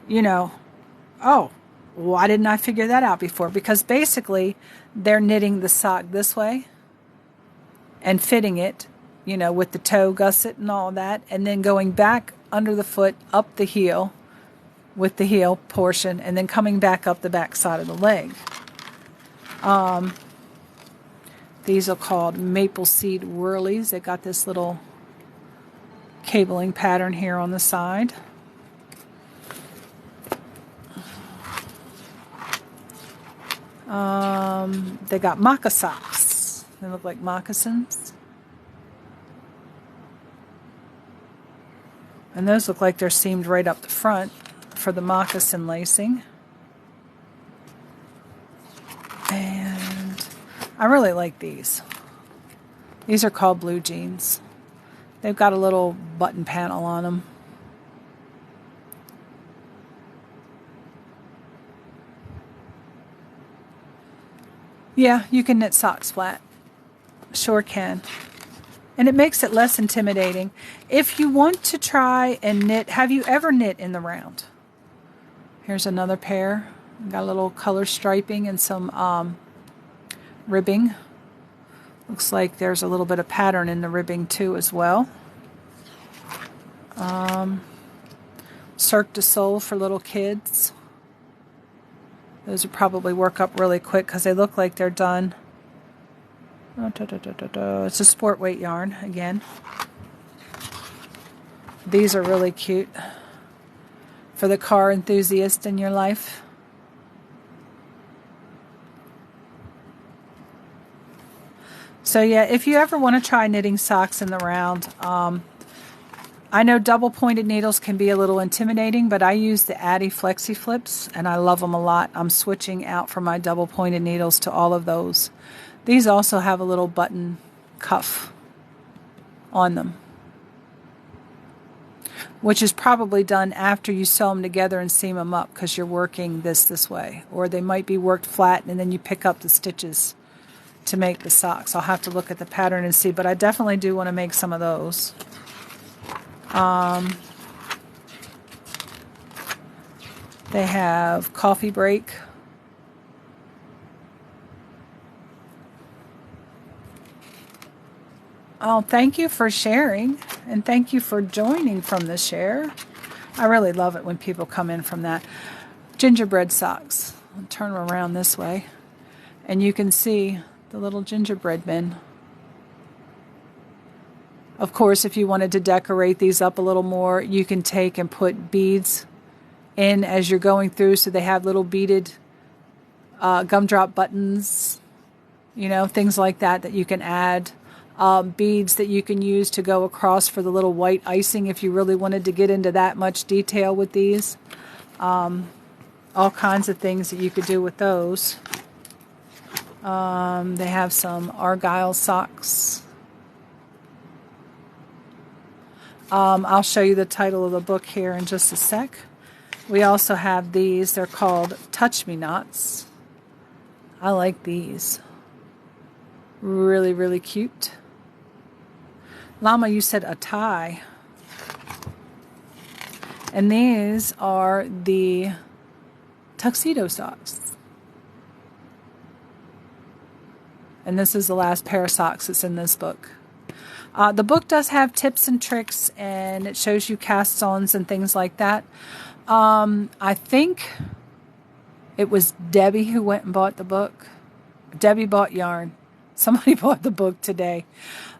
you know, oh, why didn't I figure that out before? Because basically they're knitting the sock this way and fitting it, you know, with the toe gusset and all that, and then going back under the foot, up the heel, with the heel portion, and then coming back up the back side of the leg. These are called Maple Seed Whirlies. They got this little cabling pattern here on the side. They got maca socks. They look like moccasins. And those look like they're seamed right up the front for the moccasin lacing. And I really like these. These are called Blue Jeans. They've got a little button panel on them. Yeah, you can knit socks flat. Sure can. And it makes it less intimidating. If you want to try and knit, have you ever knit in the round? Here's another pair. Got a little color striping and some ribbing. Looks like there's a little bit of pattern in the ribbing too as well. Cirque du Soleil for little kids. Those would probably work up really quick because they look like they're done. It's a sport weight yarn again. These are really cute for the car enthusiast in your life. So yeah, if you ever want to try knitting socks in the round, I know double pointed needles can be a little intimidating, but I use the Addi Flexi Flips and I love them a lot. I'm switching out from my double pointed needles to all of those. These also have a little button cuff on them, which is probably done after you sew them together and seam them up because you're working this way. Or they might be worked flat and then you pick up the stitches to make the socks. I'll have to look at the pattern and see, but I definitely do want to make some of those. They have Coffee Break. Oh, thank you for sharing, and thank you for joining from the share. I really love it when people come in from that. Gingerbread socks. I'll turn them around this way, and you can see the little gingerbread men. Of course, if you wanted to decorate these up a little more, you can take and put beads in as you're going through, so they have little beaded gumdrop buttons, you know, things like that that you can add. Beads that you can use to go across for the little white icing if you really wanted to get into that much detail with these. All kinds of things that you could do with those. They have some Argyle socks. I'll show you the title of the book here in just a sec. We also have these. They're called Touch Me Nots. I like these. Really, really cute. Llama, you said a tie. And these are the tuxedo socks. And this is the last pair of socks that's in this book. The book does have tips and tricks, and it shows you cast-ons and things like that. I think it was Debbie who went and bought the book. Debbie bought yarn. Somebody bought the book today.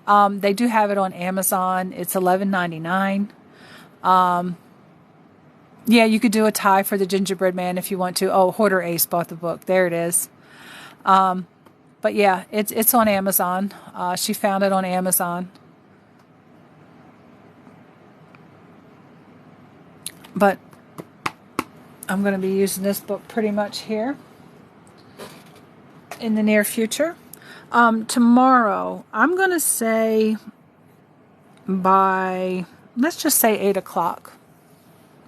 They do have it on Amazon. It's $11.99. Yeah, you could do a tie for the gingerbread man if you want to. Oh, Hoarder Ace bought the book. There it is. But yeah, it's on Amazon. She found it on Amazon. But I'm going to be using this book pretty much here in the near future. Tomorrow, I'm going to say by, let's just say 8 o'clock.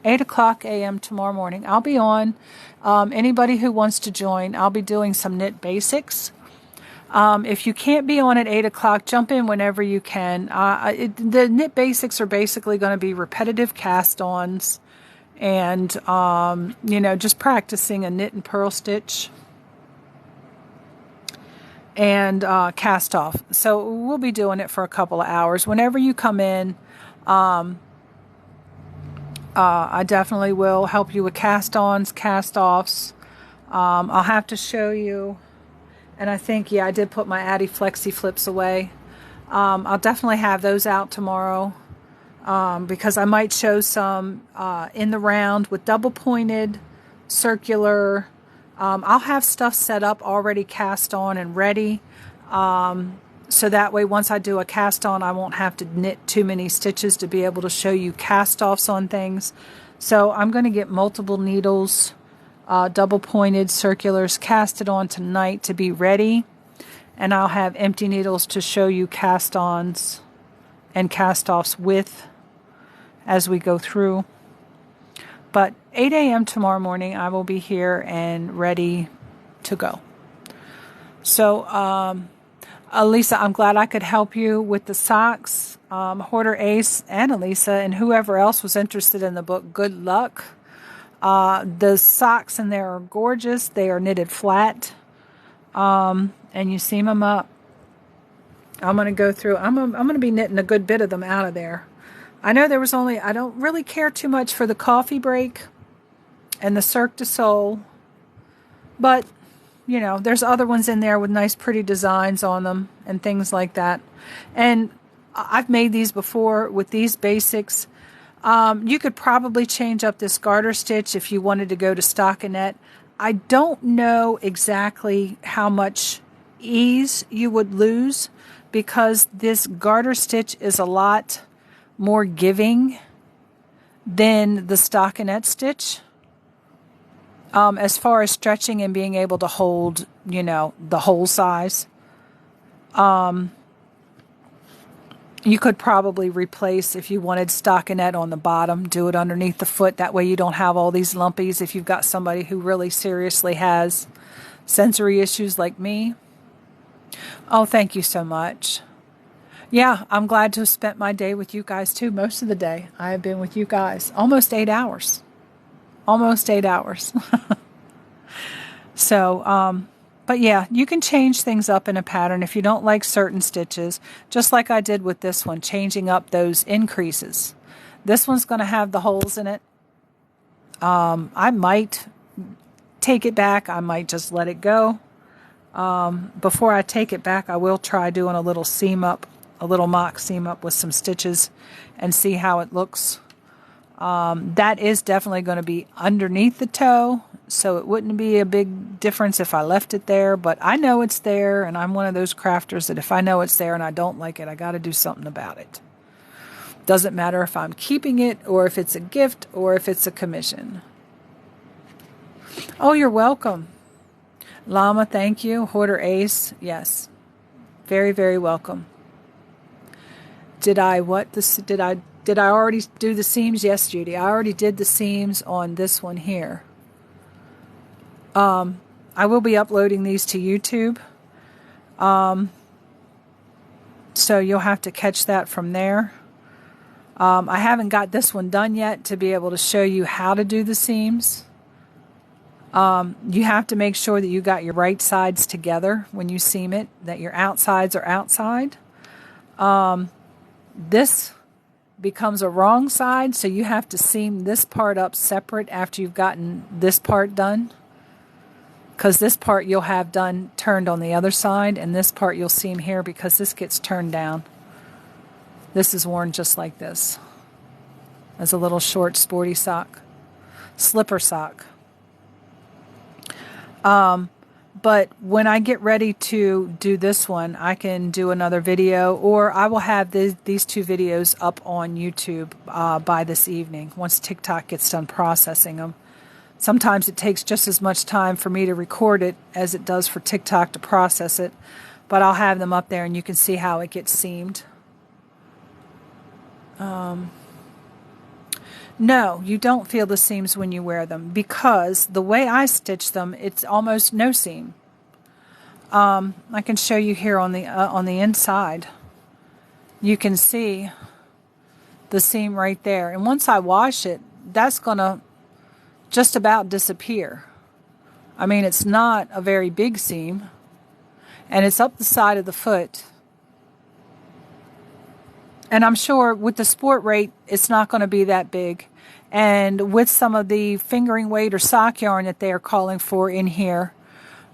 8 o'clock a.m. tomorrow morning. I'll be on. Anybody who wants to join, I'll be doing some knit basics. If you can't be on at 8 o'clock, jump in whenever you can. The knit basics are basically going to be repetitive cast-ons and, just practicing a knit and purl stitch and cast off. So we'll be doing it for a couple of hours. Whenever you come in, I definitely will help you with cast-ons, cast-offs. I'll have to show you. And I think, yeah, I did put my Addi Flexi Flips away. I'll definitely have those out tomorrow because I might show some in the round with double pointed, circular. I'll have stuff set up already cast on and ready. So that way, once I do a cast on, I won't have to knit too many stitches to be able to show you cast offs on things. So I'm going to get multiple needles, double pointed circulars casted on tonight to be ready. And I'll have empty needles to show you cast ons and cast offs with as we go through. But 8 a.m. tomorrow morning, I will be here and ready to go. So, Elisa, I'm glad I could help you with the socks. Hoarder Ace and Elisa and whoever else was interested in the book, good luck. The socks in there are gorgeous. They are knitted flat. And you seam them up. I'm going to go through. I'm going to be knitting a good bit of them out of there. I know there was I don't really care too much for the coffee break and the Cirque du Soleil. But, there's other ones in there with nice pretty designs on them and things like that. And I've made these before with these basics. You could probably change up this garter stitch if you wanted to go to stockinette. I don't know exactly how much ease you would lose because this garter stitch is a lot more giving than the stockinette stitch. As far as stretching and being able to hold, the whole size. You could probably replace, if you wanted stockinette on the bottom, do it underneath the foot. That way you don't have all these lumpies if you've got somebody who really seriously has sensory issues like me. Oh, thank you so much. Yeah, I'm glad to have spent my day with you guys too. Most of the day I have been with you guys. Almost 8 hours. Almost 8 hours. So, but yeah, you can change things up in a pattern if you don't like certain stitches, just like I did with this one, changing up those increases. This one's going to have the holes in it. I might take it back. I might just let it go. Before I take it back, I will try doing a little seam up, a little mock seam up with some stitches and see how it looks. That is definitely going to be underneath the toe, so it wouldn't be a big difference if I left it there, but I know it's there, and I'm one of those crafters that if I know it's there and I don't like it, I got to do something about it. Doesn't matter if I'm keeping it or if it's a gift or if it's a commission. Oh, you're welcome. Llama, thank you. Hoarder Ace, yes. Very, very welcome. Did I already do the seams? Yes, Judy. I already did the seams on this one here. I will be uploading these to YouTube. So you'll have to catch that from there. I haven't got this one done yet to be able to show you how to do the seams. You have to make sure that you got your right sides together when you seam it, that your outsides are outside. This becomes a wrong side, so you have to seam this part up separate after you've gotten this part done. Because this part you'll have done turned on the other side, and this part you'll seam here because this gets turned down. This is worn just like this, as a little short sporty sock, slipper sock. But when I get ready to do this one, I can do another video, or I will have these two videos up on YouTube by this evening, once TikTok gets done processing them. Sometimes it takes just as much time for me to record it as it does for TikTok to process it, but I'll have them up there and you can see how it gets seamed. No, you don't feel the seams when you wear them, because the way I stitch them, it's almost no seam. I can show you here on the inside. You can see the seam right there, and once I wash it, that's gonna just about disappear. I mean, it's not a very big seam, and it's up the side of the foot. And I'm sure with the Sport Rate, it's not going to be that big. And with some of the fingering weight or sock yarn that they are calling for in here.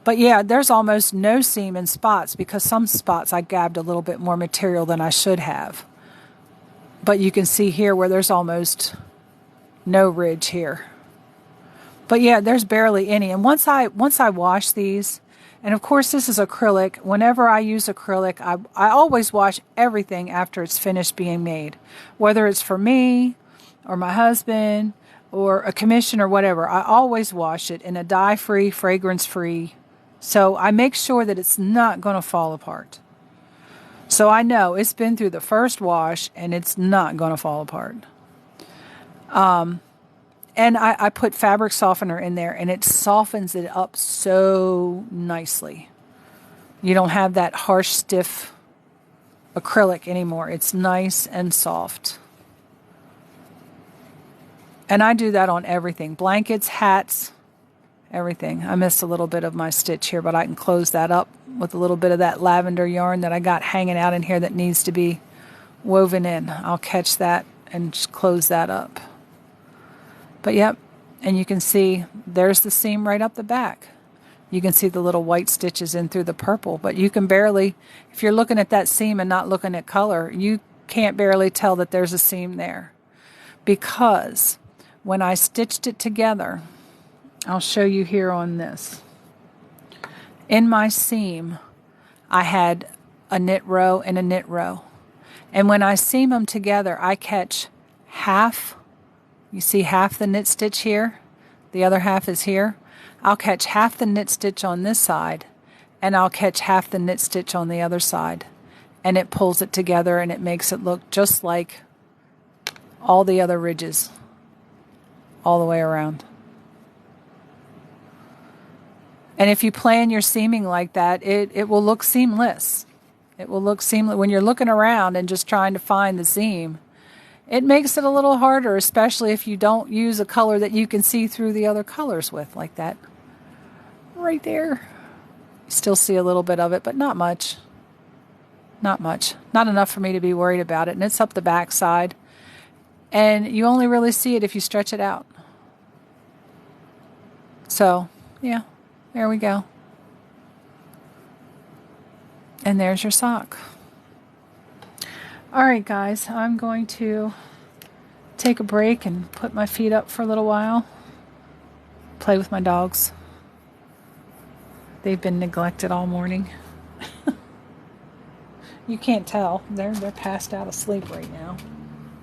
But yeah, there's almost no seam in spots, because some spots I gabbed a little bit more material than I should have. But you can see here where there's almost no ridge here. But yeah, there's barely any. And once I wash these, and of course this is acrylic. Whenever I use acrylic, I always wash everything after it's finished being made. Whether it's for me, or my husband, or a commission or whatever, I always wash it in a dye-free, fragrance-free. So I make sure that it's not going to fall apart. So I know it's been through the first wash and it's not going to fall apart. And I put fabric softener in there, and it softens it up so nicely. You don't have that harsh, stiff acrylic anymore. It's nice and soft. And I do that on everything. Blankets, hats, everything. I missed a little bit of my stitch here, but I can close that up with a little bit of that lavender yarn that I got hanging out in here that needs to be woven in. I'll catch that and just close that up. But yep, and you can see there's the seam right up the back. You can see the little white stitches in through the purple, but you can barely, if you're looking at that seam and not looking at color, you can't barely tell that there's a seam there. Because when I stitched it together, I'll show you here on this. In my seam, I had a knit row and a knit row. And when I seam them together, I catch half. You see half the knit stitch here, the other half is here. I'll catch half the knit stitch on this side, and I'll catch half the knit stitch on the other side. And it pulls it together, and it makes it look just like all the other ridges, all the way around. And if you plan your seaming like that, it will look seamless. It will look seamless. When you're looking around and just trying to find the seam, it makes it a little harder, especially if you don't use a color that you can see through the other colors with, like that. Right there. You still see a little bit of it, but not much. Not much. Not enough for me to be worried about it. And it's up the back side. And you only really see it if you stretch it out. So, yeah, there we go. And there's your sock. All right, guys, I'm going to take a break and put my feet up for a little while. Play with my dogs. They've been neglected all morning. You can't tell. They're passed out asleep right now.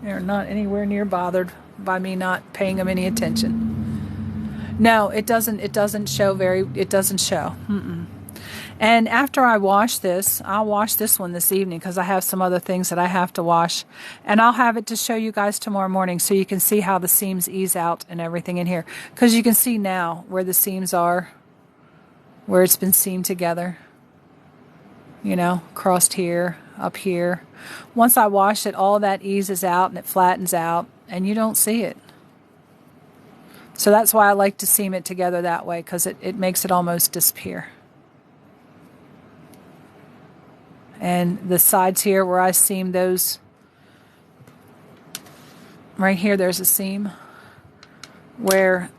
They're not anywhere near bothered by me not paying them any attention. No, it doesn't. It doesn't show very. It doesn't show. And after I wash this, I'll wash this one this evening because I have some other things that I have to wash. And I'll have it to show you guys tomorrow morning so you can see how the seams ease out and everything in here. Because you can see now where the seams are, where it's been seamed together. You know, crossed here, up here. Once I wash it, all that eases out and it flattens out and you don't see it. So that's why I like to seam it together that way because it makes it almost disappear. And the sides here where I seamed those, right here there's a seam where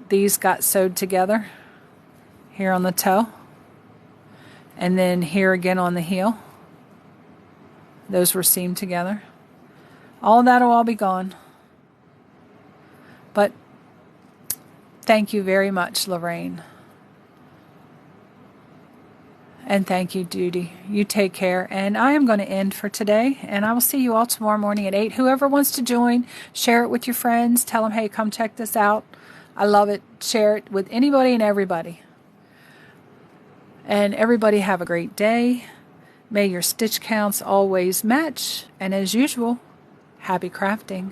these got sewed together here on the toe. And then here again on the heel. Those were seamed together. All that will all be gone. But thank you very much, Lorraine. And thank you, Judy. You take care. And I am going to end for today. And I will see you all tomorrow morning at 8. Whoever wants to join, share it with your friends. Tell them, hey, come check this out. I love it. Share it with anybody and everybody. And everybody have a great day. May your stitch counts always match. And as usual, happy crafting.